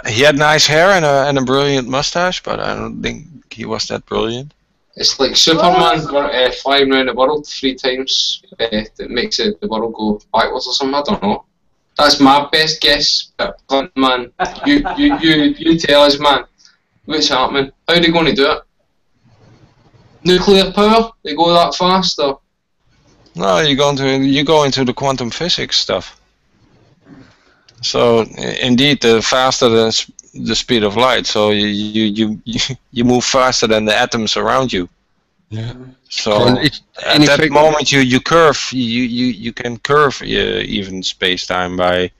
He had nice hair and a brilliant mustache, but I don't think he was that brilliant. It's like Superman flying around the world 3 times that makes the world go backwards or something. I don't know. That's my best guess. But man, you tell us, man. What's happening? How are they going to do it? Nuclear power? They go that fast, or? No, you go into the quantum physics stuff. So indeed, faster than the speed of light. So you move faster than the atoms around you. Yeah. So at that moment you curve. You can curve even space-time by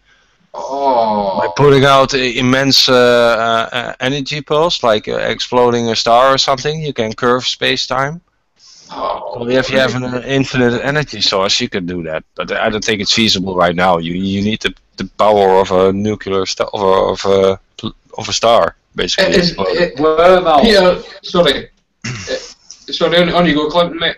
putting out immense energy pulse, like exploding a star or something. You can curve space-time. So if you have an infinite energy source, you can do that. But I don't think it's feasible right now. You need the power of a nuclear star, of a star, basically. Yeah, sorry. Sorry, on you go, Clinton, mate.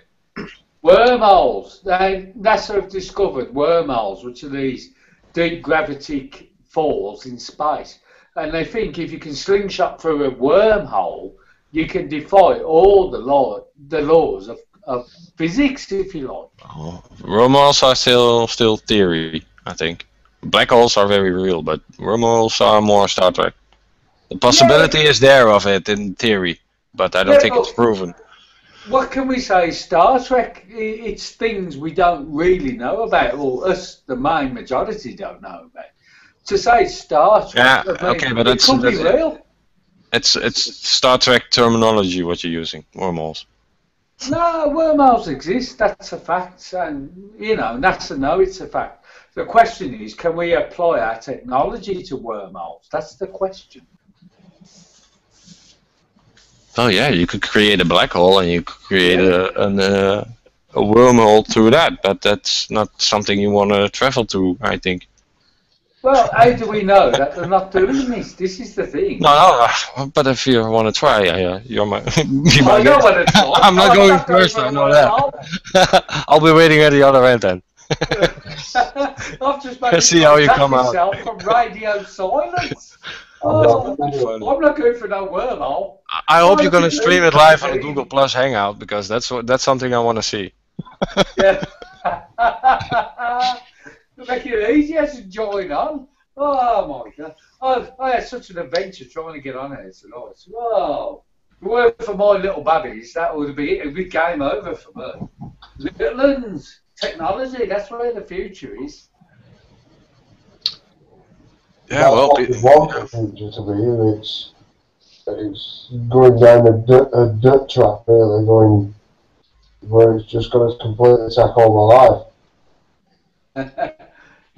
Wormholes. NASA have discovered wormholes, which are these deep gravity falls in space. And they think if you can slingshot through a wormhole, you can defy all the laws of physics, if you like. Oh, wormholes are still theory, I think. Black holes are very real, but wormholes are more Star Trek. The possibility is there of it in theory, but I don't think it's proven. what can we say? Star Trek, it's things we don't really know about, or us, the main majority, don't know about. To say Star Trek, Yeah, I mean, okay, but it could be real. It's Star Trek terminology what you're using, wormholes. No, wormholes exist, that's a fact, and, you know, NASA know it's a fact. The question is, can we apply our technology to wormholes? That's the question. Oh yeah, you could create a black hole and you could create a wormhole through that, but that's not something you want to travel to, I think. Well, how do we know that they're not doing this? This is the thing. No, but if you want to try, you're my. I know what it's like. I'm not going first, I know that. I'll be waiting at the other end then. I've just made See how you come out. From radio silence. I'm not going for no wormhole. I hope you're going to stream it live on Google Plus Hangout, because that's something I want to see. Yeah. Make it easier to join on. Oh my God! I had such an adventure trying to get on it tonight. Whoa! If it weren't for my little babbies, that would be it. It'd be game over for me. Little uns, technology, that's where the future is. Yeah, well, the future to be, it's going down a dirt track, really, going where it's just going to completely take over life.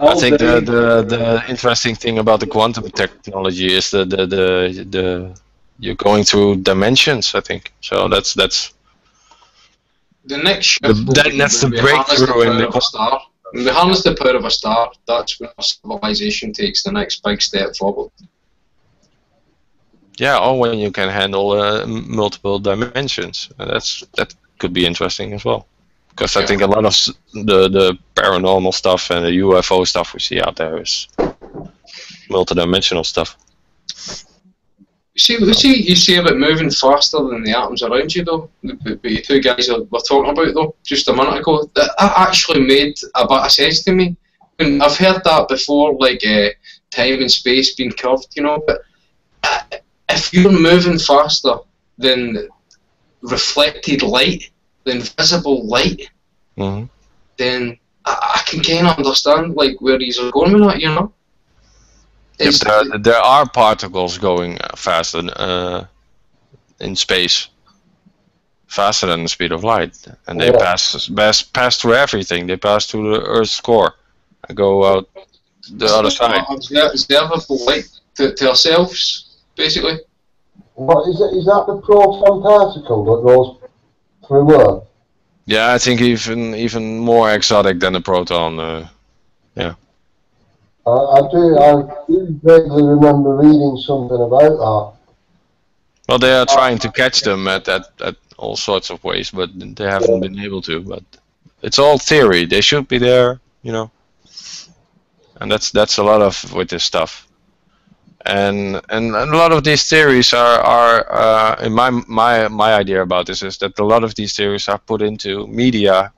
I think the interesting thing about the quantum technology is the you're going through dimensions. I think so. That's the next shift. That's the breakthrough in the star. When we harness the power of a star, that's when our civilization takes the next big step forward. Yeah, or when you can handle multiple dimensions, that could be interesting as well. Because I think a lot of the paranormal stuff and the UFO stuff we see out there is multidimensional stuff. You see about moving faster than the atoms around you, though. But you two guys were talking about, though, just a minute ago. That actually made a bit of sense to me. And I've heard that before, like time and space being curved, you know. But if you're moving faster than reflected light, than visible light, then I can kind of understand like where these are going with that, you know. There are particles going faster in space, faster than the speed of light, and they pass through everything. They pass through the Earth's core and go out the other side. Observable light to ourselves, basically. What is it? Is that the proton particle that goes through Earth? Yeah, I think even more exotic than the proton. Yeah. I do vaguely remember reading something about that. Well, they are trying to catch them at all sorts of ways, but they haven't been able to. But it's all theory. They should be there, you know. And that's a lot of with this stuff. And a lot of these theories are in my idea about this is that a lot of these theories are put into media.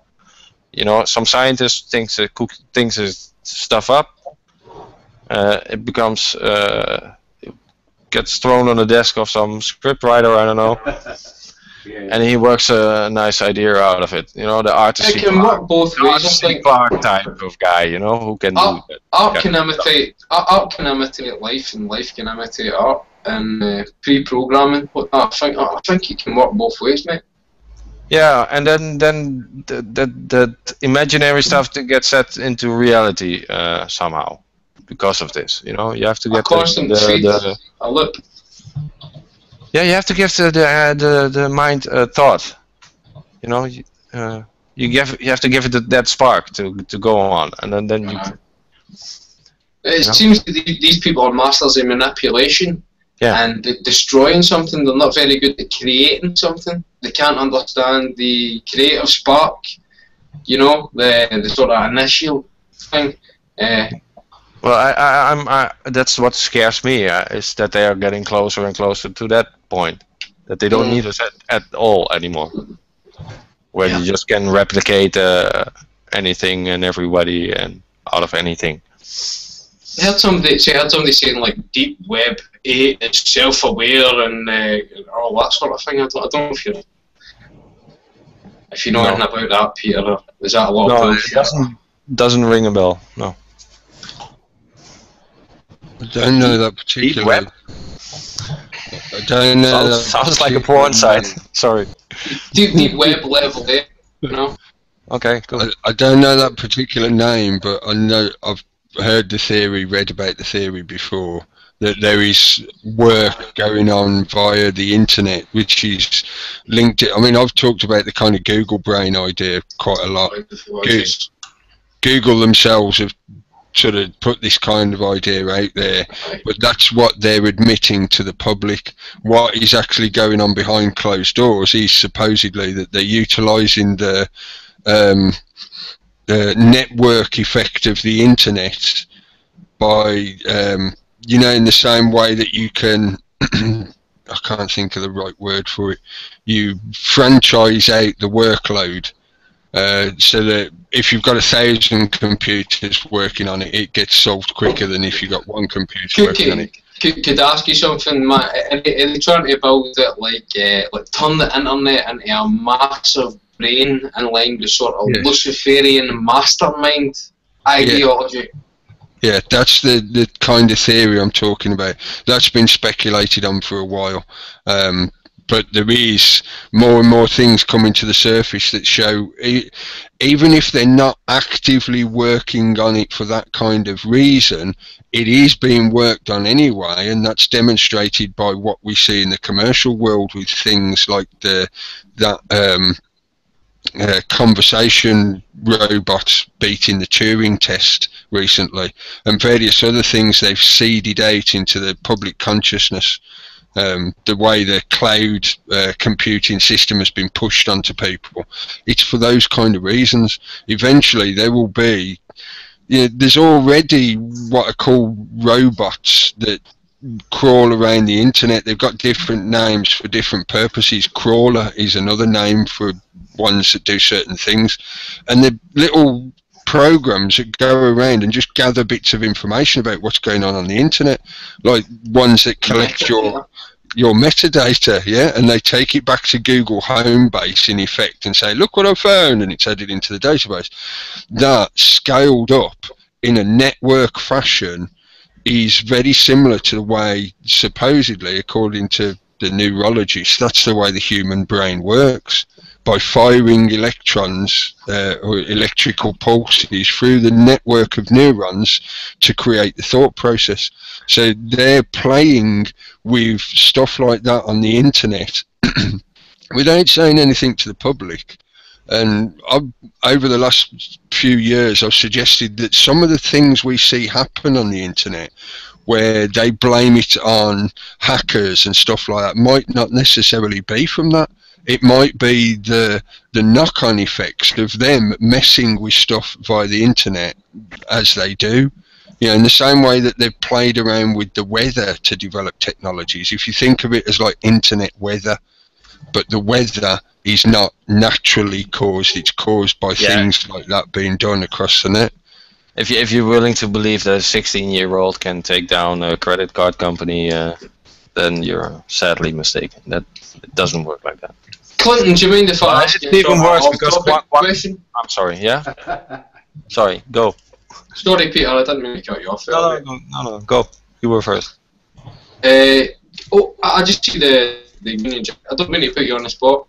You know, some scientist thinks this stuff up. It becomes it gets thrown on the desk of some scriptwriter, I don't know, and he works a nice idea out of it. You know, the artist. It can work both ways. I think type of guy, you know, who can do that. Art can imitate life, and life can imitate art, and pre-programming. I think it can work both ways, mate. Yeah, and then the imaginary stuff to get set into reality somehow. Because of this, you know, you have to get a loop. Yeah, you have to give the mind a thought. You know, you have to give it that spark to go on, and then you. It seems these people are masters in manipulation. Yeah. And destroying something. They're not very good at creating something. They can't understand the creative spark. You know, the sort of initial thing. Well, that's what scares me, is that they are getting closer and closer to that point, that they don't need us at all anymore, where you just can replicate anything and everybody and out of anything. I heard somebody saying like Deep Web 8 is self-aware and all that sort of thing. I don't know if you're... If you know No. anything about that, Peter, is that a lot No, of it doesn't ring a bell. No. I don't know that Deep web? particular. I don't know. that Sounds like a particular porn site. name. Sorry. deep web level there, you know? Okay, cool. I don't know that particular name, but I know I've heard the theory, read about the theory before, that there is work going on via the internet, which is linked. I mean, I've talked about the kind of Google brain idea quite a lot. Google themselves have sort of put this kind of idea out there, but that's what they're admitting to the public. What is actually going on behind closed doors is supposedly that they're utilising the network effect of the internet by, you know, in the same way that you can, I can't think of the right word for it, you franchise out the workload. So that if you've got 1,000 computers working on it, it gets solved quicker than if you've got one computer working on it. Could I ask you something, Matt? Are they trying to build it like turn the internet into a massive brain in line with sort of Luciferian mastermind ideology? Yeah, that's the kind of theory I'm talking about. That's been speculated on for a while. But there is more and more things coming to the surface that show, even if they're not actively working on it for that kind of reason, it is being worked on anyway, and that's demonstrated by what we see in the commercial world with things like conversation robots beating the Turing test recently, and various other things they've seeded out into the public consciousness. The way the cloud computing system has been pushed onto people, it's for those kind of reasons. Eventually there will be, there's already what are called robots that crawl around the internet. They've got different names for different purposes. Crawler is another name for ones that do certain things, and the little programs that go around and just gather bits of information about what's going on the internet, like ones that collect your metadata, and they take it back to Google Homebase in effect and say, look what I found, and it's added into the database. That scaled up in a network fashion is very similar to the way, supposedly, according to the neurologists, that's the way the human brain works, by firing electrons or electrical pulses through the network of neurons to create the thought process. So they're playing with stuff like that on the internet without saying anything to the public. And over the last few years, I've suggested that some of the things we see happen on the internet, where they blame it on hackers and stuff like that, might not necessarily be from that. It might be the knock-on effects of them messing with stuff via the internet as they do. In the same way that they've played around with the weather to develop technologies. If you think of it as like internet weather, but the weather is not naturally caused, it's caused by things like that being done across the net. If you're willing to believe that a 16-year-old can take down a credit card company, then you're sadly mistaken. It doesn't work like that. Clinton, do you mind if I ask you even worse because question? I'm sorry, Sorry, go. Sorry, Peter, I didn't mean to cut you off. No, go. You were first. I just see the Union Jack. I don't mean to put you on the spot.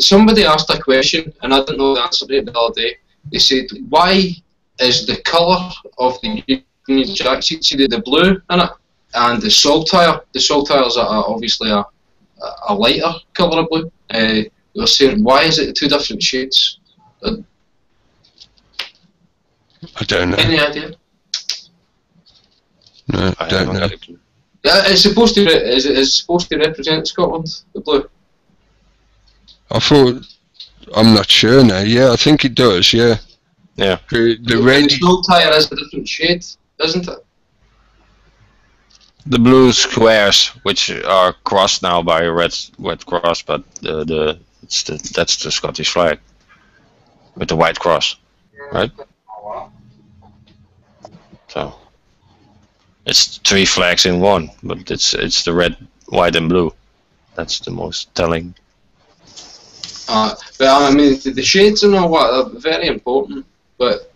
Somebody asked a question, and I didn't know the answer to it the other day. They said, why is the colour of the Union Jack, see the blue in it, and the saltire is obviously a lighter colour of blue. They were saying, why is it two different shades? I don't know. Any idea? No, I don't know. It's supposed to represent Scotland, the blue. I'm not sure now. Yeah, I think it does. Yeah. Yeah. The red. The saltire is a different shade, isn't it? The blue squares, which are crossed now by a red cross, but that's the Scottish flag with the white cross, right? So it's three flags in one, but it's the red, white, and blue. That's the most telling. But I mean, the shades and all that are very important. But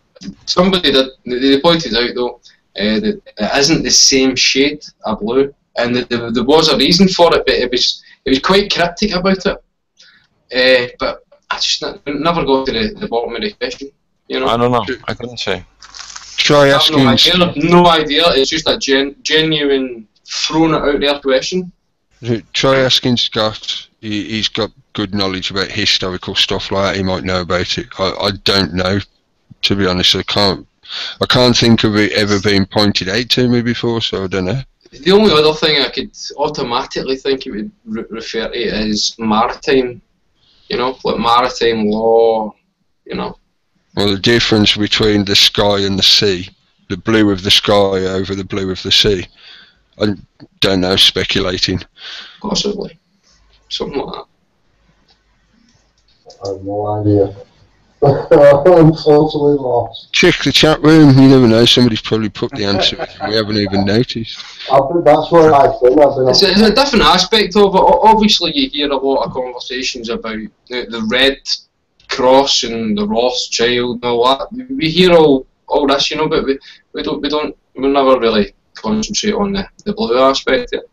somebody they pointed out though that it isn't the same shade of blue, and there was a reason for it, but it was quite cryptic about it. But I just never got to the bottom of the question. You know, I don't know. I couldn't say. Try I have asking. no idea. It's just a genuine thrown it out there question. Try asking Scott. He's got good knowledge about historical stuff like that. He might know about it. I don't know, to be honest. I can't think of it ever being pointed out to me before, so I don't know. The only other thing I could automatically think it would refer to is maritime. You know, like maritime law. You know. Well, the difference between the sky and the sea, the blue of the sky over the blue of the sea. I don't know, speculating. Possibly. Something like that. I have no idea. I'm totally lost. Check the chat room, you never know, somebody's probably put the answer in and we haven't even noticed. I think that's where I've been. It's a different aspect of it. Obviously, you hear a lot of conversations about the Red Cross and the Rothschild and all that. We hear all this, you know, but we never really concentrate on the blue aspect of it.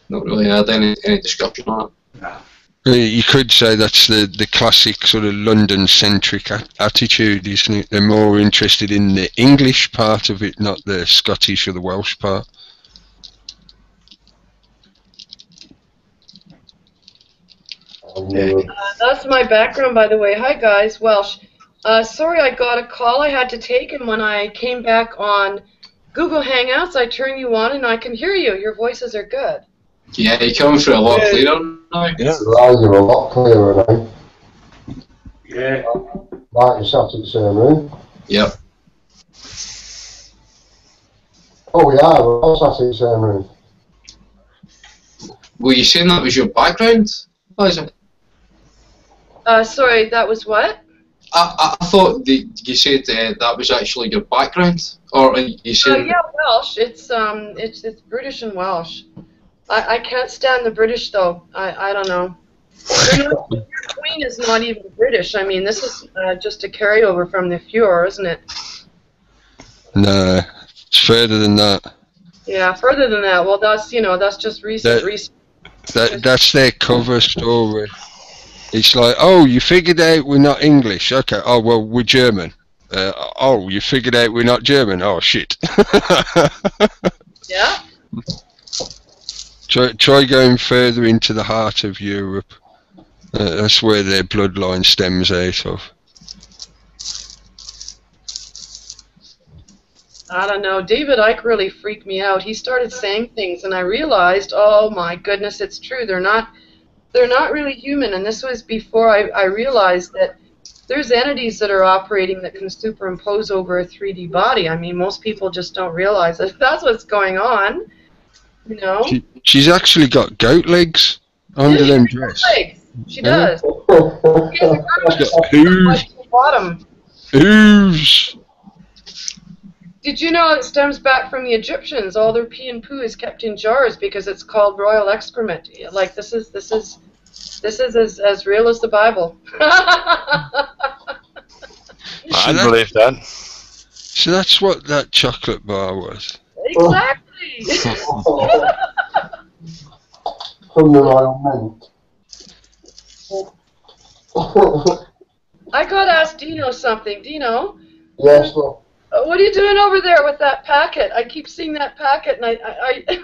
Not really had any discussion on it. No. You could say that's the classic sort of London-centric attitude, isn't it? They're more interested in the English part of it, not the Scottish or the Welsh part. That's my background, by the way. Hi, guys. Welsh. Sorry, I got a call I had to take, and when I came back on Google Hangouts, I turned you on, and I can hear you. Your voices are good. Yeah, you're coming through a lot clearer now. Yeah. You're a lot clearer now. Yeah. Like you sat in the same room. Yep. Oh, we are. We're all sat in the same room. Were you saying that was your background, Liza? Sorry, that was what? I thought you said that was actually your background, or you said? Yeah, Welsh. It's British and Welsh. I can't stand the British though. I don't know. Your Queen is not even British. I mean, this is just a carryover from the Fuhrer, isn't it? No, it's further than that. Yeah, further than that. Well, that's just recent. That's their cover story. It's like, oh, you figured out we're not English. Okay. Oh, well, we're German. Oh, you figured out we're not German. Oh, shit. Yeah. Try going further into the heart of Europe. That's where their bloodline stems out of. I don't know. David Icke really freaked me out. He started saying things, and I realized, oh my goodness, it's true. They're not really human. And this was before I realized that there's entities that are operating that can superimpose over a 3D body. I mean, most people just don't realize that that's what's going on. You know. She's actually got goat legs under them dress. She does. Hooves. Bottom. Hooves. Did you know it stems back from the Egyptians? All their pee and poo is kept in jars because it's called royal excrement. Like this is as real as the Bible. I believe that. So that's what that chocolate bar was. Exactly. From the Royal Mint. I got to ask Dino something. Dino? Yes, well. What are you doing over there with that packet? I keep seeing that packet, and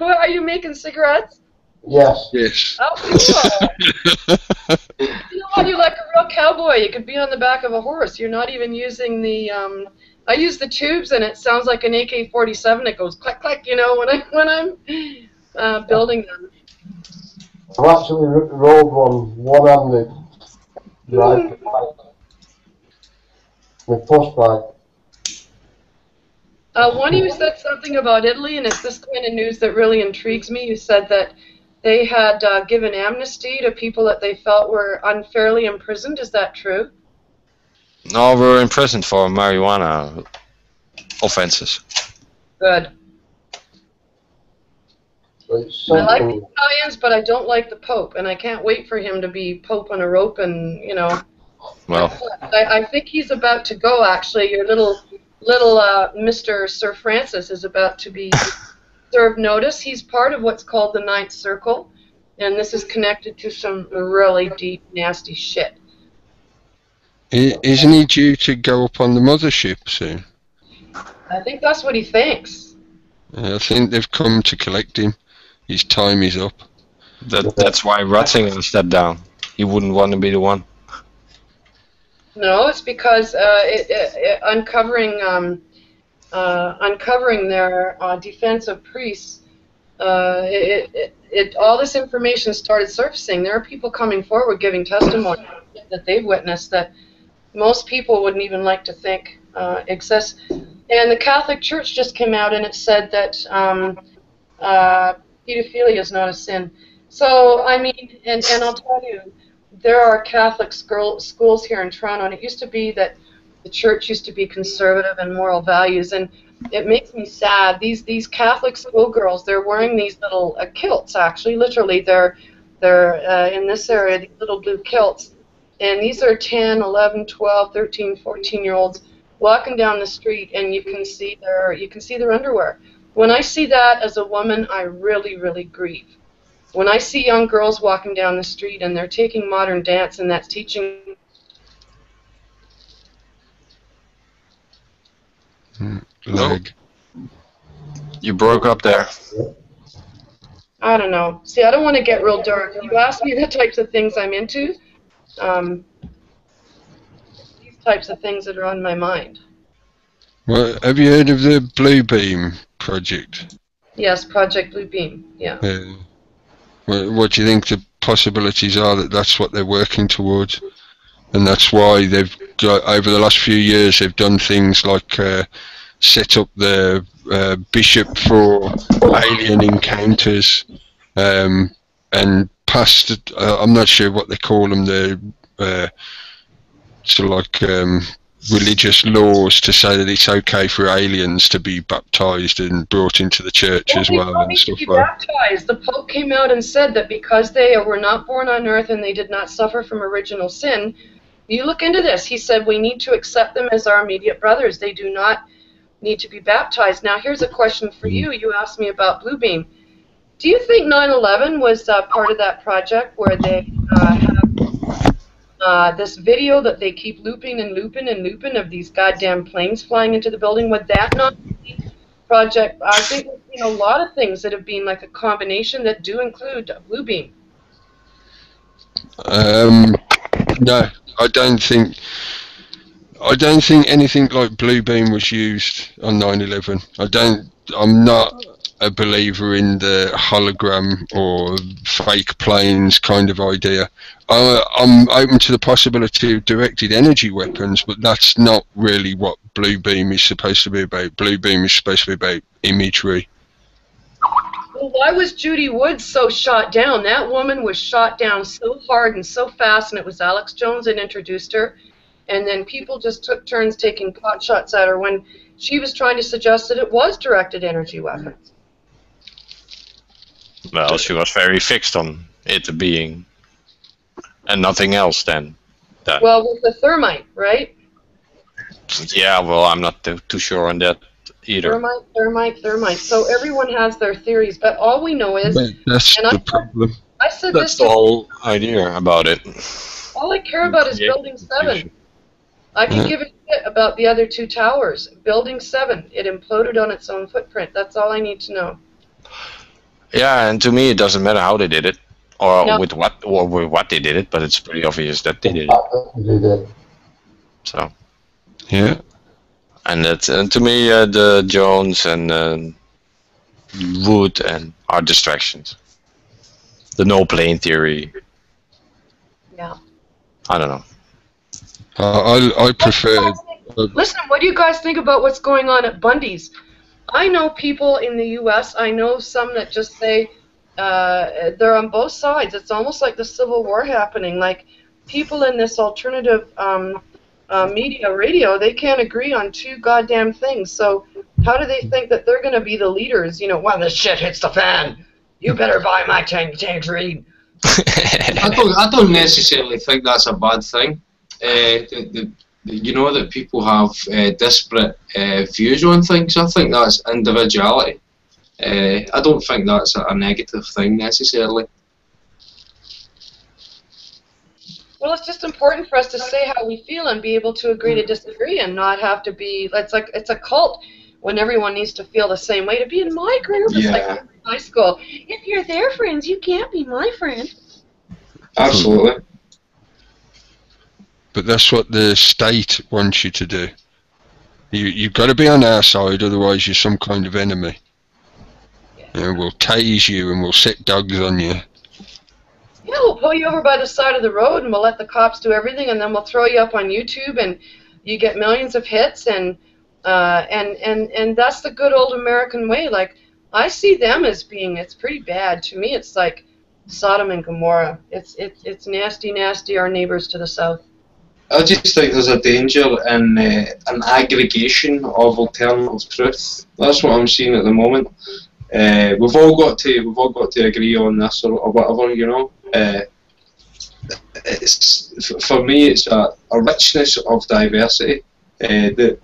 are you making cigarettes? Yes. Yes. Oh, cool. You know what? You're like a real cowboy. You could be on the back of a horse. You're not even using the. I use the tubes, and it sounds like an AK-47. It goes click click. You know when I'm building them. I've actually rolled one-handed. Right. With push bike. One of you said something about Italy, and it's this kind of news that really intrigues me. You said that they had given amnesty to people that they felt were unfairly imprisoned. Is that true? No, we're imprisoned for marijuana offenses. Good. It's I like the something. Italians, but I don't like the Pope, and I can't wait for him to be Pope on a rope. And you know, Well, I think he's about to go. Actually, your little Mr. Sir Francis is about to be served notice. He's part of what's called the Ninth Circle, and this is connected to some really deep, nasty shit. Isn't he due to go up on the mothership soon? I think that's what he thinks. I think they've come to collect him. His time is up. that's why Ratzinger stepped down. He wouldn't want to be the one. No, it's because uncovering their defense of priests, all this information started surfacing. There are people coming forward giving testimony that they've witnessed that most people wouldn't even like to think exists. And the Catholic Church just came out and it said that pedophilia is not a sin. So, I mean, and I'll tell you, there are Catholic schools here in Toronto, and it used to be that the church used to be conservative and moral values, and it makes me sad. These Catholic schoolgirls, they're wearing these little kilts, actually, literally. They're in this area, these little blue kilts, and these are 10, 11, 12, 13, 14-year-olds walking down the street, and you can see their underwear. When I see that as a woman, I really, really grieve. When I see young girls walking down the street and they're taking modern dance and that's teaching... Leg. You broke up there. I don't know. See, I don't want to get real dark. You ask me the types of things I'm into, these types of things that are on my mind. Well, have you heard of the Bluebeam project? Yes, Project Bluebeam, yeah. What do you think the possibilities are that that's what they're working towards? And that's why they've got, over the last few years, they've done things like set up the bishop for alien encounters and passed, I'm not sure what they call them, the sort of like religious laws to say that it's okay for aliens to be baptized and brought into the church as well and stuff like that. Baptized. The Pope came out and said that because they were not born on earth and they did not suffer from original sin, you look into this. He said we need to accept them as our immediate brothers. They do not need to be baptized. Now here's a question for you. You asked me about Bluebeam. Do you think 9/11 was part of that project where they have this video that they keep looping and looping and looping of these goddamn planes flying into the building? Would that not be project? I think there's been a lot of things that have been like a combination that do include Bluebeam. No, I don't think anything like Bluebeam was used on 9/11. I'm not a believer in the hologram or fake planes kind of idea. I'm open to the possibility of directed energy weapons, but that's not really what Bluebeam is supposed to be about. Bluebeam is supposed to be about imagery. Well, why was Judy Woods so shot down? That woman was shot down so hard and so fast, and it was Alex Jones that introduced her. And then people just took turns taking pot shots at her when she was trying to suggest that it was directed energy weapons. Well, she was very fixed on it being, and nothing else then. Well, with the thermite, right? Yeah, well, I'm not too sure on that either. Thermite. So everyone has their theories, but all we know is... But that's the problem. I said That's this the whole idea about it. All I care about is Building 7. I can give a shit about the other two towers. Building 7, it imploded on its own footprint. That's all I need to know. Yeah, and to me it doesn't matter how they did it, or No. with what they did it, but it's pretty obvious that they did it. So, Yeah. and to me the Jones and Wood and are distractions. The no plane theory. Yeah. I don't know. I prefer. Listen, what do you guys think about what's going on at Bundy's? I know people in the U.S., I know some that just say they're on both sides. It's almost like the Civil War happening. Like, people in this alternative media, radio, they can't agree on two goddamn things. So how do they think that they're going to be the leaders, you know, when the shit hits the fan? You better buy my tangerine. I don't necessarily think that's a bad thing. You know that people have disparate views on things. I think that's individuality. I don't think that's a negative thing necessarily. Well, it's just important for us to say how we feel and be able to agree to disagree and not have to be. It's a cult when everyone needs to feel the same way. To be in my group, it's like high school. If you're their friends, you can't be my friend. Absolutely. But that's what the state wants you to do. You've got to be on our side, otherwise you're some kind of enemy. We'll tase you and we'll set dogs on you. Yeah, we'll pull you over by the side of the road and we'll let the cops do everything, and then we'll throw you up on YouTube and you get millions of hits, and that's the good old American way. Like, I see them as being, it's pretty bad. To me, it's like Sodom and Gomorrah. It's nasty, nasty, our neighbors to the south. I just think there's a danger in an aggregation of alternative truth. That's what I'm seeing at the moment. We've all got to agree on this or whatever, you know. For me, it's a richness of diversity that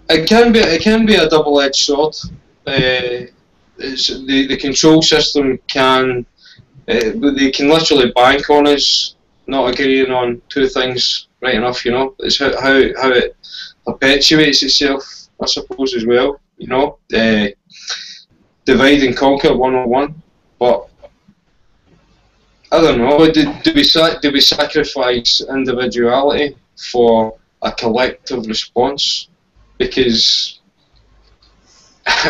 it can be a double-edged sword. The control system can they can literally bank on us not agreeing on two things right enough, you know. It's how it perpetuates itself, I suppose, as well, you know. Divide and conquer 101, but I don't know, do we sacrifice individuality for a collective response? Because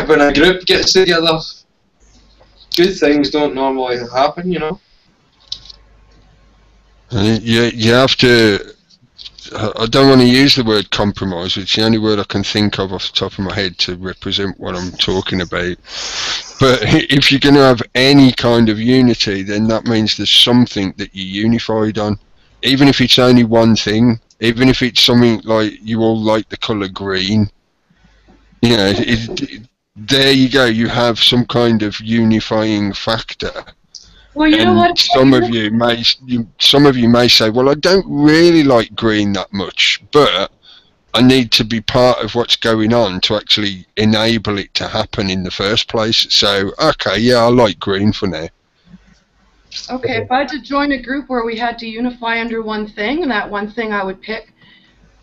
when a group gets together, good things don't normally happen, you know. You have to. I don't want to use the word compromise. It's the only word I can think of off the top of my head to represent what I'm talking about. But if you're going to have any kind of unity, then that means there's something that you're unified on. Even if it's only one thing, even if it's something like you all like the colour green, you know, there you go, you have some kind of unifying factor. Well, you know what? Some of you may say, well, I don't really like green that much, but I need to be part of what's going on to actually enable it to happen in the first place. So, okay, yeah, I like green for now. Okay, if I had to join a group where we had to unify under one thing, and that one thing I would pick,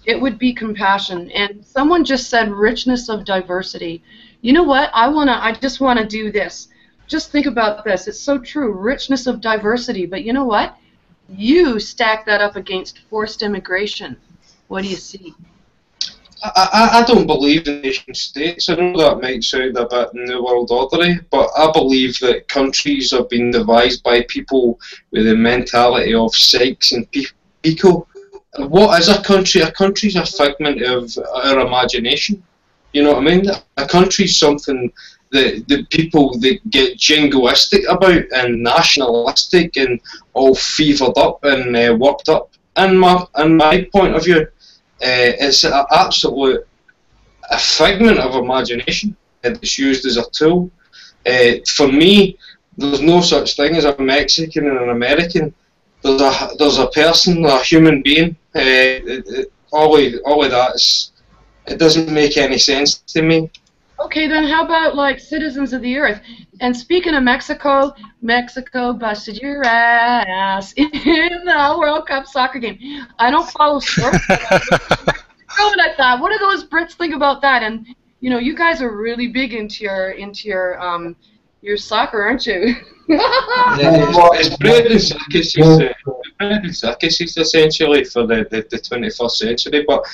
it would be compassion. And someone just said richness of diversity. You know what? I just want to do this. Just think about this. It's so true, richness of diversity. But you know what? You stack that up against forced immigration. What do you see? I don't believe in nation states. I know that might sound a bit New World Order-y, but I believe that countries have been devised by people with the mentality of Sykes and Picot. What is a country? A country is a figment of our imagination. You know what I mean? A country is something that the people that get jingoistic about and nationalistic and all fevered up and worked up. In my point of view, it's an absolute figment of imagination. It's used as a tool. For me, there's no such thing as a Mexican and an American. There's a person, a human being. All of that, it doesn't make any sense to me. Okay, then how about like citizens of the earth? And speaking of Mexico, Mexico busted your ass in the World Cup soccer game. I don't follow sports. And I thought, what do those Brits think about that? And you know, you guys are really big into your soccer, aren't you? It's bread and circuses essentially for the 21st century, but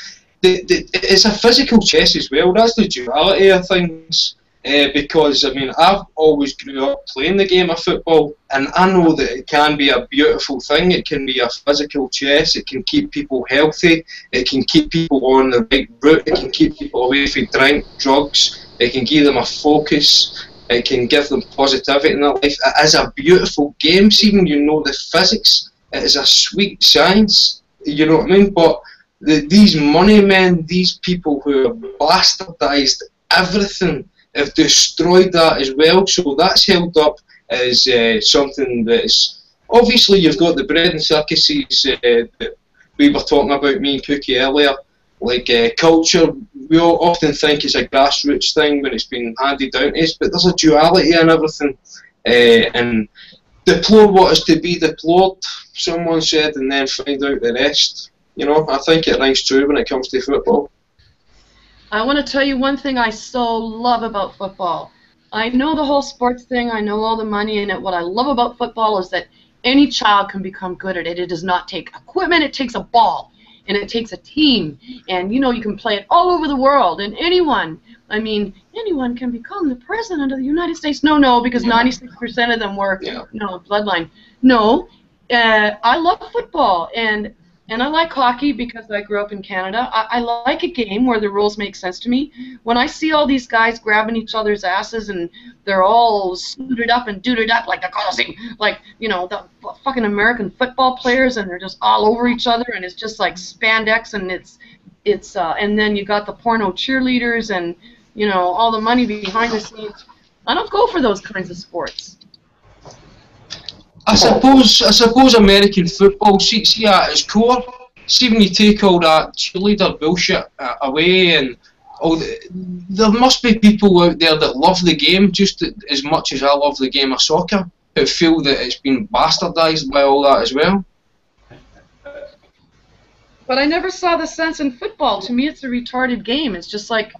it's a physical chess as well. That's the duality of things. Because, I mean, I've always grew up playing the game of football, and I know that it can be a beautiful thing. It can be a physical chess. It can keep people healthy. It can keep people on the right route. It can keep people away from drink, drugs. It can give them a focus. It can give them positivity in their life. It is a beautiful game. See, when you know the physics, it is a sweet science. You know what I mean? But these money men, these people who have bastardised everything, have destroyed that as well. So that's held up is something that's obviously you've got the bread and circuses that we were talking about, me and Cookie earlier. Like culture, we all often think it's a grassroots thing when it's been handed down to us, but there's a duality in everything. And deplore what is to be deplored, someone said, and then find out the rest. You know, I think it rings true when it comes to football. I want to tell you one thing I so love about football. I know the whole sports thing, I know all the money in it. What I love about football is that any child can become good at it. It does not take equipment, it takes a ball. And it takes a team. And, you know, you can play it all over the world. And anyone can become the president of the United States. No, because 96% of them were, bloodline. No, I love football. And I like hockey because I grew up in Canada. I like a game where the rules make sense to me. When I see all these guys grabbing each other's asses and they're all suited up and duded up like they're causing, like, you know, the fucking American football players, and they're just all over each other, and it's just like spandex, and it's and then you got the porno cheerleaders and, you know, all the money behind the scenes. I don't go for those kinds of sports. I suppose American football, see at its core, see when you take all that cheerleader bullshit away, and there must be people out there that love the game just as much as I love the game of soccer, who feel that it's been bastardised by all that as well. But I never saw the sense in football. To me, it's a retarded game. It's just like,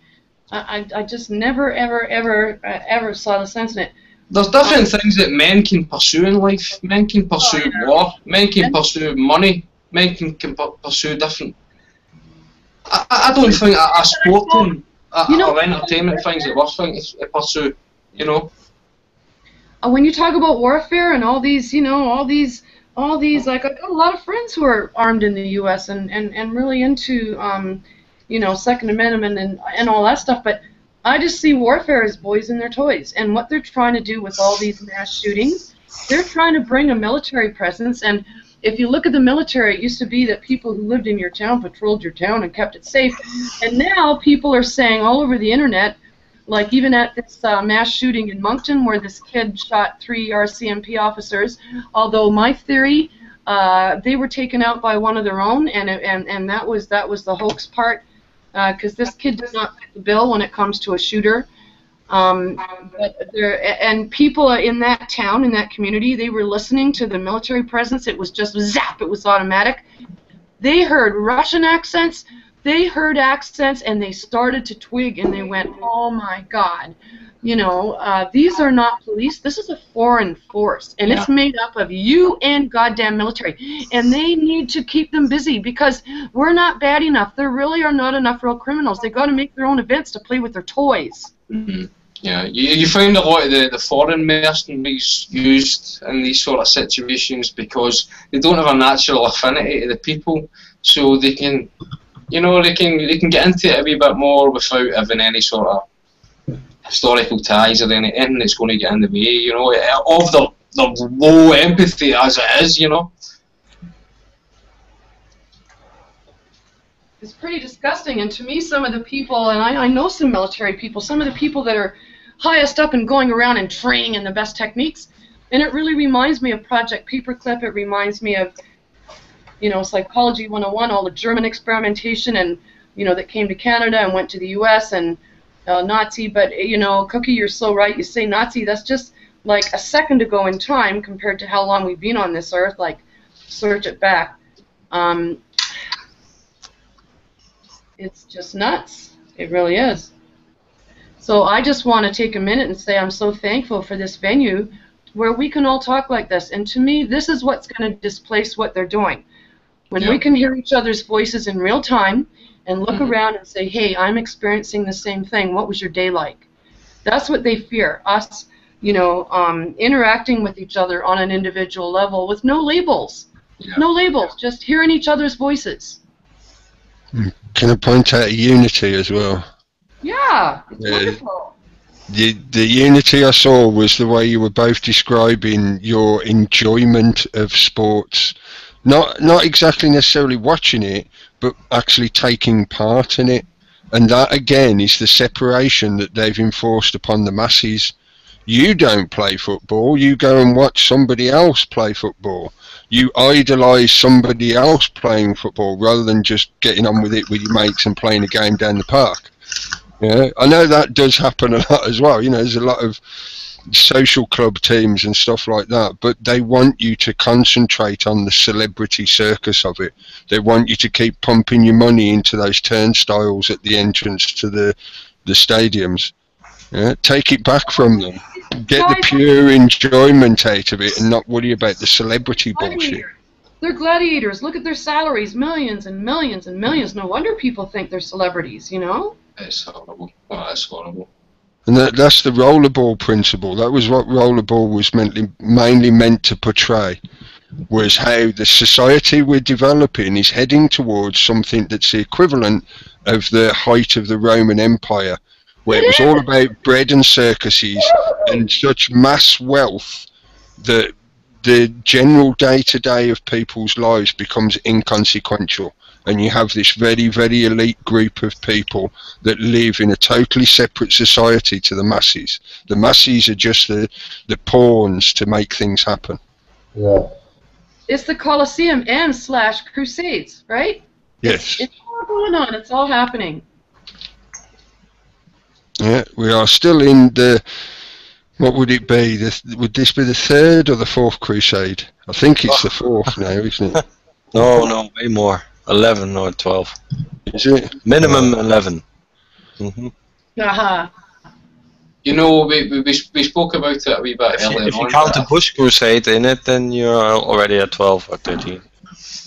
I just never, ever saw the sense in it. There's different things that men can pursue in life. Men can pursue war. Men can pursue money. Men can pursue different. I don't think a sporting or entertainment things that worth things to pursue. You know. When you talk about warfare and all these, you know, all these, like, I've got a lot of friends who are armed in the U.S. and really into, you know, Second Amendment and all that stuff, but I just see warfare as boys and their toys, and what they're trying to do with all these mass shootings, they're trying to bring a military presence. And if you look at the military, it used to be that people who lived in your town patrolled your town and kept it safe, and now people are saying all over the internet, like even at this mass shooting in Moncton where this kid shot 3 RCMP officers, although my theory, they were taken out by one of their own, and that was the hoax part. Because this kid does not fit the bill when it comes to a shooter. And people in that town, in that community, they were listening to the military presence. It was just zap, it was automatic. They heard Russian accents, they heard accents, and they started to twig, and they went, oh my God. You know, these are not police. This is a foreign force, and it's made up of UN goddamn military, and they need to keep them busy because we're not bad enough. There really are not enough real criminals. They got to make their own events to play with their toys. Mm-hmm. Yeah, you find a lot of the foreign mercenaries used in these sort of situations because they don't have a natural affinity to the people, so they can, you know, they can get into it a wee bit more without having any sort of historical ties or anything that's going to get in the way, you know, of the low empathy as it is, you know. It's pretty disgusting, and to me some of the people, and I know some military people, some of the people that are highest up and going around and training in the best techniques, and it really reminds me of Project Paperclip. It reminds me of, you know, Psychology 101, all the German experimentation, and, you know, that came to Canada and went to the US, and Nazi. But, you know, Cookie, you're so right. You say Nazi, that's just like a second ago in time compared to how long we've been on this earth. Like, search it back. It's just nuts. It really is. So I just want to take a minute and say I'm so thankful for this venue where we can all talk like this. And to me, this is what's going to displace what they're doing. When we can hear each other's voices in real time and look around and say, hey, I'm experiencing the same thing. What was your day like? That's what they fear. Us, you know, interacting with each other on an individual level with no labels. Yeah. No labels, just hearing each other's voices. Can I point out unity as well? Yeah, it's wonderful. The unity I saw was the way you were both describing your enjoyment of sports. Not exactly necessarily watching it, but actually taking part in it. And that, again, is the separation that they've enforced upon the masses. You don't play football, you go and watch somebody else play football. You idolise somebody else playing football rather than just getting on with it with your mates and playing a game down the park. Yeah, I know that does happen a lot as well. You know, there's a lot of social club teams and stuff like that, but they want you to concentrate on the celebrity circus of it. They want you to keep pumping your money into those turnstiles at the entrance to the stadiums. Yeah, take it back from them. Get the pure enjoyment out of it and not worry about the celebrity bullshit. They're gladiators. Look at their salaries, millions and millions and millions. No wonder people think they're celebrities, you know? It's horrible. Oh, it's horrible. And that's the rollerball principle. That was what rollerball was mainly meant to portray, was how the society we're developing is heading towards something that's the equivalent of the height of the Roman Empire, where it was all about bread and circuses and such mass wealth that the general day-to-day of people's lives becomes inconsequential. And you have this very, very elite group of people that live in a totally separate society to the masses. The masses are just the pawns to make things happen. Yeah. It's the Colosseum and / Crusades, right? Yes. It's all going on. It's all happening. Yeah, we are still in the... What would it be? Would this be the third or the fourth crusade? I think it's the fourth now, isn't it? No, way more. 11 or 12. Is it? Minimum 11. Mm-hmm. Aha. You know, we spoke about it a wee bit earlier If you on. count the Bush Crusade in it, then you're already at 12 or 13.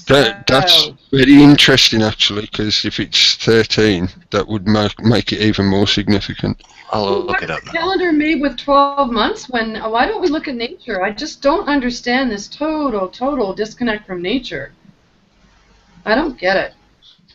That's very interesting, actually, because if it's 13, that would make it even more significant. I'll look it up What's the now. calendar made with 12 months? Why don't we look at nature? I just don't understand this total disconnect from nature. I don't get it.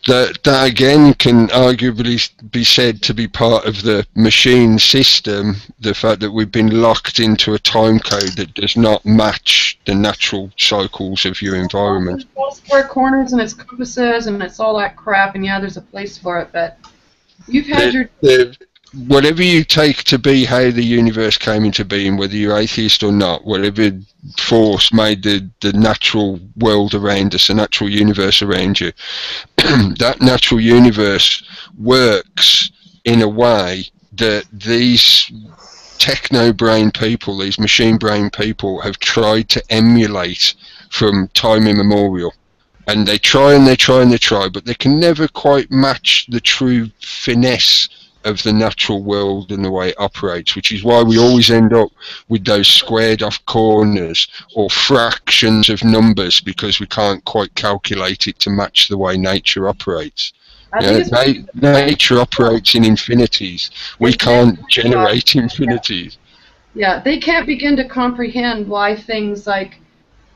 That again can arguably be said to be part of the machine system, the fact that we've been locked into a time code that does not match the natural cycles of your environment. It's all square corners and it's compasses and it's all that crap, and yeah, there's a place for it, but you've had whatever you take to be how the universe came into being, whether you're atheist or not, whatever force made the natural world around us, the natural universe around you, that natural universe works in a way that these techno-brain people, these machine brain people, have tried to emulate from time immemorial. And they try and they try and they try, but they can never quite match the true finesse of the natural world and the way it operates, which is why we always end up with those squared off corners or fractions of numbers, because we can't quite calculate it to match the way nature operates. Nature operates in infinities. We can't generate infinities. Yeah, they can't begin to comprehend why things like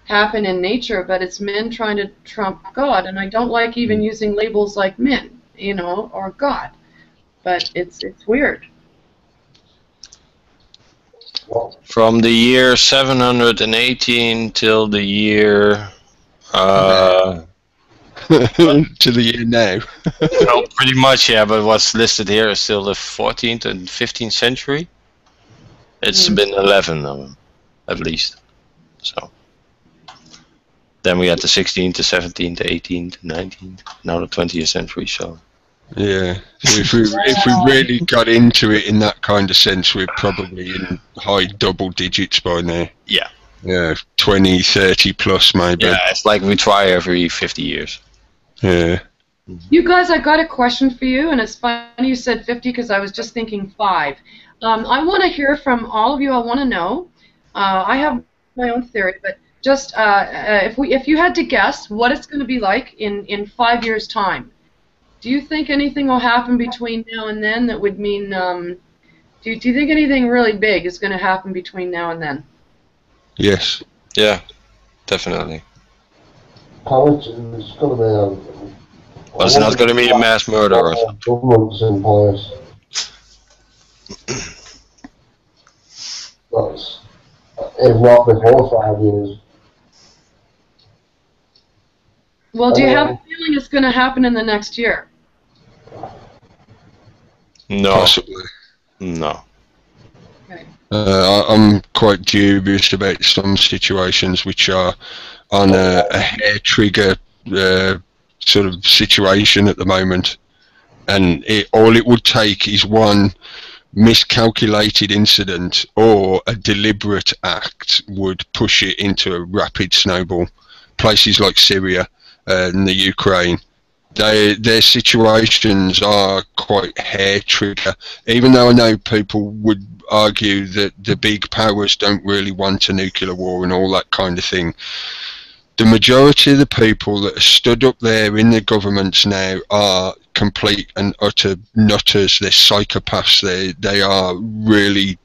happen in nature, but it's men trying to trump God, and I don't like even using labels like men, you know, or God. But it's weird. From the year 718 till the year... to the year now. Well, pretty much, yeah, but what's listed here is still the 14th and 15th century. It's been 11 of them, at least. So. Then we had the 16th, the 17th, the 18th, the 19th, now the 20th century, so... Yeah, so if we really got into it in that kind of sense, we're probably in high double digits by now. Yeah. Yeah, 20, 30 plus maybe. Yeah, it's like we try every 50 years. Yeah. You guys, I got a question for you, and it's funny you said 50 because I was just thinking 5. I want to hear from all of you. I want to know. I have my own theory, but just if you had to guess what it's going to be like in 5 years' time. Do you think anything will happen between now and then that would mean, do you think anything really big is going to happen between now and then? Yes. Yeah, definitely. College is going to be But it's not going to be a mass murder or something. Governments in place. That's, if not before 5 years. Well, do you have a feeling it's going to happen in the next year? No. Possibly. No. Right. I'm quite dubious about some situations which are on a hair trigger sort of situation at the moment, and all it would take is one miscalculated incident or a deliberate act would push it into a rapid snowball. Places like Syria and the Ukraine, their situations are quite hair trigger, even though I know people would argue that the big powers don't really want a nuclear war and all that kind of thing. The majority of the people that are stood up there in the governments now are complete and utter nutters. They're psychopaths. They are really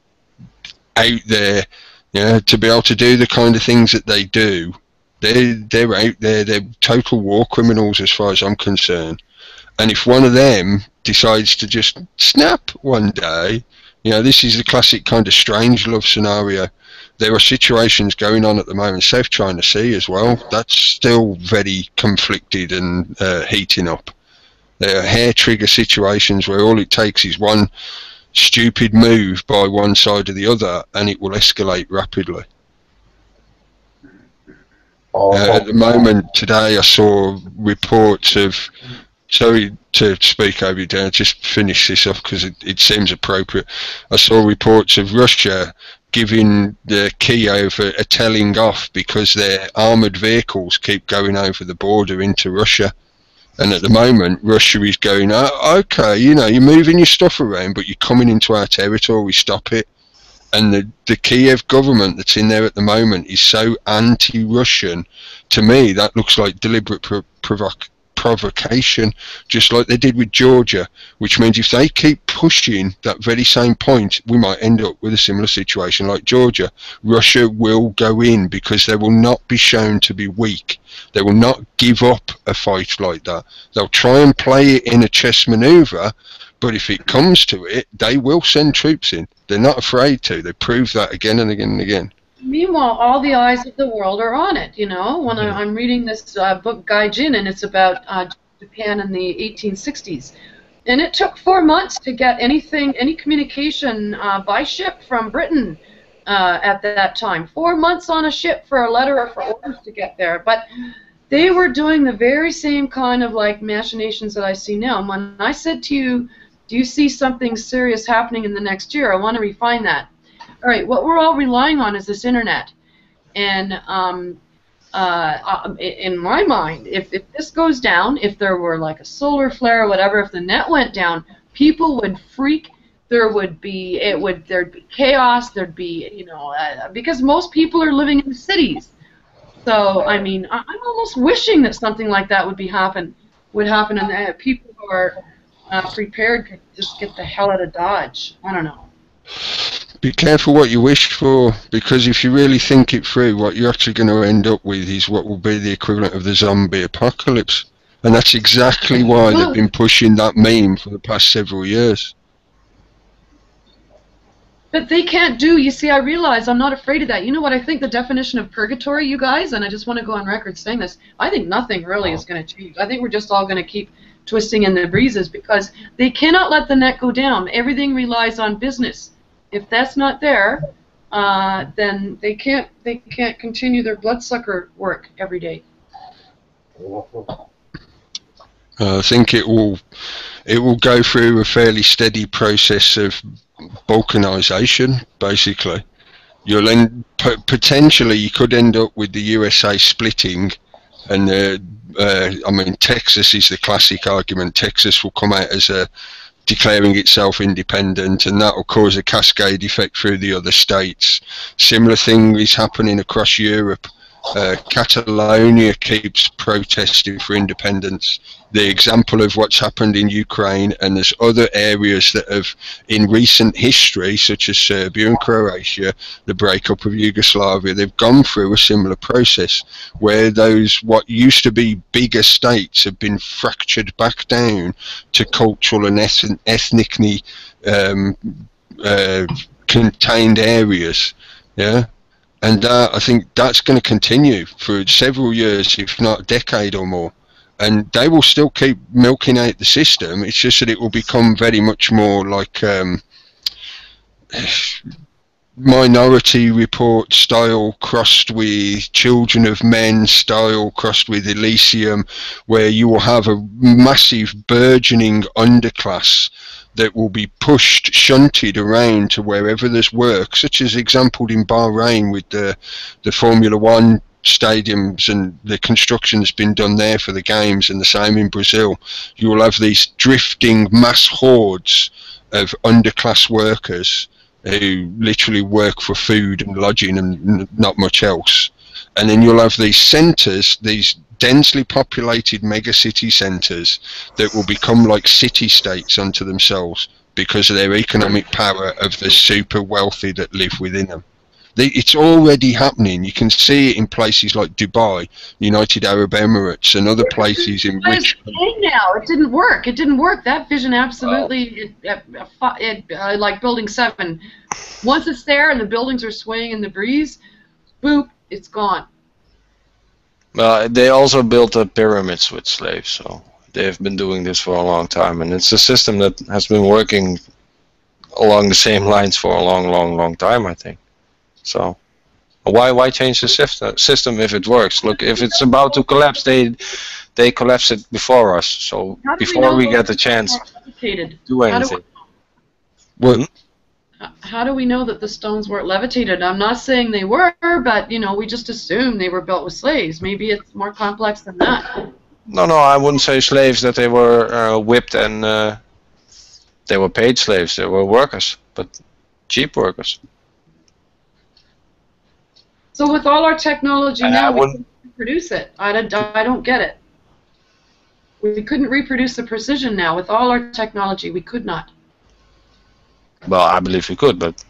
out there, yeah, to be able to do the kind of things that they do. They're out there. They're total war criminals as far as I'm concerned. And if one of them decides to just snap one day, you know, this is the classic kind of strange love scenario. There are situations going on at the moment, South China Sea as well. That's still very conflicted and heating up. There are hair trigger situations where all it takes is one stupid move by one side or the other and it will escalate rapidly. At the moment today I saw reports of, sorry to speak over you, Dan, just finish this off because it seems appropriate. I saw reports of Russia giving the Kiev a telling off because their armoured vehicles keep going over the border into Russia. And at the moment, Russia is going, oh, okay, you know, you're moving your stuff around, but you're coming into our territory, we stop it. And the Kiev government that's in there at the moment is so anti-Russian. To me, that looks like deliberate provocation, just like they did with Georgia, which means if they keep pushing that very same point, we might end up with a similar situation like Georgia. Russia will go in because they will not be shown to be weak. They will not give up a fight like that. They'll try and play it in a chess maneuver, but if it comes to it, they will send troops in. They're not afraid to. They prove that again and again and again. Meanwhile, all the eyes of the world are on it, you know. When I'm reading this book, Gaijin, and it's about Japan in the 1860s. And it took 4 months to get any communication by ship from Britain at that time. 4 months on a ship for a letter or for orders to get there. But they were doing the very same kind of like machinations that I see now. And when I said to you, do you see something serious happening in the next year? I want to refine that. All right, what we're all relying on is this internet. And in my mind, if this goes down, if there were like a solar flare or whatever, if the net went down, people would freak. There'd be chaos. There'd be, you know, because most people are living in cities. So I mean, I'm almost wishing that something like that would happen, and that people who are prepared could just get the hell out of Dodge. I don't know. Be careful what you wish for, because if you really think it through, what you're actually going to end up with is what will be the equivalent of the zombie apocalypse. And that's exactly why they've been pushing that meme for the past several years. But they can't do, you see, I realize I'm not afraid of that. You know what I think the definition of purgatory, you guys, and I just want to go on record saying this, I think nothing really is going to change. I think we're just all going to keep twisting in the breezes because they cannot let the net go down. Everything relies on business. If that's not there, then they can't continue their bloodsucker work every day. I think it will go through a fairly steady process of balkanization. Basically, you'll potentially you could end up with the USA splitting, and I mean Texas is the classic argument. Texas will come out as declaring itself independent, and that will cause a cascade effect through the other states. Similar thing is happening across Europe. Catalonia keeps protesting for independence. The example of what's happened in Ukraine, and there's other areas that have, in recent history, such as Serbia and Croatia, the breakup of Yugoslavia, they've gone through a similar process where those what used to be bigger states have been fractured back down to cultural and ethnically contained areas. Yeah. And I think that's going to continue for several years, if not a decade or more. And they will still keep milking out the system. It's just that it will become very much more like Minority Report style crossed with Children of Men style crossed with Elysium, where you will have a massive burgeoning underclass that will be pushed, shunted around to wherever there's work, such as exampled in Bahrain with the Formula One stadiums and the construction that's been done there for the games, and the same in Brazil. You will have these drifting mass hordes of underclass workers who literally work for food and lodging and not much else. And then you'll have these centres, these densely populated megacity centres that will become like city-states unto themselves because of their economic power of the super wealthy that live within them. It's already happening. You can see it in places like Dubai, United Arab Emirates, and other places in which... Now it didn't work. It didn't work. That vision absolutely, like Building 7. Once it's there and the buildings are swaying in the breeze, boop, it's gone. Well, they also built the pyramids with slaves, so they've been doing this for a long time, and it's a system that has been working along the same lines for a long time, I think. So why change the system if it works? Look, if it's about to collapse, they collapse it before us. So before we get the chance to do anything. How do we know that the stones weren't levitated? I'm not saying they were, but you know, we just assume they were built with slaves. Maybe it's more complex than that. No, I wouldn't say slaves, that they were whipped and they were paid slaves. They were workers, but cheap workers. So with all our technology now, we can reproduce it. I don't get it. We couldn't reproduce the precision now. With all our technology, we could not. Well, I believe we could, but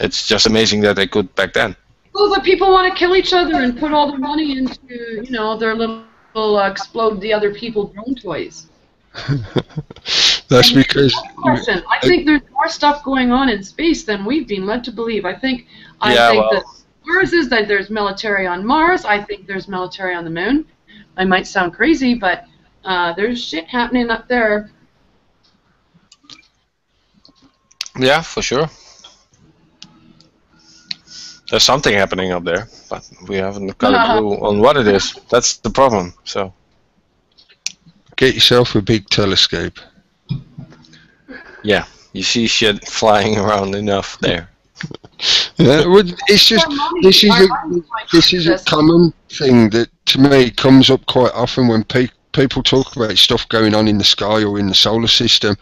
it's just amazing that they could back then. Well, but people want to kill each other and put all their money into, you know, their little explode the other people drone toys. That's because... I think there's more stuff going on in space than we've been led to believe. I think that Mars is that there's military on Mars. I think there's military on the moon. I might sound crazy, but there's shit happening up there. Yeah, for sure. There's something happening up there, but we haven't got a clue on what it is. That's the problem. So get yourself a big telescope. Yeah, you see shit flying around enough there. Yeah, well, it's just this is a common thing that to me comes up quite often when people talk about stuff going on in the sky or in the solar system.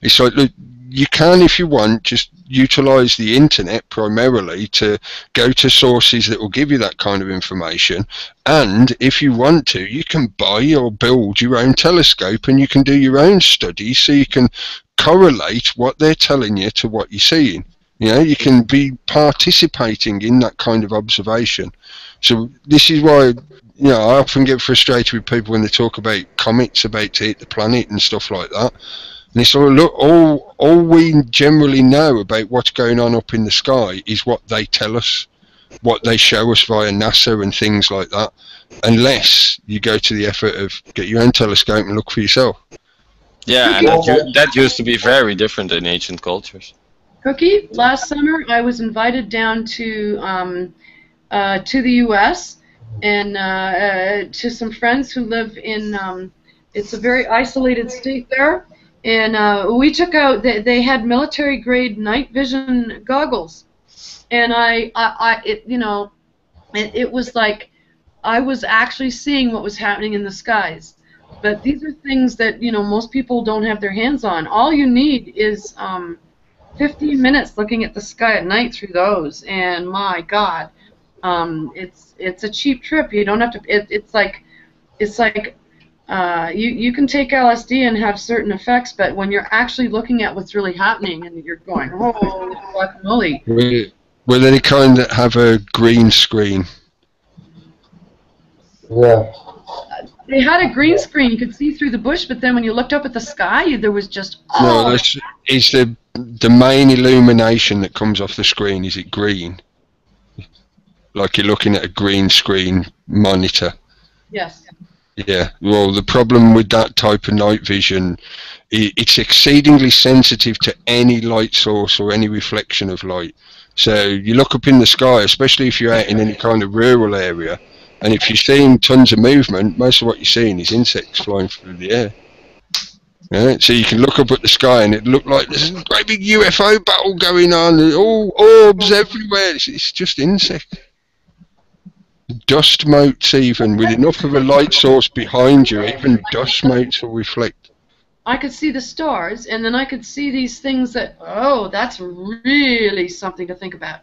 It's like, look, you can, if you want, just utilize the internet primarily to go to sources that will give you that kind of information, and if you want to, you can buy or build your own telescope and you can do your own studies so you can correlate what they're telling you to what you're seeing. You know, you can be participating in that kind of observation. So this is why, you know, I often get frustrated with people when they talk about comets about to hit the planet and stuff like that. And it's all, look, all we generally know about what's going on up in the sky is what they tell us, what they show us via NASA and things like that, unless you go to the effort of get your own telescope and look for yourself. Yeah, and that used to be very different in ancient cultures. Cookie, last summer I was invited down to the U.S. and to some friends who live in, it's a very isolated state there, and we took out, they had military-grade night vision goggles, and it was like I was actually seeing what was happening in the skies. But these are things that, you know, most people don't have their hands on. All you need is 15 minutes looking at the sky at night through those, and my God, it's a cheap trip. You don't have to. It's like you can take LSD and have certain effects, but when you're actually looking at what's really happening and you're going, oh, guacamole. Will any kind that have a green screen? Yeah. They had a green screen. You could see through the bush, but then when you looked up at the sky, there was just... No, it's the main illumination that comes off the screen. Is it green? Like you're looking at a green screen monitor? Yes. Yeah, well, the problem with that type of night vision, it's exceedingly sensitive to any light source or any reflection of light. So you look up in the sky, especially if you're out in any kind of rural area, and if you're seeing tons of movement, most of what you're seeing is insects flying through the air. Right? So you can look up at the sky and it look like there's a great big UFO battle going on, all orbs everywhere. It's just insects. Dust motes, even with enough of a light source behind you, even dust motes will reflect. I could see the stars, and then I could see these things that, oh, that's really something to think about.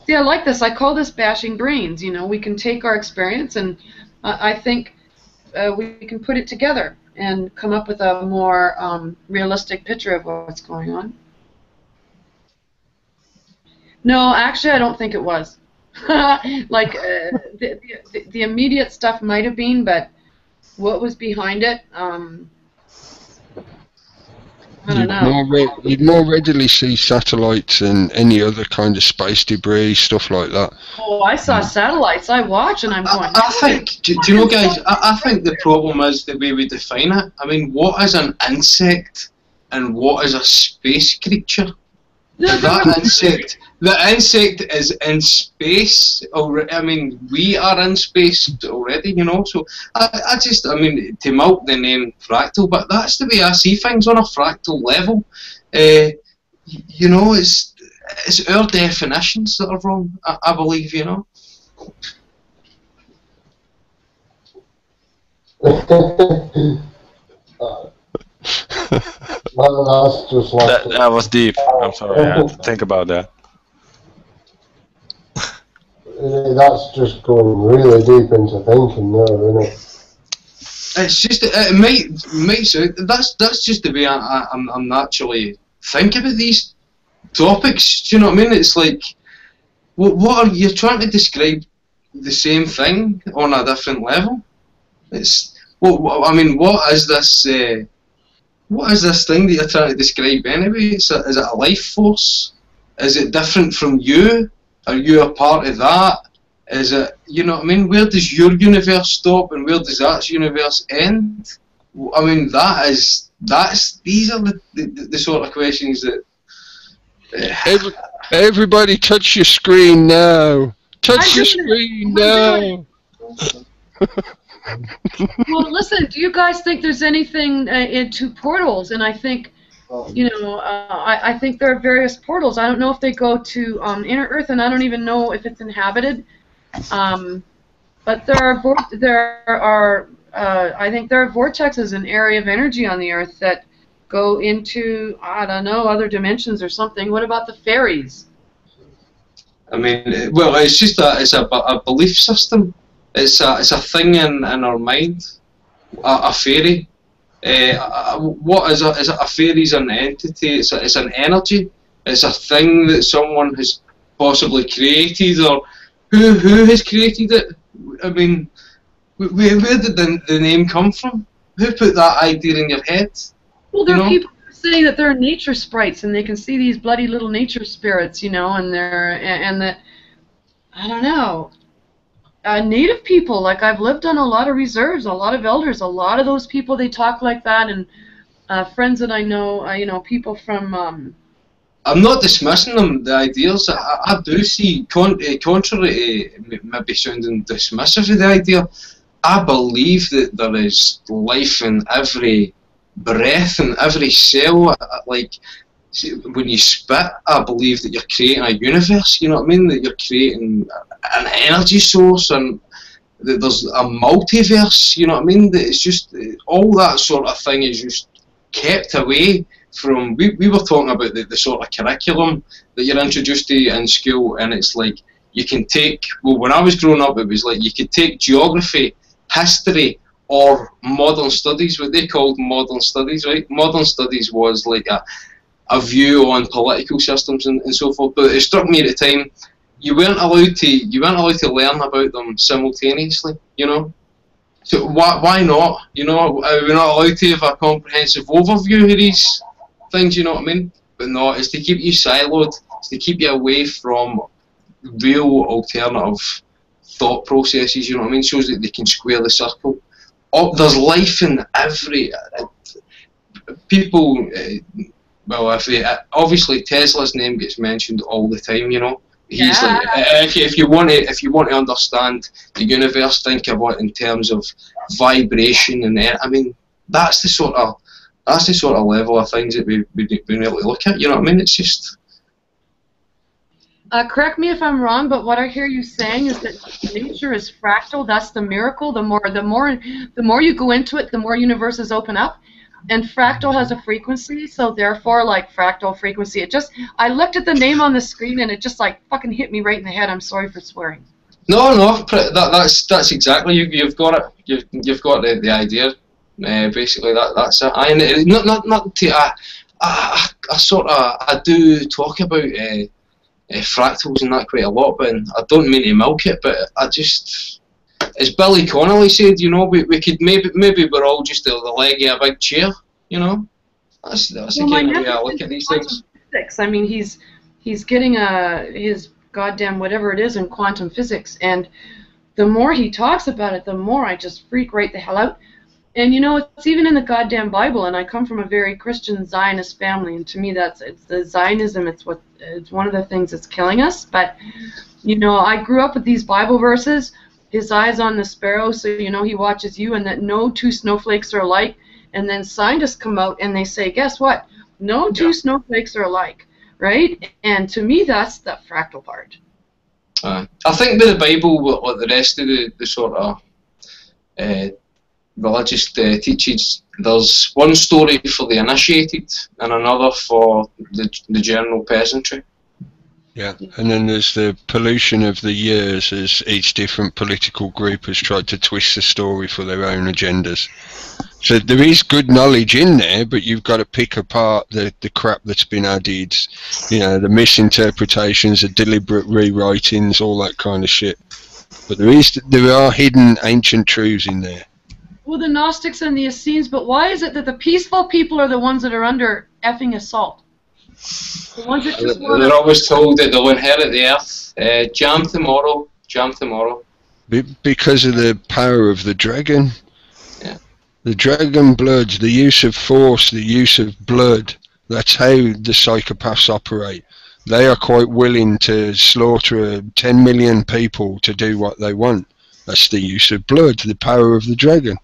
See, I like this. I call this bashing brains. You know, we can take our experience, and I think we can put it together and come up with a more realistic picture of what's going on. No, actually, I don't think it was. Like, the immediate stuff might have been, but what was behind it, I don't know. You'd more readily see satellites and any other kind of space debris, stuff like that. Oh, I saw satellites. I watch, and I'm going... I think, do you know, guys, I think the problem is the way we define it. I mean, what is an insect and what is a space creature? The insect is in space already. I mean, we are in space already, you know. So I mean, to milk the name fractal, but that's the way I see things on a fractal level. You know, it's our definitions that are wrong. I believe, you know. That's just like that was deep. I'm sorry, I had to think about that. That's just going really deep into thinking now, isn't it? It's just it might sound that's just the way I'm naturally think about these topics. Do you know what I mean? It's like what are you trying to describe the same thing on a different level? It's I mean, what is this? What is this thing that you're trying to describe anyway? Is it a life force? Is it different from you? Are you a part of that? Is it, you know what I mean? Where does your universe stop and where does that universe end? I mean, these are the sort of questions that... Everybody touch your screen now. Touch your screen now. Well, listen, do you guys think there's anything into portals? And I think, you know, I think there are various portals. I don't know if they go to inner Earth, and I don't even know if it's inhabited. But there are I think there are vortexes, an area of energy on the Earth that go into, I don't know, other dimensions or something. What about the fairies? I mean, well, it's just it's a belief system. It's a thing in our mind, a fairy. What is it? Is it a fairy? Is an entity? It's an energy. It's a thing that someone has possibly created, or who has created it? I mean, where did the name come from? Who put that idea in your head? Well, there are people who say that they're nature sprites and they can see these bloody little nature spirits, you know, and that I don't know. Native people, like I've lived on a lot of reserves, a lot of elders, a lot of those people, they talk like that, and friends that I know, you know, people from... I'm not dismissing them, the ideas. I do see, contrary to maybe sounding dismissive of the idea, I believe that there is life in every breath and every cell. Like, when you spit, I believe that you're creating a universe, you know what I mean? That you're creating an energy source, and that there's a multiverse, you know what I mean? That it's just, all that sort of thing is just kept away from, we were talking about the sort of curriculum that you're introduced to in school, and it's like, you can take, well, when I was growing up, it was like, you could take geography, history, or modern studies, what they called modern studies, right? Modern studies was like a view on political systems and so forth, but it struck me at the time, you weren't allowed to learn about them simultaneously, you know? So why not? You know, we're not allowed to have a comprehensive overview of these things, you know what I mean? But no, it's to keep you siloed, it's to keep you away from real alternative thought processes. You know what I mean? Shows that they can square the circle. Oh, there's life in every people. Well, obviously Tesla's name gets mentioned all the time. You know, he's like, if you want to understand the universe, think of it in terms of vibration, and I mean that's the sort of level of things that we've been able to look at. You know what I mean? It's just. Correct me if I'm wrong, but what I hear you saying is that nature is fractal. That's the miracle. The more you go into it, the more universes open up. And fractal has a frequency, so therefore, like fractal frequency, I looked at the name on the screen and it just like fucking hit me right in the head. I'm sorry for swearing. No, that's exactly you've got it. You've got the idea. Basically, that's it. I do talk about fractals and that quite a lot, but I don't mean to milk it. But I just, as Billy Connolly said, you know, we could maybe we're all just the leg of a big chair. You know, that's the kind of way I look at these things. Physics. I mean, he's getting his goddamn whatever it is in quantum physics, and the more he talks about it, the more I just freak right the hell out. And you know, it's even in the goddamn Bible, and I come from a very Christian Zionist family, and to me it's the Zionism, it's one of the things that's killing us. But you know, I grew up with these Bible verses, his eyes on the sparrow, so you know he watches you, and that no two snowflakes are alike. And then scientists come out and they say, guess what? No two snowflakes are alike, right? And to me, that's the fractal part. I think with the Bible, what the rest of the sort of religious teachings, there's one story for the initiated and another for the general peasantry. Yeah, and then there's the pollution of the years as each different political group has tried to twist the story for their own agendas. So there is good knowledge in there, but you've got to pick apart the crap that's been added, you know, the misinterpretations, the deliberate rewritings, all that kind of shit. But there are hidden ancient truths in there. Well, the Gnostics and the Essenes, but why is it that the peaceful people are the ones that are under effing assault? The ones that just they're always told that they'll inherit the earth. Jam tomorrow. Because of the power of the dragon. Yeah. The dragon blood, the use of force, the use of blood, that's how the psychopaths operate. They are quite willing to slaughter 10 million people to do what they want. That's the use of blood, the power of the dragon.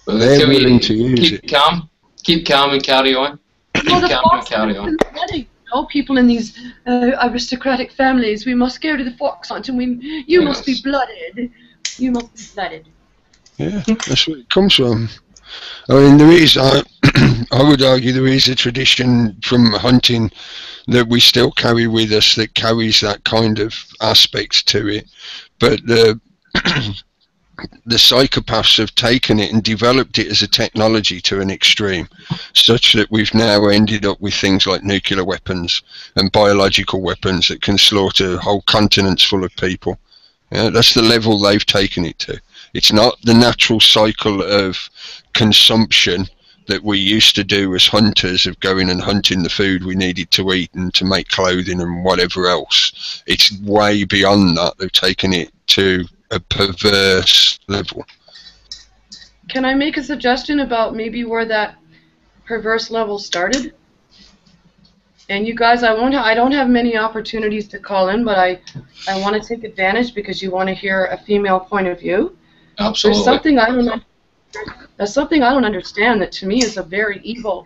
Well, they're willing to use it. Keep calm and carry on. You know, people in these aristocratic families, we must go to the fox hunt, and you must be blooded. You must be blooded. Yeah, that's where it comes from. I mean, there is, I would argue there is a tradition from hunting that we still carry with us that carries that kind of aspects to it. But the psychopaths have taken it and developed it as a technology to an extreme, such that we've now ended up with things like nuclear weapons and biological weapons that can slaughter whole continents full of people. Yeah, that's the level they've taken it to. It's not the natural cycle of consumption that we used to do as hunters, of going and hunting the food we needed to eat and to make clothing and whatever else. It's way beyond that. They've taken it to a perverse level. Can I make a suggestion about maybe where that perverse level started? And you guys, I don't have many opportunities to call in, but I want to take advantage because you want to hear a female point of view. Absolutely. There's something I don't understand that to me is a very evil,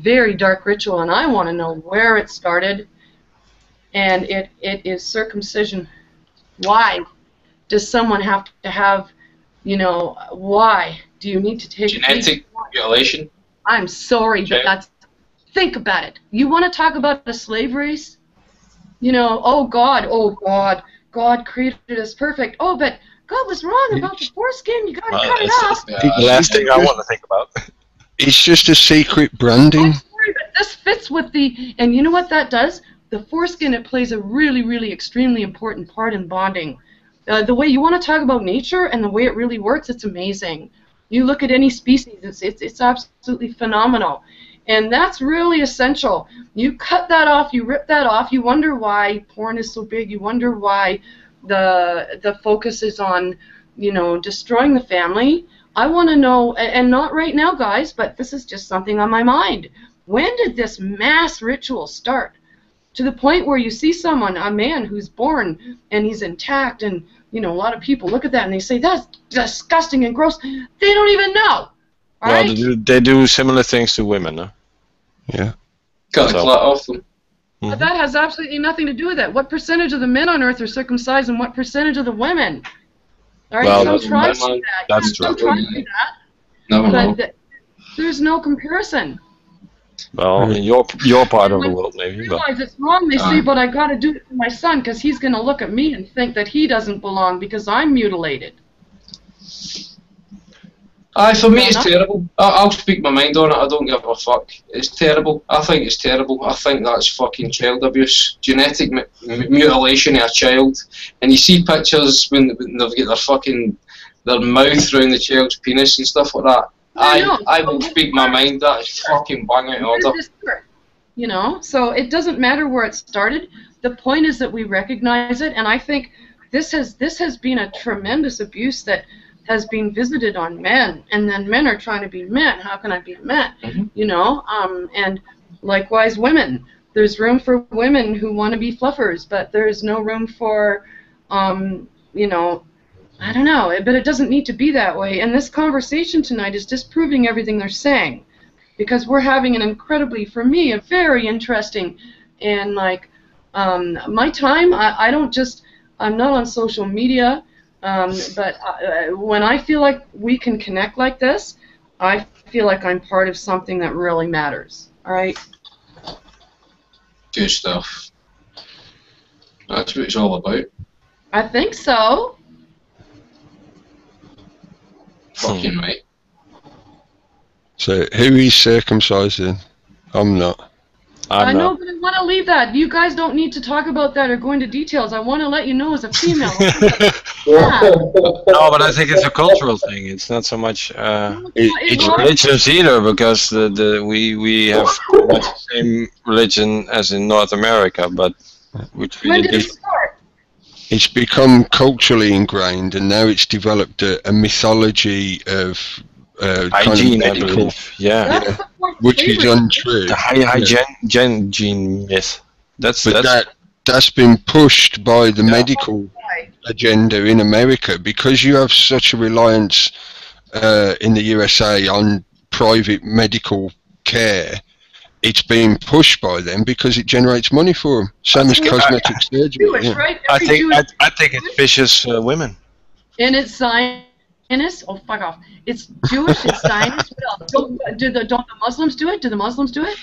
very dark ritual, and I want to know where it started. And it is circumcision. Why does someone have to have, you know, why do you need to take genetic mutilation? I'm sorry, but that's, think about it. You want to talk about the slave race? You know, oh God created us perfect. Oh, but God was wrong about the foreskin. You got to cut it off. The last thing I want to think about. It's just a secret branding. I'm sorry, but this fits with the, and you know what that does? The foreskin, it plays a really, really extremely important part in bonding. The way you want to talk about nature and the way it really works, it's amazing. You look at any species, it's absolutely phenomenal. And that's really essential. You cut that off, you rip that off, you wonder why porn is so big, you wonder why the focus is on, you know, destroying the family. I want to know, and not right now, guys, but this is just something on my mind. When did this mass ritual start? To the point where you see someone, a man who's born and he's intact, and you know, a lot of people look at that and they say that's disgusting and gross. They don't even know. Well, Right? they do similar things to women, huh? Yeah. Cut the So- clit off them. But that has absolutely nothing to do with it. What percentage of the men on Earth are circumcised, and what percentage of the women? All right, Well, some that's- tribes do that's- that. that's Some true. tribes do that, Never know. but there's no comparison. Well, in your part of the world, maybe. But Realize it's wrong. They say, but I got to do it for my son because he's going to look at me and think that he doesn't belong because I'm mutilated. Aye, for me it's Fair terrible. I'll speak my mind on it. I don't give a fuck. It's terrible. I think it's terrible. I think that's fucking child abuse, genetic mutilation of a child. And you see pictures when they've got their mouth around the child's penis and stuff like that. I know. I will speak my mind. That is fucking bang out of Where order. did this start? You know, so it doesn't matter where it started. The point is that we recognize it, and I think this has been a tremendous abuse that has been visited on men, and then men are trying to be men. How can I be a man? Mhm. You know, and likewise women. There's room for women who want to be fluffers, but there's no room for, you know, I don't know, but it doesn't need to be that way. And this conversation tonight is disproving everything they're saying, because we're having an incredibly, for me, a very interesting, and like, my time, I'm not on social media, but when I feel like we can connect like this, I feel like I'm part of something that really matters. All right? Good stuff. That's what it's all about. I think so. Fucking right. So who is circumcised then? I'm not. I I'm know, not. but I want to leave that. You guys don't need to talk about that or go into details. I want to let you know as a female. No, but I think it's a cultural thing. It's not so much It's religious either, because we have pretty much the same religion as in North America, but which When really did it different. start? It's become culturally ingrained, and now it's developed a mythology of kind of Hygiene, I medical, believe. Yeah, That's the fourth which is favorite. untrue. the hygiene myth. That's But that's been pushed by the medical Why? agenda in America, because you have such a reliance in the USA on private medical care. It's being pushed by them because it generates money for them. Same as cosmetic surgery. Jewish, Yeah. right? I Every think Jewish, I think it's vicious women. and it's Zionist. Oh, fuck off! It's Jewish. It's Zionist. What else? Don't the Muslims do it? Do the Muslims do it?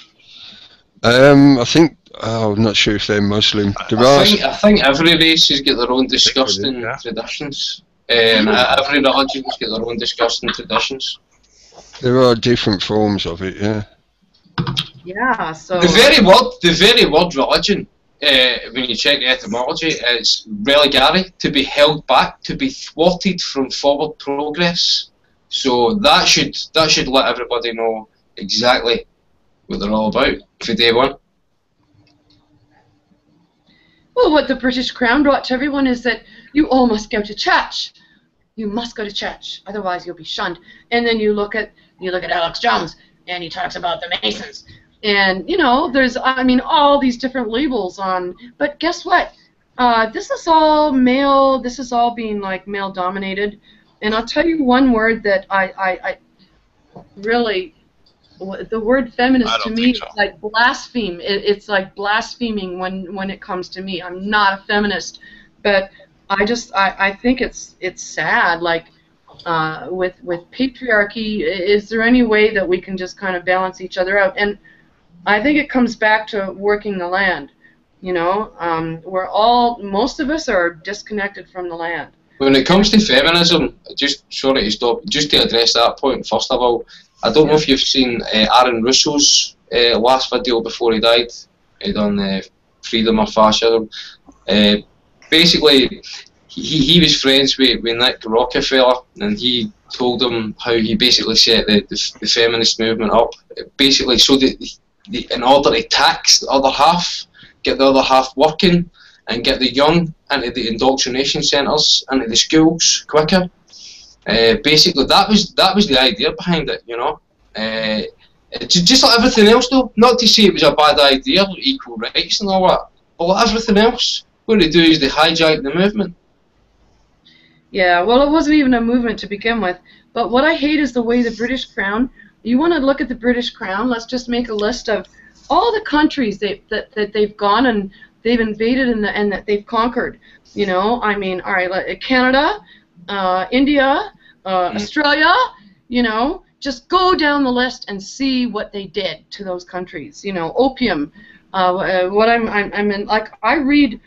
I think. I'm not sure if they're Muslim. There are. I think every race has got their own disgusting yeah. traditions. And every religion's got their own disgusting traditions. There are different forms of it. Yeah. Yeah. So The very word religion, when you check the etymology, is religare, to be held back, to be thwarted from forward progress. So that should let everybody know exactly what they're all about for day one. well, what the British Crown brought to everyone is that you all must go to church. You must go to church, otherwise you'll be shunned. And then you look at Alex Jones, and he talks about the Masons. And, you know, there's, I mean, all these different labels on, but guess what? This is all male, this is all being, like, male-dominated. And I'll tell you one word that I really, the word feminist I to don't me think is so. like blaspheme. It's like blaspheming when it comes to me. I'm not a feminist, but I think it's sad, like, with patriarchy. Is there any way that we can just kind of balance each other out? And I think it comes back to working the land. You know, most of us are disconnected from the land. When it comes to feminism, just sorry to stop, just to address that point first of all, I don't know if you've seen Aaron Russo's last video before he died. He done Freedom or Fascism. Basically, he was friends with Nick Rockefeller, and he told him how he basically set the feminist movement up. Basically, so that in order to tax the other half, get the other half working, and get the young into the indoctrination centres, into the schools quicker. Basically, that was the idea behind it, you know. Just like everything else, though. Not to say it was a bad idea, like equal rights and all that, but like everything else, what they do is they hijack the movement. Yeah, well, it wasn't even a movement to begin with. But what I hate is the way the British Crown. You want to look at the British Crown? Let's just make a list of all the countries that they've gone and they've invaded and that they've conquered. You know, I mean, all right, Canada, India, Australia. You know, just go down the list and see what they did to those countries. You know, opium. What I'm in, like, I read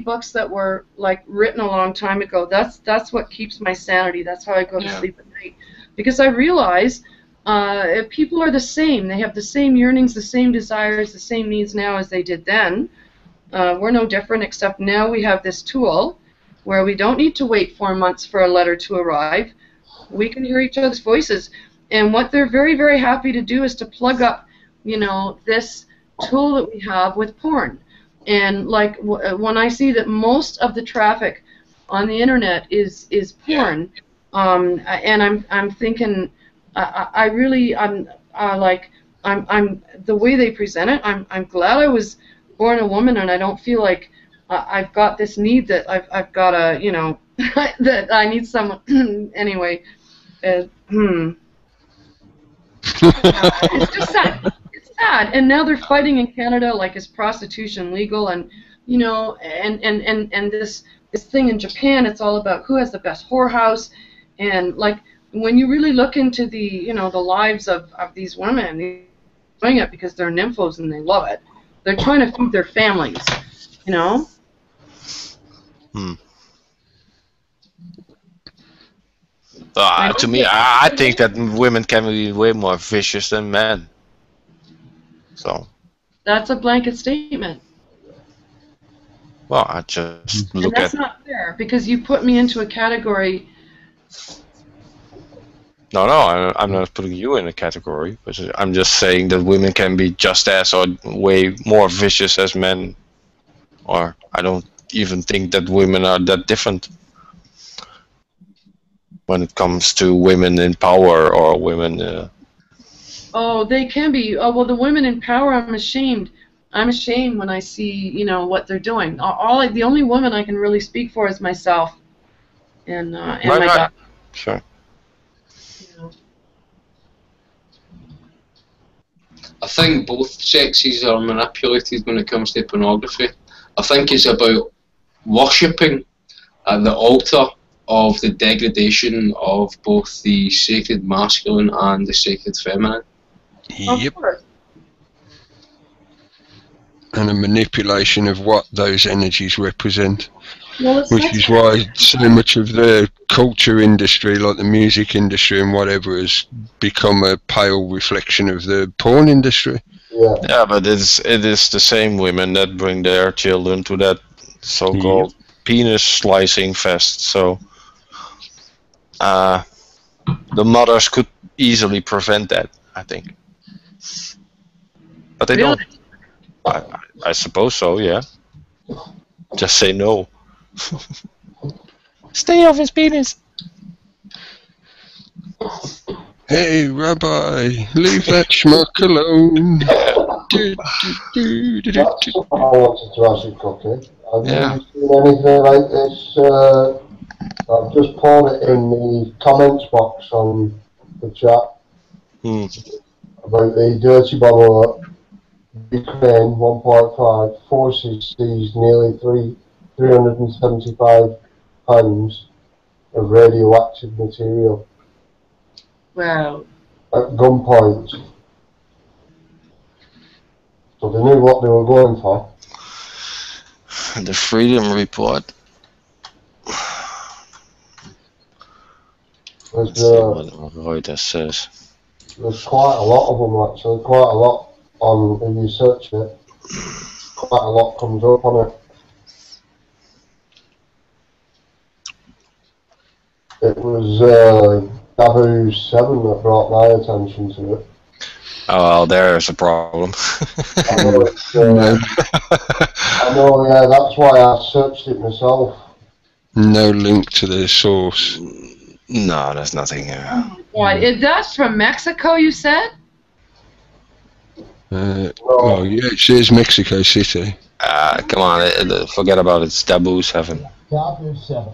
books that were like written a long time ago. That's what keeps my sanity. That's how I go to sleep at night, because I realize people are the same. They have the same yearnings, the same desires, the same needs now as they did then. We're no different, except now we have this tool where we don't need to wait 4 months for a letter to arrive. We can hear each other's voices, and what they're very, very happy to do is to plug up, you know, this tool that we have with porn. And like when I see that most of the traffic on the internet is porn, and I'm thinking, I'm the way they present it. I'm glad I was born a woman, and I don't feel like I've got this need that I've got to, you know, that I need someone. Anyway, it's just sad. Sad. And now they're fighting in Canada, like, is prostitution legal? And you know, and this thing in Japan, it's all about who has the best whorehouse. And like, when you really look into the, you know, the lives of these women, they're doing it because they're nymphos and they love it. They're trying to feed their families, you know. To me, I think that women can be way more vicious than men. So that's a blanket statement. Well, I just look and that's at. Not fair, because you put me into a category. No, I'm not putting you in a category, but I'm just saying that women can be just as or way more vicious as men. Or I don't even think that women are that different when it comes to women in power or women. Oh, they can be. Oh, well, the women in power, I'm ashamed. I'm ashamed when I see, you know, what they're doing. The only woman I can really speak for is myself, and my daughter. Sure. You know. I think both sexes are manipulated when it comes to pornography. I think it's about worshipping at the altar of the degradation of both the sacred masculine and the sacred feminine. Yep. And a manipulation of what those energies represent. Well, which is why so much of the culture industry, like the music industry and whatever, has become a pale reflection of the porn industry. Yeah, but it is the same women that bring their children to that so-called penis slicing fest. So the mothers could easily prevent that, I think. But they don't. I suppose so, yeah. Just say no. Stay off his penis. Hey, Rabbi, leave that schmuck alone. That's what I wanted to ask you, Cookie. Have you seen anything like this? I've just poured it in the comments box on the chat about the dirty bomber Ukraine 1.5 forces seized nearly 375 pounds of radioactive material. Wow. At gunpoint. So they knew what they were going for. The Freedom Report. Let's see what Reuters says. There's quite a lot of them, actually. Quite a lot on, if you search it, quite a lot comes up on it. It was Taboo 7 that brought my attention to it. Oh, well, there's a problem. I know it's, I'm No, yeah, that's why I searched it myself. No link to the source. No, there's nothing. What? That's from Mexico, you said? Well, yeah, it says Mexico City. Come on, forget about it. It's Taboo 7. Taboo 7.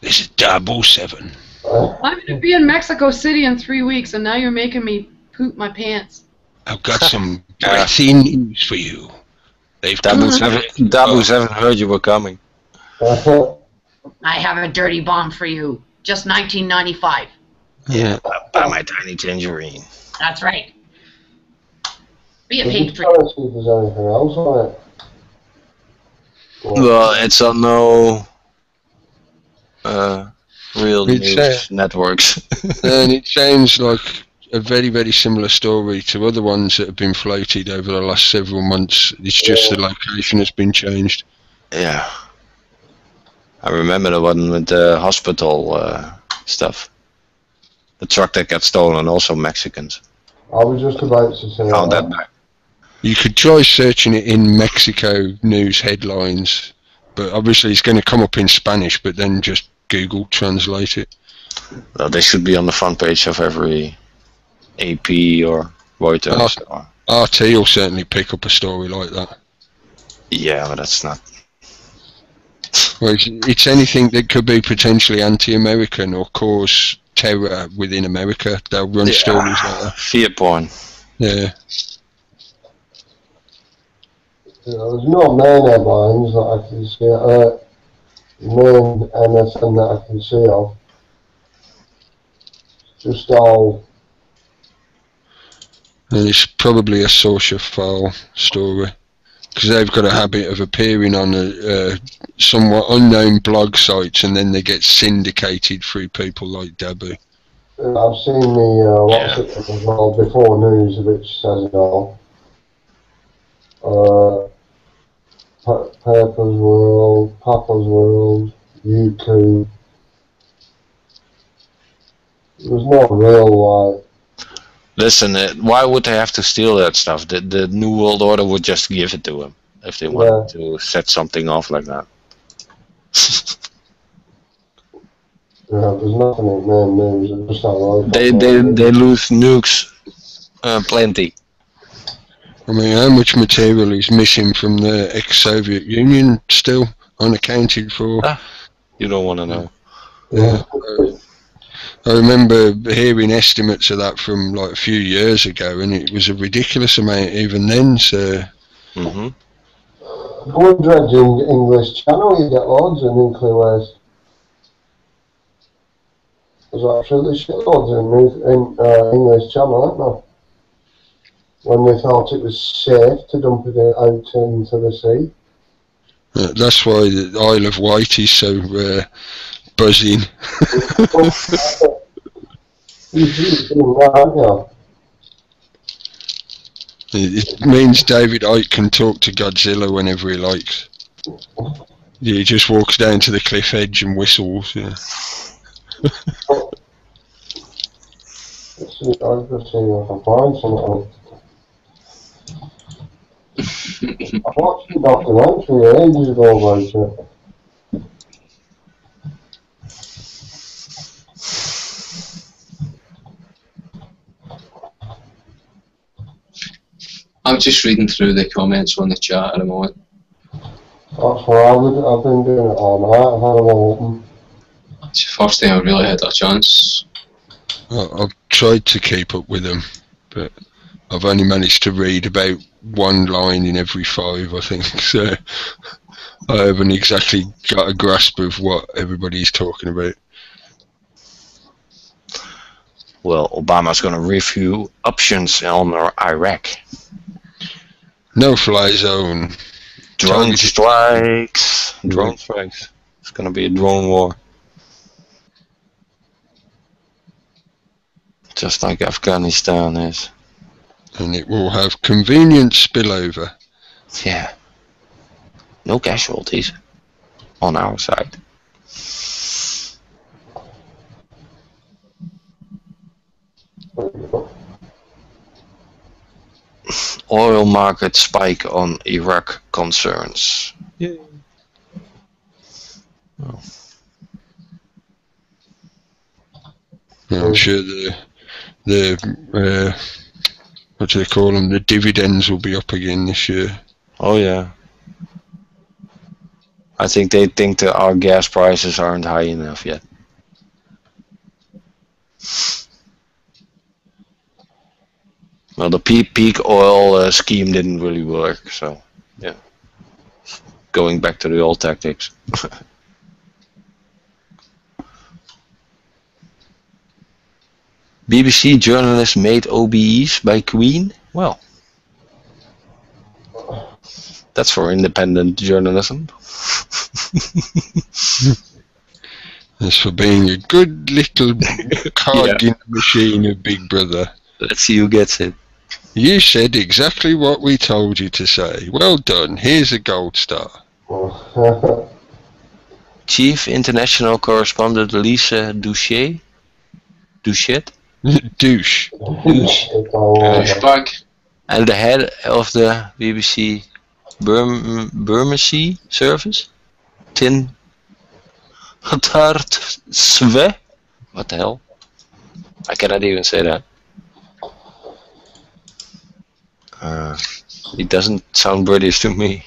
This is 007. I'm going to be in Mexico City in 3 weeks, and now you're making me poop my pants. I've got some breathing news for you. They've Taboo 7 heard you were coming. I have a dirty bomb for you. Just 1995. Yeah. Buy my tiny tangerine. That's right. Be a Did you patriot. try to see if there's anything else on it? Well, it's on no real It's, news networks. And it sounds like a very, very similar story to other ones that have been floated over the last several months. It's just the location has been changed. Yeah. I remember the one with the hospital stuff. The truck that got stolen, also Mexicans. I was just about to say Found that. that back. You could try searching it in Mexico news headlines, but obviously it's going to come up in Spanish, but then just Google translate it. Well, they should be on the front page of every AP or Reuters. RT will certainly pick up a story like that. Yeah, but that's not... Well, it's anything that could be potentially anti-American or cause terror within America. They'll run stories like that. Fear porn. Yeah. There's no main headlines that I can see, main MSN that I can see of. Just all. And it's probably a sociophile story, because they've got a habit of appearing on somewhat unknown blog sites, and then they get syndicated through people like Dabu. I've seen the what's it as well before news, which says it all. Papa's World, YouTube. There's no real Listen, why would they have to steal that stuff? The New World Order would just give it to them if they wanted to set something off like that. Yeah, there's nothing in main news. It's just not right. They lose nukes plenty. I mean, how much material is missing from the ex-Soviet Union still unaccounted for? You don't want to know. Yeah. I remember hearing estimates of that from like a few years ago, and it was a ridiculous amount even then. So. Mm-hmm. Go and dredge English Channel, you get loads of nuclear waste. There's absolutely shitloads in English Channel, aren't there? When they thought it was safe to dump it out into the sea. That's why the Isle of Wight is so buzzing. It means David Icke can talk to Godzilla whenever he likes. Yeah, he just walks down to the cliff edge and whistles. Yeah. I've just seen if I can find something. I watched the documentary ages ago about it. I'm just reading through the comments on the chat at the moment. That's why I've been doing it all night. I've had them all open. It's the first time I've really had a chance. I've tried to keep up with them, but I've only managed to read about one line in every 5, I think. So I haven't exactly got a grasp of what everybody's talking about. Well, Obama's going to review options on Iraq. No-fly zone. Drone strikes. Drone strikes. It's going to be a drone war. Just like Afghanistan is. And it will have convenient spillover. Yeah. No casualties on our side. oil market spike on Iraq concerns. Yay. Oh. I'm sure the what do they call them? The dividends will be up again this year. Oh yeah. I think they think that our gas prices aren't high enough yet. Well, the peak oil scheme didn't really work, so yeah. Going back to the old tactics. BBC journalist made OBEs by Queen? Well, that's for independent journalism. That's for being a good little cog in the machine of Big Brother. Let's see who gets it. You said exactly what we told you to say. Well done. Here's a gold star. Chief International Correspondent Lisa Doucet? Douche. Back. And the head of the BBC Bermondsey service, Tin Hatard-Sve? What the hell? I cannot even say that. It doesn't sound British to me.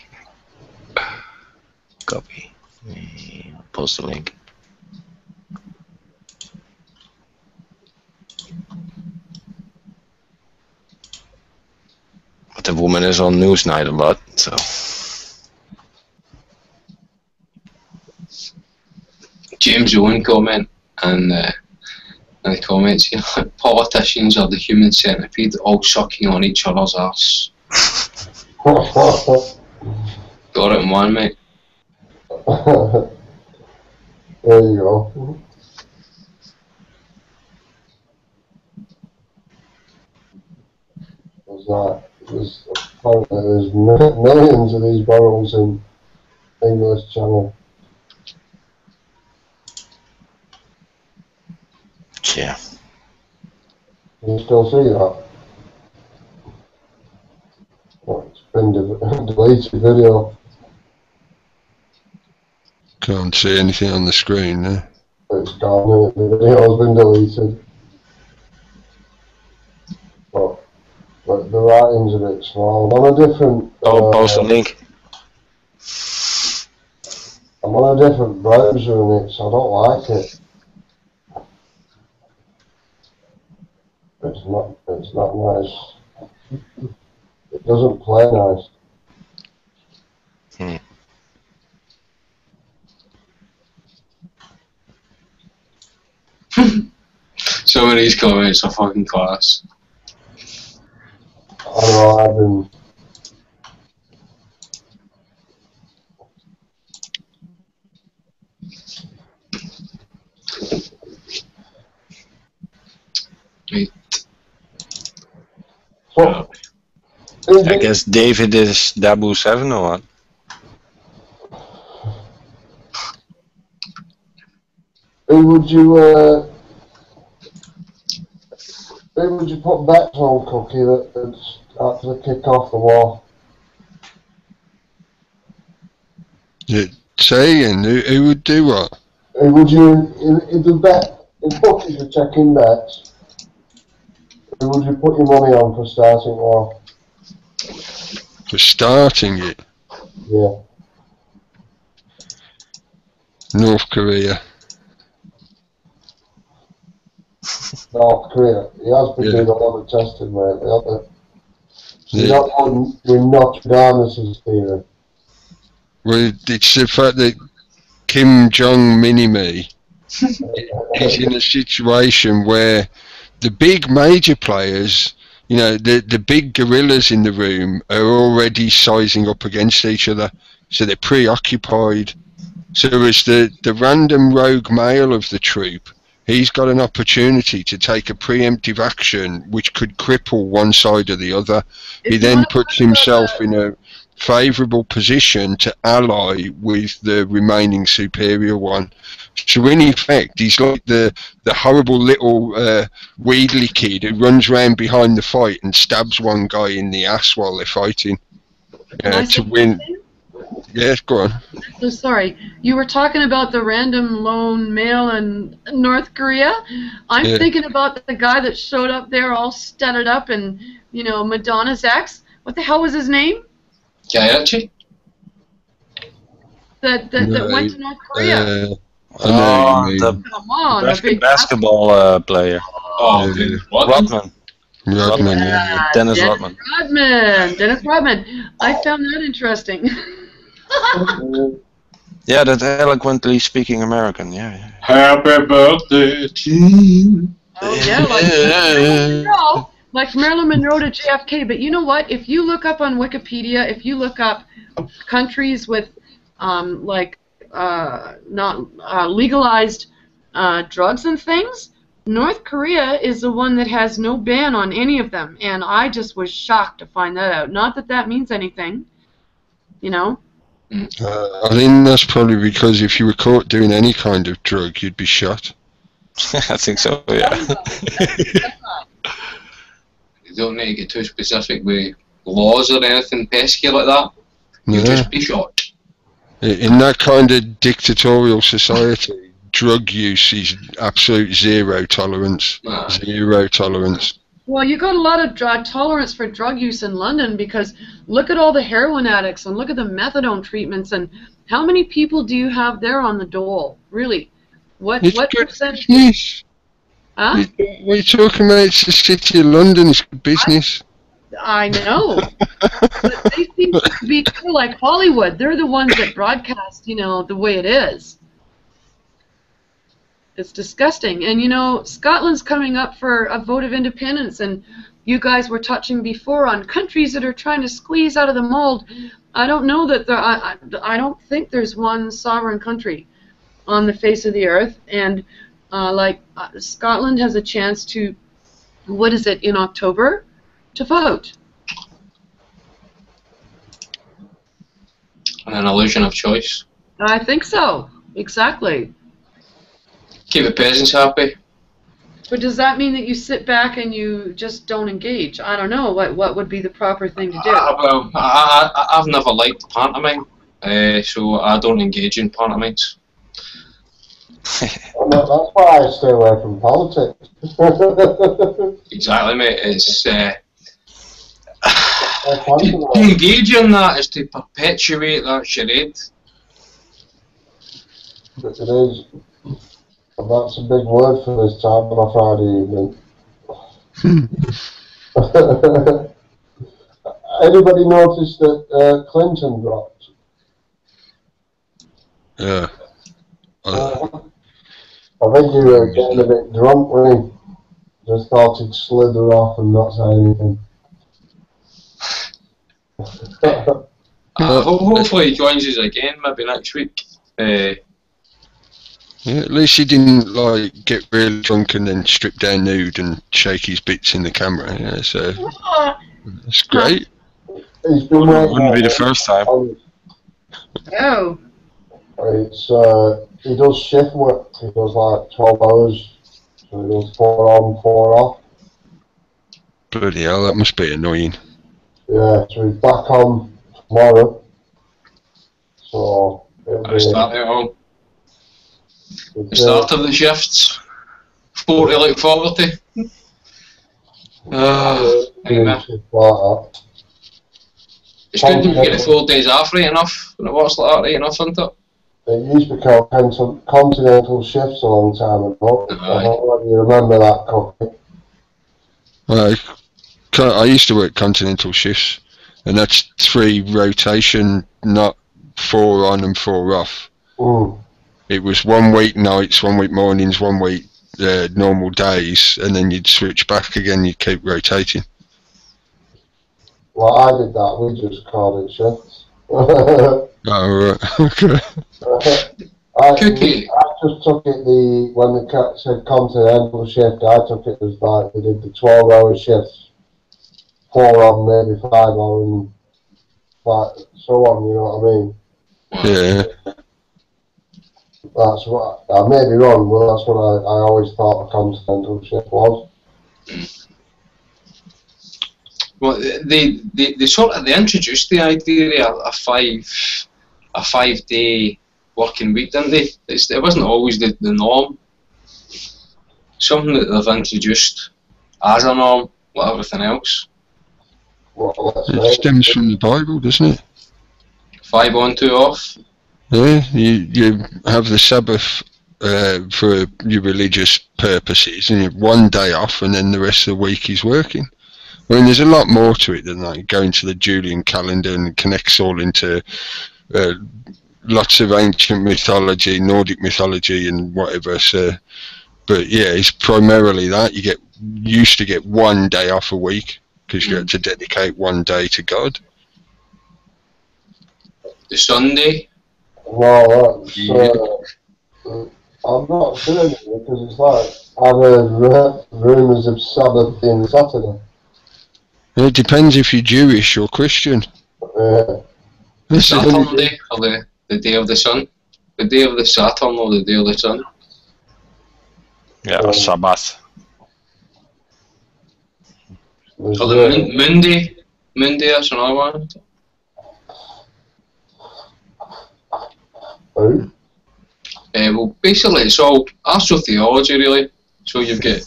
Copy. Post the link. But the woman is on Newsnight a lot, so. James Owen comment and the comments here. Politicians are the human centipede, all sucking on each other's arse. Got it in one, mate. There you go. There's millions of these barrels in English Channel. Yeah. You still see that? Oh, it's been deleted video. Can't see anything on the screen there. It's gone, the video's been deleted. But the writing's a bit small. I'm on a different... post a link. I'm on a different browser and I don't like it. It's not nice. It doesn't play nice. Some of these comments are fucking class. I know, I've been... Right. I guess David is Dabu 7 or what? Who would you put bets on, Cookie, that's actually kick off the war? Yeah, say again, who would do what? Who would you, in the bet, in Cookies are checking bets, who would you put your money on for starting war? For starting it? Yeah. North Korea. North Korea. He has been doing a lot of testing lately, hasn't he? Yeah. Not on with Nostradamus' theory. Well, it's the fact that Kim Jong Mini-Me is in a situation where the big major players, you know, the big gorillas in the room are already sizing up against each other, so they're preoccupied. So as the random rogue male of the troop, he's got an opportunity to take a preemptive action which could cripple one side or the other. He then puts himself in a favourable position to ally with the remaining superior one. So in effect, he's like the horrible little Weedley kid who runs round behind the fight and stabs one guy in the ass while they're fighting to win. Yes, go on. So sorry, you were talking about the random lone male in North Korea. I'm thinking about the guy that showed up there all studded up and, you know, Madonna's ex. What the hell was his name? Guy Ritchie? That went to North Korea. The Come on, the big basketball player. Oh, Rodman. Rodman, yeah. Dennis Rodman. Dennis Rodman. I found that interesting. Yeah, that eloquently speaking American. Yeah. Happy birthday to you. Oh yeah, like Marilyn Monroe to JFK. But you know what? If you look up on Wikipedia, if you look up countries with not legalized drugs and things, North Korea is the one that has no ban on any of them, and I just was shocked to find that out. Not that that means anything, you know. I think that's probably because if you were caught doing any kind of drug, you'd be shot. I think so, yeah. You don't need to get too specific with laws or anything pesky like that. You just be shot. In that kind of dictatorial society, drug use is absolute zero tolerance. Zero tolerance. Well, you got a lot of tolerance for drug use in London because look at all the heroin addicts and look at the methadone treatments and how many people do you have there on the dole? Really? What percentage? Business. Huh? What are you talking about? It's the city of London. It's good business. I know. But they seem to be kind of like Hollywood. They're the ones that broadcast, you know, the way it is. It's disgusting. And, you know, Scotland's coming up for a vote of independence, and you guys were touching before on countries that are trying to squeeze out of the mold. I don't know that I don't think there's one sovereign country on the face of the earth, and Scotland has a chance to, what is it, in October, to vote. An illusion of choice. I think so, exactly. Keep the peasants happy. But does that mean that you sit back and you just don't engage? I don't know. What would be the proper thing to do? Well, I've never liked pantomime, so I don't engage in pantomimes. Well, that's why I stay away from politics. Exactly, mate. It's to engage in that is to perpetuate that charade. It is. And that's a big word for this time on a Friday evening. Anybody noticed that Clinton dropped? Yeah. I think he was getting a bit drunk when he just thought he'd slither off and not say anything. Hopefully he joins us again, maybe next week. Yeah, at least he didn't like get really drunk and then strip down nude and shake his bits in the camera. Yeah, so that's great. He's been Wouldn't be the first time. Oh. It's he does shift work. He does like 12 hours. So he does 4 on, 4 off. Bloody hell, that must be annoying. Yeah, so he's back on tomorrow. So I started at home. The start of the shifts. 40 like 40. It's good to get the 4 days off right enough when it works like that right enough, isn't it? It used to be called continental shifts a long time ago. I don't know whether you remember that, Cookie. I used to work continental shifts, and that's 3 rotation, not 4 on and 4 off. Mm. It was 1 week nights, 1 week mornings, 1 week normal days, and then you'd switch back again, you'd keep rotating. Well, I did that, we just called it shifts. Oh, right, okay. I just took it when they said continental shift, I took it as like they did the 12-hour shifts, 4 on, maybe 5 on, like so on. You know what I mean? Yeah. That's what I may be wrong, but that's what I always thought a continental shift was. Well, they introduced the idea of a 5-day working week, didn't they? It wasn't always the norm. Something that they've introduced as a norm, like everything else. Well, It stems from the Bible, doesn't it? 5 on, 2 off. Yeah, you have the Sabbath for your religious purposes, and you have one day off, and then the rest of the week is working. I mean, there's a lot more to it than that. Go into the Julian calendar and it connects all into lots of ancient mythology, Nordic mythology, and whatever. So, but yeah, it's primarily that. You used to get one day off a week because you had to dedicate one day to God. The Sunday. Well, that's, I'm not sure anymore, because it's like I've heard rumours of Sabbath being Saturday. It depends if you're Jewish or Christian. Saturn Day, or the day of the sun. The day of the Saturn or the day of the sun. Yeah, Sabbath. Or the Monday. Monday, that's another one. Oh. Well, basically it's all astrotheology, really. So you've got,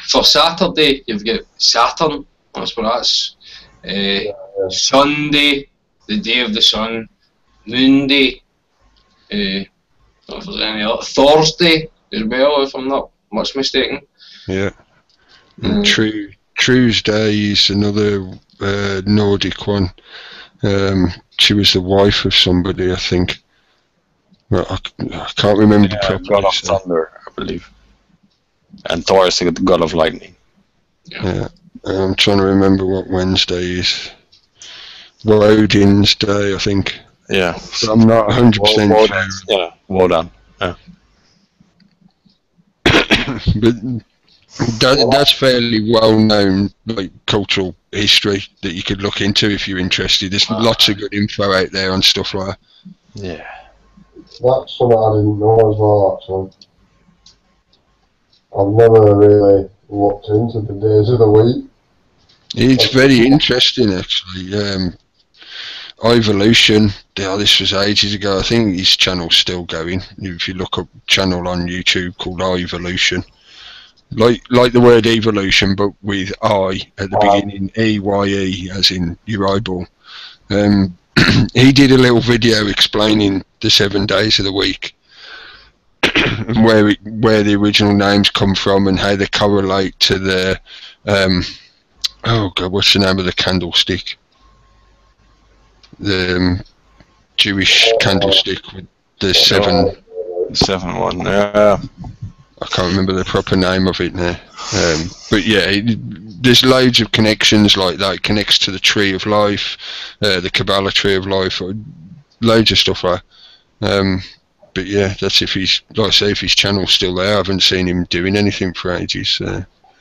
for Saturday, you've got Saturn, that's what that's. Sunday, the day of the sun. Monday, I don't know if there's any other. Thursday as well, if I'm not much mistaken. Yeah. Tuesday is another Nordic one. She was the wife of somebody, I think. Well, I can't remember the proper God of Thunder, I believe. And Thor is the God of Lightning. Yeah. I'm trying to remember what Wednesday is. Well, Odin's Day, I think. Yeah. So I'm not 100% sure. Yeah, Wodan. Yeah. But that's fairly well known, like, cultural history that you could look into if you're interested. There's lots of good info out there on stuff like that. Yeah. That's something I didn't know as well, actually. I've never really looked into the days of the week. It's very interesting, actually. Evolution, this was ages ago. I think his channel's still going. If you look up a channel on YouTube called Evolution, like the word evolution, but with I at the beginning, EYE, as in your eyeball. He did a little video explaining the 7 days of the week, and where the original names come from and how they correlate to the oh god, what's the name of the candlestick? The Jewish candlestick with the 7. 7-1. Yeah. I can't remember the proper name of it now. But yeah, there's loads of connections like that. It connects to the Tree of Life, the Kabbalah Tree of Life, loads of stuff like that. But yeah, that's if he's, like I say, if his channel's still there. I haven't seen him doing anything for ages.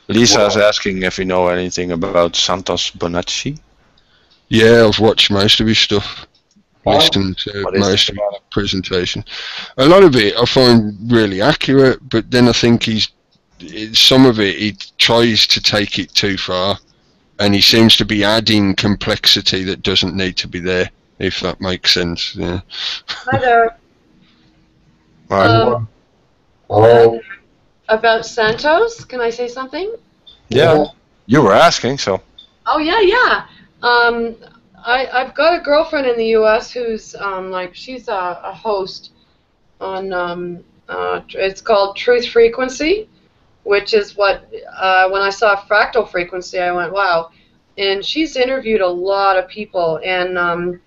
Lisa's asking if you know anything about Santos Bonacci. Yeah, I've watched most of his stuff. Listened to most of his presentation. A lot of it I find really accurate, but then I think some of it he tries to take it too far, and he seems to be adding complexity that doesn't need to be there, if that makes sense. Yeah. Hi there. About Santos, can I say something? Yeah, you were asking, so. Oh yeah. I've got a girlfriend in the U.S. who's she's a host on it's called Truth Frequency, which is what when I saw Fractal Frequency I went wow, and she's interviewed a lot of people, and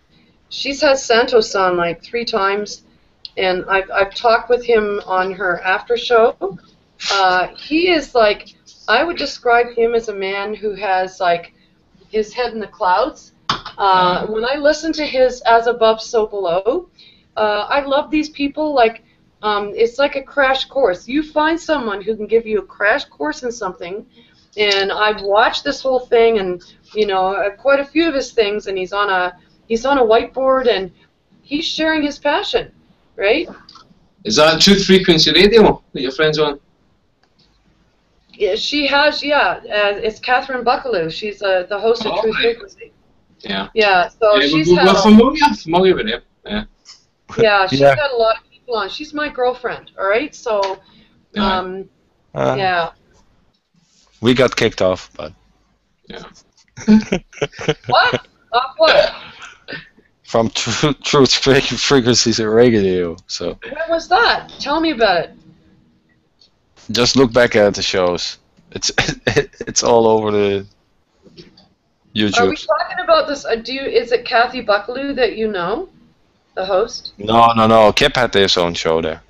she's had Santos on like 3 times, and I've talked with him on her after show. He is like, I would describe him as a man who has like his head in the clouds. When I listen to his As Above, So Below, I love these people. Like, it's like a crash course. You find someone who can give you a crash course in something, and I've watched this whole thing, and quite a few of his things, and he's on he's on a whiteboard and he's sharing his passion, right? Is that Truth Frequency Radio that your friend's on? Yeah, she has, it's Catherine Buckaloo. She's the host of Truth Frequency. Yeah. Yeah, so Yeah, she's we're familiar with him. Yeah. Yeah, she's got a lot of people on. She's my girlfriend, all right? So, yeah. We got kicked off, but... Yeah. What? Off what? From Truth Frequencies Radio, so... When was that? Tell me about it. Just look back at the shows. It's all over the YouTube. Are we talking about this? Is it Kathy Buckaloo that you know, the host? No. Kip had his own show there.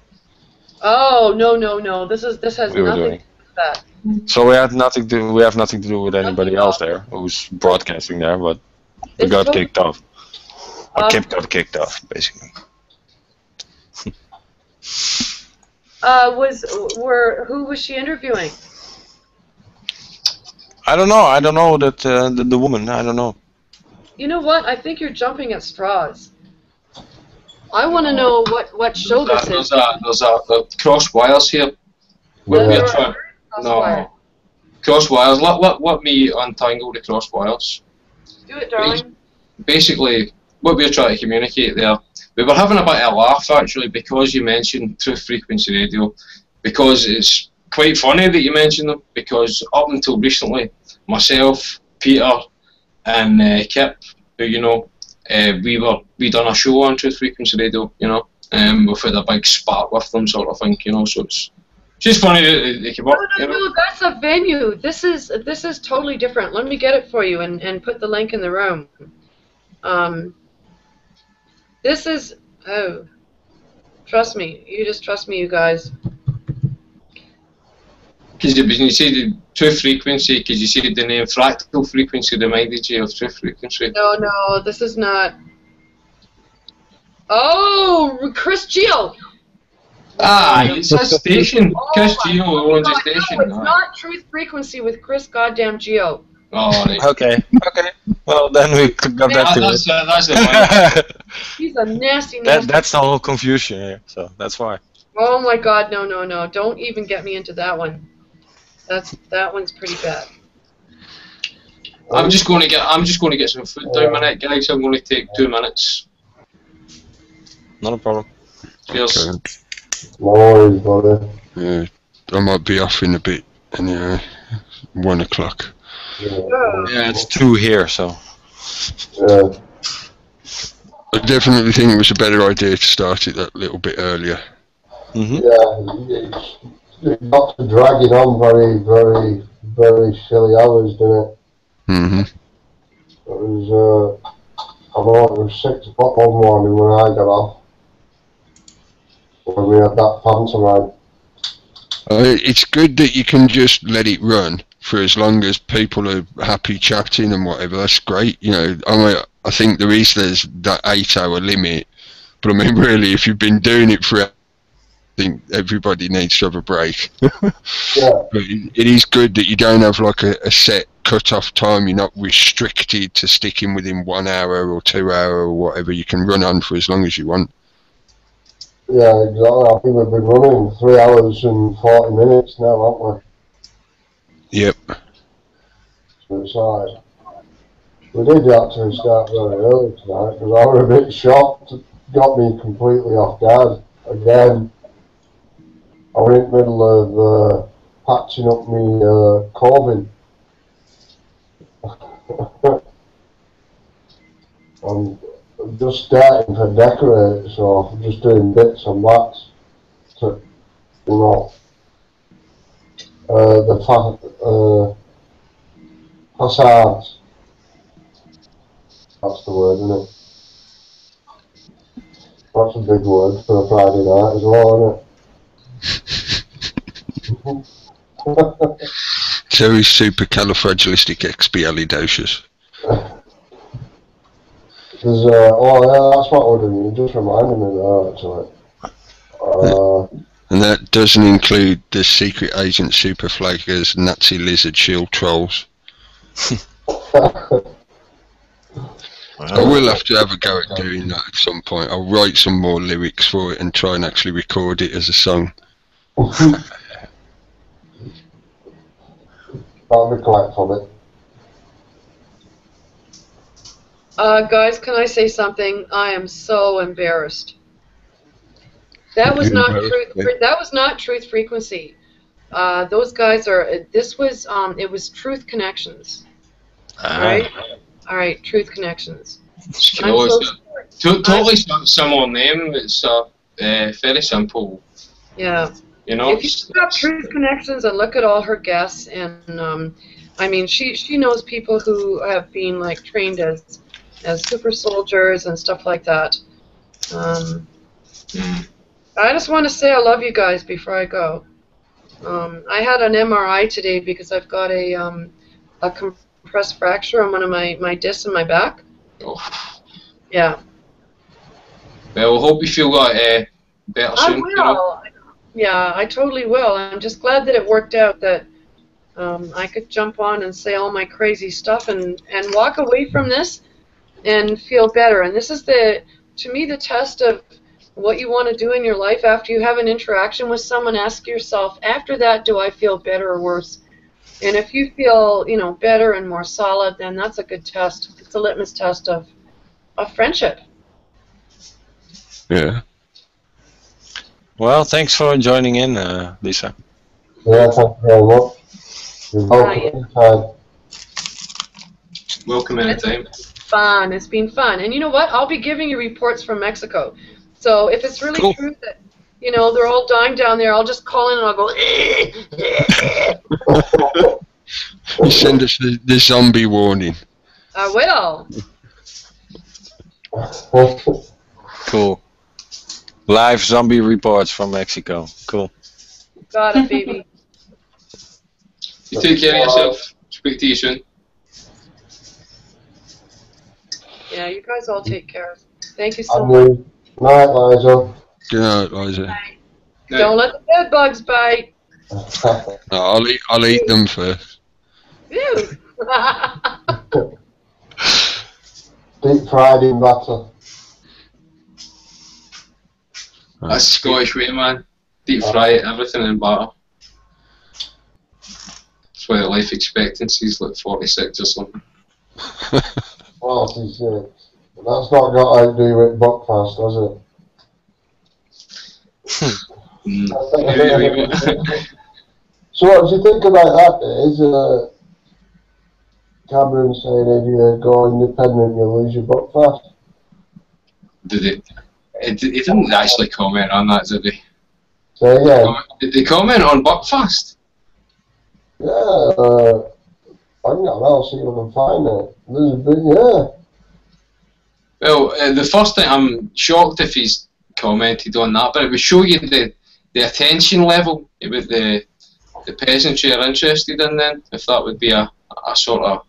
Oh no. This has We were nothing doing. to do with that. So we have nothing to do with anybody else there who's broadcasting there, but we It's got totally- kicked off. Or Kip got kicked off, basically. Who was she interviewing? I don't know that the woman. I don't know. You know what? I think you're jumping at straws. I want to know what show this is. There's a cross wires here. There We're trying. Crosswire. Cross wires. Let me untangle the cross wires. Do it, darling. Basically, what we're trying to communicate there, we were having a bit of a laugh actually because you mentioned Truth Frequency Radio, because it's quite funny that you mentioned them, because up until recently, myself, Peter, and Kip, who you know, we done a show on Truth Frequency Radio, you know, we've had a big spat with them sort of thing, you know, so it's just funny that they came up. No, that's a venue. This is totally different. Let me get it for you and put the link in the room. This is, trust me. You just trust me, you guys. Because when you say the Truth Frequency, because you said the name Fractal Frequency reminded you of Truth Frequency. No, this is not. Oh, Chris Geo. It's a station. Chris Geo owns a No, station. it's not Truth Frequency with Chris goddamn Geo. Oh, right. Okay. Well, then we got back to it. That's the one. He's a nasty. That's the whole confusion here. So that's why. Oh my God, no! Don't even get me into that one. That one's pretty bad. I'm just going to get some food down my neck, guys. I'm going to take 2 minutes. Not a problem. Cheers. Okay. No worries, brother. Yeah, I might be off in a bit. Anyway, 1 o'clock. Yeah, it's 2 here, so. Yeah. I definitely think it was a better idea to start it that little bit earlier. Yeah, it got to dragging on very, very, very silly hours, didn't it? Mm-hmm. It was, I know it was 6 o'clock one morning when I got off. When we had that pantomime. It's good that you can just let it run for as long as people are happy chatting and whatever. That's great. You know, I think there's that 8-hour limit, but I mean, really, if you've been doing it for, I think everybody needs to have a break. Yeah. But it is good that you don't have like a set cut-off time. You're not restricted to sticking within 1 hour or 2 hour or whatever. You can run on for as long as you want. Yeah, exactly. I think we've been running 3 hours and 40 minutes now, haven't we? Yep. So it's like, we did actually start very early tonight because I was a bit shocked. It got me completely off guard. Again, I was in the middle of patching up my coving. I'm just starting to decorate, so I'm just doing bits and bats to, you know, facades. That's the word, isn't it? That's a big word for a Friday night as well, isn't it? Terry supercalifragilisticexpialidocious. Because, oh yeah, that's what we're doing. You just reminded me of that, actually. And that doesn't include the secret agent superflaggers, Nazi lizard shield trolls. I will have to have a go at doing that at some point. I'll write some more lyrics for it and try and actually record it as a song. That'll be quite funny. Guys, can I say something? I am so embarrassed. That was not truth. That was not Truth Frequency. Those guys are. This was. It was Truth Connections. Right. All right. Truth Connections. Totally similar name. It's very simple. Yeah. You know. If you look up Truth Connections and look at all her guests, and I mean, she knows people who have been like trained as super soldiers and stuff like that. I just want to say I love you guys before I go. I had an MRI today because I've got a compressed fracture on one of my discs in my back. Oh. Yeah. Well, I hope you feel better soon. I will. You know? Yeah, I totally will. I'm just glad that it worked out that I could jump on and say all my crazy stuff and walk away from this and feel better. And this is to me the test of what you want to do in your life after you have an interaction with someone. Ask yourself, after that, do I feel better or worse? And if you feel, better and more solid, then that's a good test. It's a litmus test of friendship. Yeah. Well, thanks for joining in, Lisa. Yeah, thank you very much. You're welcome anytime. Welcome anytime. Fun. It's been fun. And you know what? I'll be giving you reports from Mexico. So if it's really true that, they're all dying down there, I'll just call in and I'll go, You send us the zombie warning. I will. Cool. Live zombie reports from Mexico. Cool. Got it, baby. You take care of yourself. Speak to you soon. Yeah, you guys all take care. Thank you so much. Good night, Liza. Good night, Liza. Night. Don't let the bed bugs bite. No, I'll eat them first. Ew. Deep fried in butter. That's Scottish way, man. Deep fry it, everything in butter. That's why the life expectancy is like 46 or something. 46. That's not got to do with Buckfast, does it? So what do you think about that? Is Cameron saying if you go independent you lose your Buckfast? He didn't actually comment on that, did he? Say again? Did they comment on Buckfast? Yeah, I think I'll see if I can find it. There's a big, yeah. Well, the first thing, I'm shocked if he's commented on that, but it would show you the attention level about the peasantry are interested in then, if that would be a sort of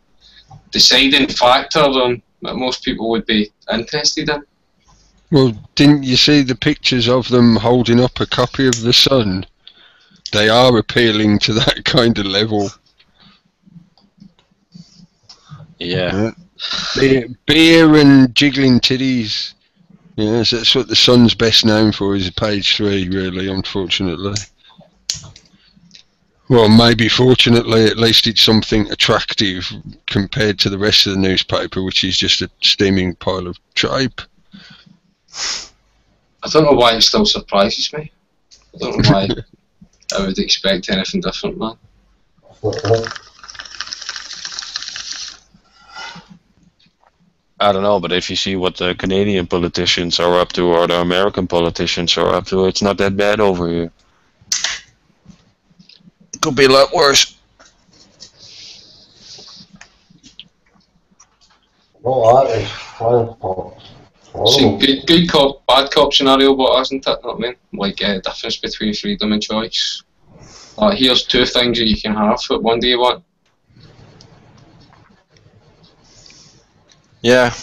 deciding factor on what most people would be interested in. Well, didn't you see the pictures of them holding up a copy of The Sun? They are appealing to that kind of level. Yeah. Beer and jiggling titties. Yeah, so that's what The Sun's best known for, is page 3, really, unfortunately. Well, maybe fortunately, at least it's something attractive compared to the rest of the newspaper, which is just a steaming pile of tripe. I don't know why it still surprises me. I don't know why I would expect anything different, man. I don't know, but if you see what the Canadian politicians are up to or the American politicians are up to, it's not that bad over here. It could be a lot worse. Well, that is fine. See, good cop, bad cop scenario, but isn't it? You know what I mean? Like, difference between freedom and choice. Like, here's 2 things that you can have, but one do you want? Yeah.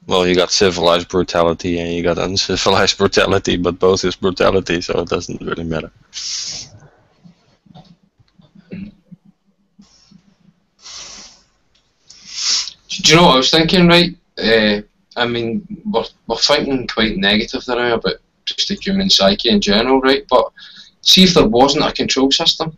Well, you got civilized brutality and you got uncivilized brutality, but both is brutality, so it doesn't really matter. you know what I was thinking, right? I mean, we're thinking quite negative there about just the human psyche in general, right? But see if there wasn't a control system,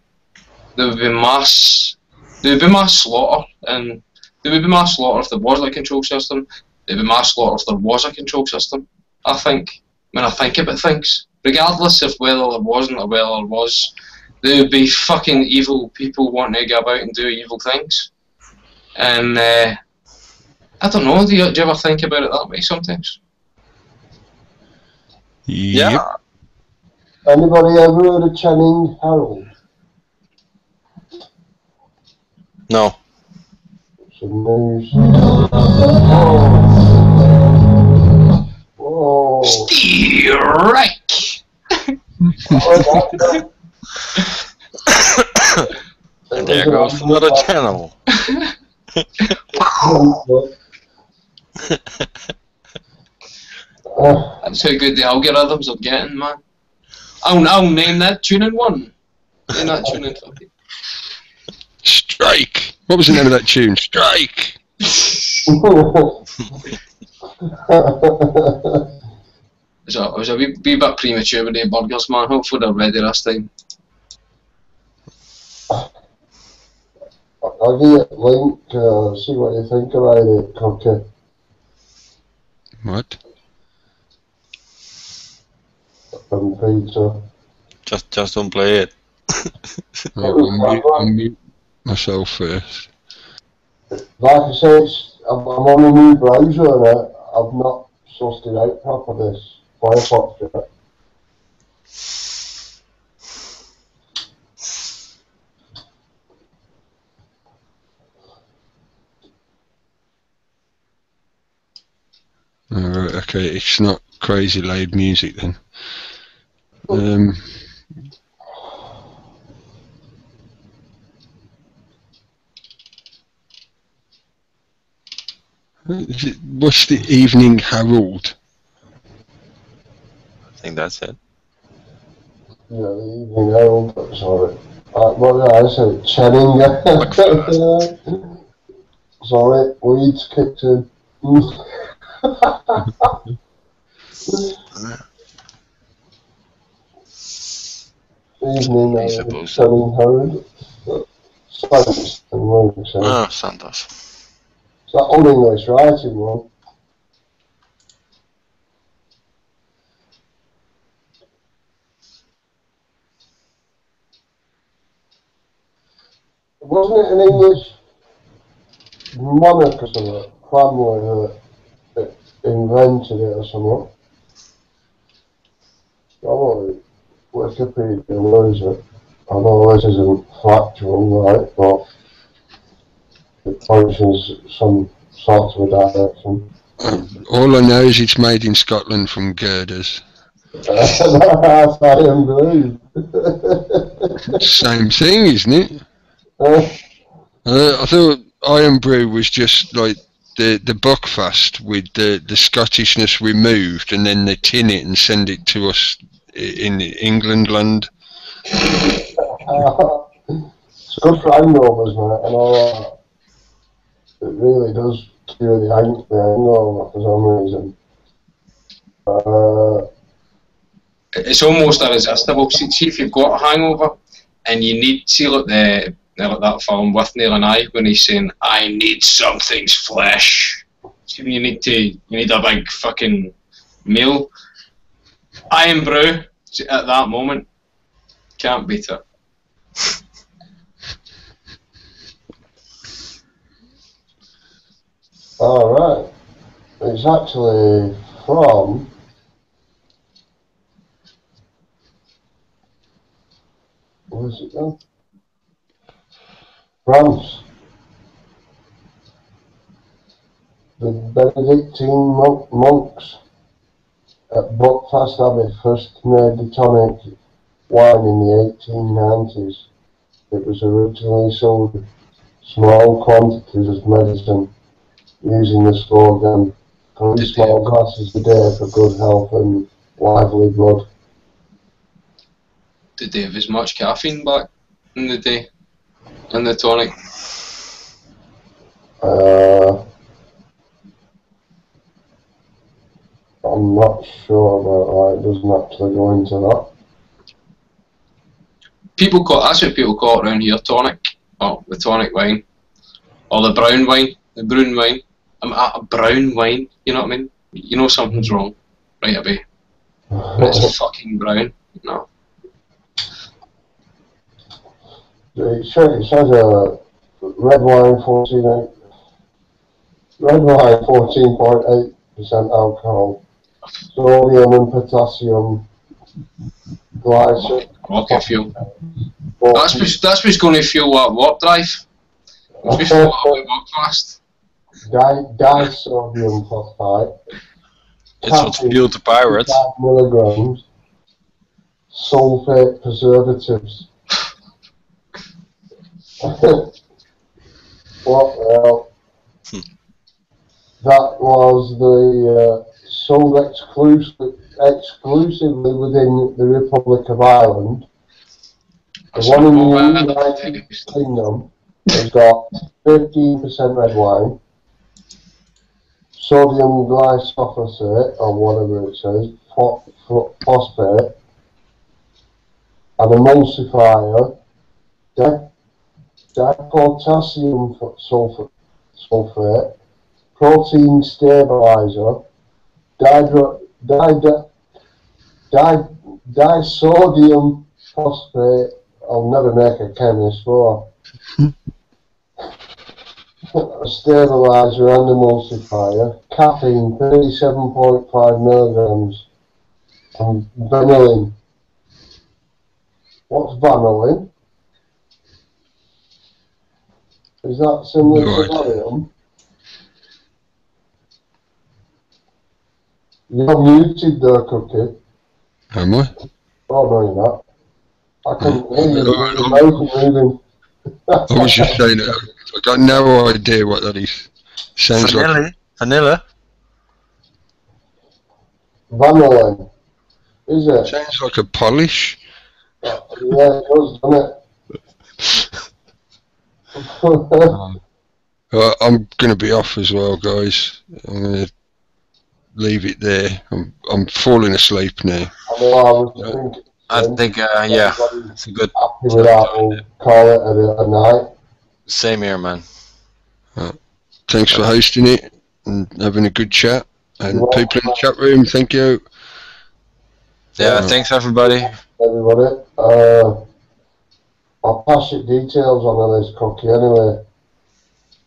there would be mass slaughter, and there would be mass slaughter if there was a control system. There would be mass slaughter if there was a control system. I think, when I think about things, regardless of whether there wasn't or whether there was, there would be fucking evil people wanting to go about and do evil things. And I don't know, do you ever think about it that way sometimes? Yeah. Yep. Anybody ever heard of Channing Harold? No. Some news. Whoa. Strike! And there goes another channel. That's how good the algorithms are getting, man. I'll name that tuning one. Name that tuning fucking. Strike. What was the name of that tune? Strike. I was a wee bit premature with the burgers, man. Hopefully they're ready this time. I'll give you a link, see what you think about it, Cookie. What? And pizza. Just don't play it. I'll mute myself first. Like I say, I'm on a new browser and I've not sussed it out proper, this Firefox yet. Alright, okay, it's not crazy loud music then. What's the Evening Herald? I think that's it. Yeah, the Evening Herald, sorry. What did I say? Channing. Sorry, weeds kicked in. Evening Herald, Channing Herald. Santos, Ah, Santos. It's that old English writing one. Wasn't it an English monarch or something, family that invented it or something? Probably Wikipedia knows it. I know this isn't factual, right, but it functions some sort of a direction. All I know is it's made in Scotland from girders. That's Iron Brew. Same thing, isn't it? I thought Iron Brew was just like the Buckfast with the Scottishness removed, and then they tin it and send it to us in England land. It's good for hangovers, mate, and all that. It really does cure the hangover for some reason. It's almost irresistible. See if you've got a hangover and you need, see like that film with Neil and I when he's saying, "I need something's flesh." See when you need a big fucking meal. Iron Brew at that moment, can't beat it. Alright. It's actually from where's it gone? France. The Benedictine monks at Buckfast Abbey first made the tonic wine in the 1890s. It was originally sold in small quantities as medicine, using the slogan, 3 small glasses a day for good health and lively blood. Did they have as much caffeine back in the day in the tonic? I'm not sure about that. It doesn't actually go into that. That's what people call it around here, tonic. Oh, the tonic wine. Or the brown wine. The brown wine. I'm at a brown wine, you know what I mean? You know something's wrong right away. But it's fucking brown. No. It says red wine 14.8% alcohol, sodium and potassium glycine. Rocket fuel. That's what's going to fuel that warp drive. That's what's fuel that walk fast. Disodium phosphate. It's what's fueled the pirates. 5 milligrams. Sulfate preservatives. What the hell? That was sold exclusively within the Republic of Ireland. The one in the United Kingdom has got 15% red wine, sodium glyphosate, or whatever it says, phosphate, an emulsifier, dipotassium sulfate, protein stabilizer, disodium phosphate. I'll never make a chemist for. A stabilizer and emulsifier, caffeine 37.5 milligrams, and vanillin. What's vanillin? Is that similar to Valium? You're muted there, Cookie. Am I? Oh, no, you're not. I couldn't hear you. Your mouth was moving. I was just saying, I got no idea what that is. Sounds like Vanilla? Vanillin. Is it? Sounds like a polish. Yeah, it does, doesn't it? I'm going to be off as well, guys. I'm going to leave it there. I'm falling asleep now. I think, yeah, it's a good. Happy with that, we'll call it a night. Same here, man. Thanks for hosting it and having a good chat. And people in the chat room, thank you. Yeah, thanks everybody. Everybody. I'll pass you details on this, Cookie, anyway.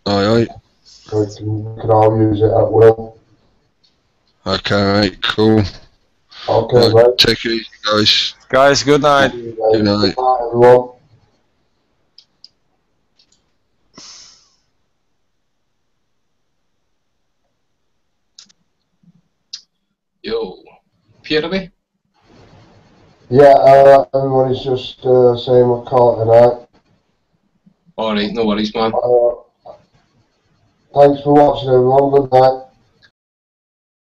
Aye. So we can all use it at will. Okay, mate, cool. Okay, right, mate. take it easy, guys. Guys, good night. Good night. Good night, everyone. Yo. Peterby? Yeah, everybody's just saying we'll call it a night. Alright, no worries, man. Thanks for watching, everyone. Good night.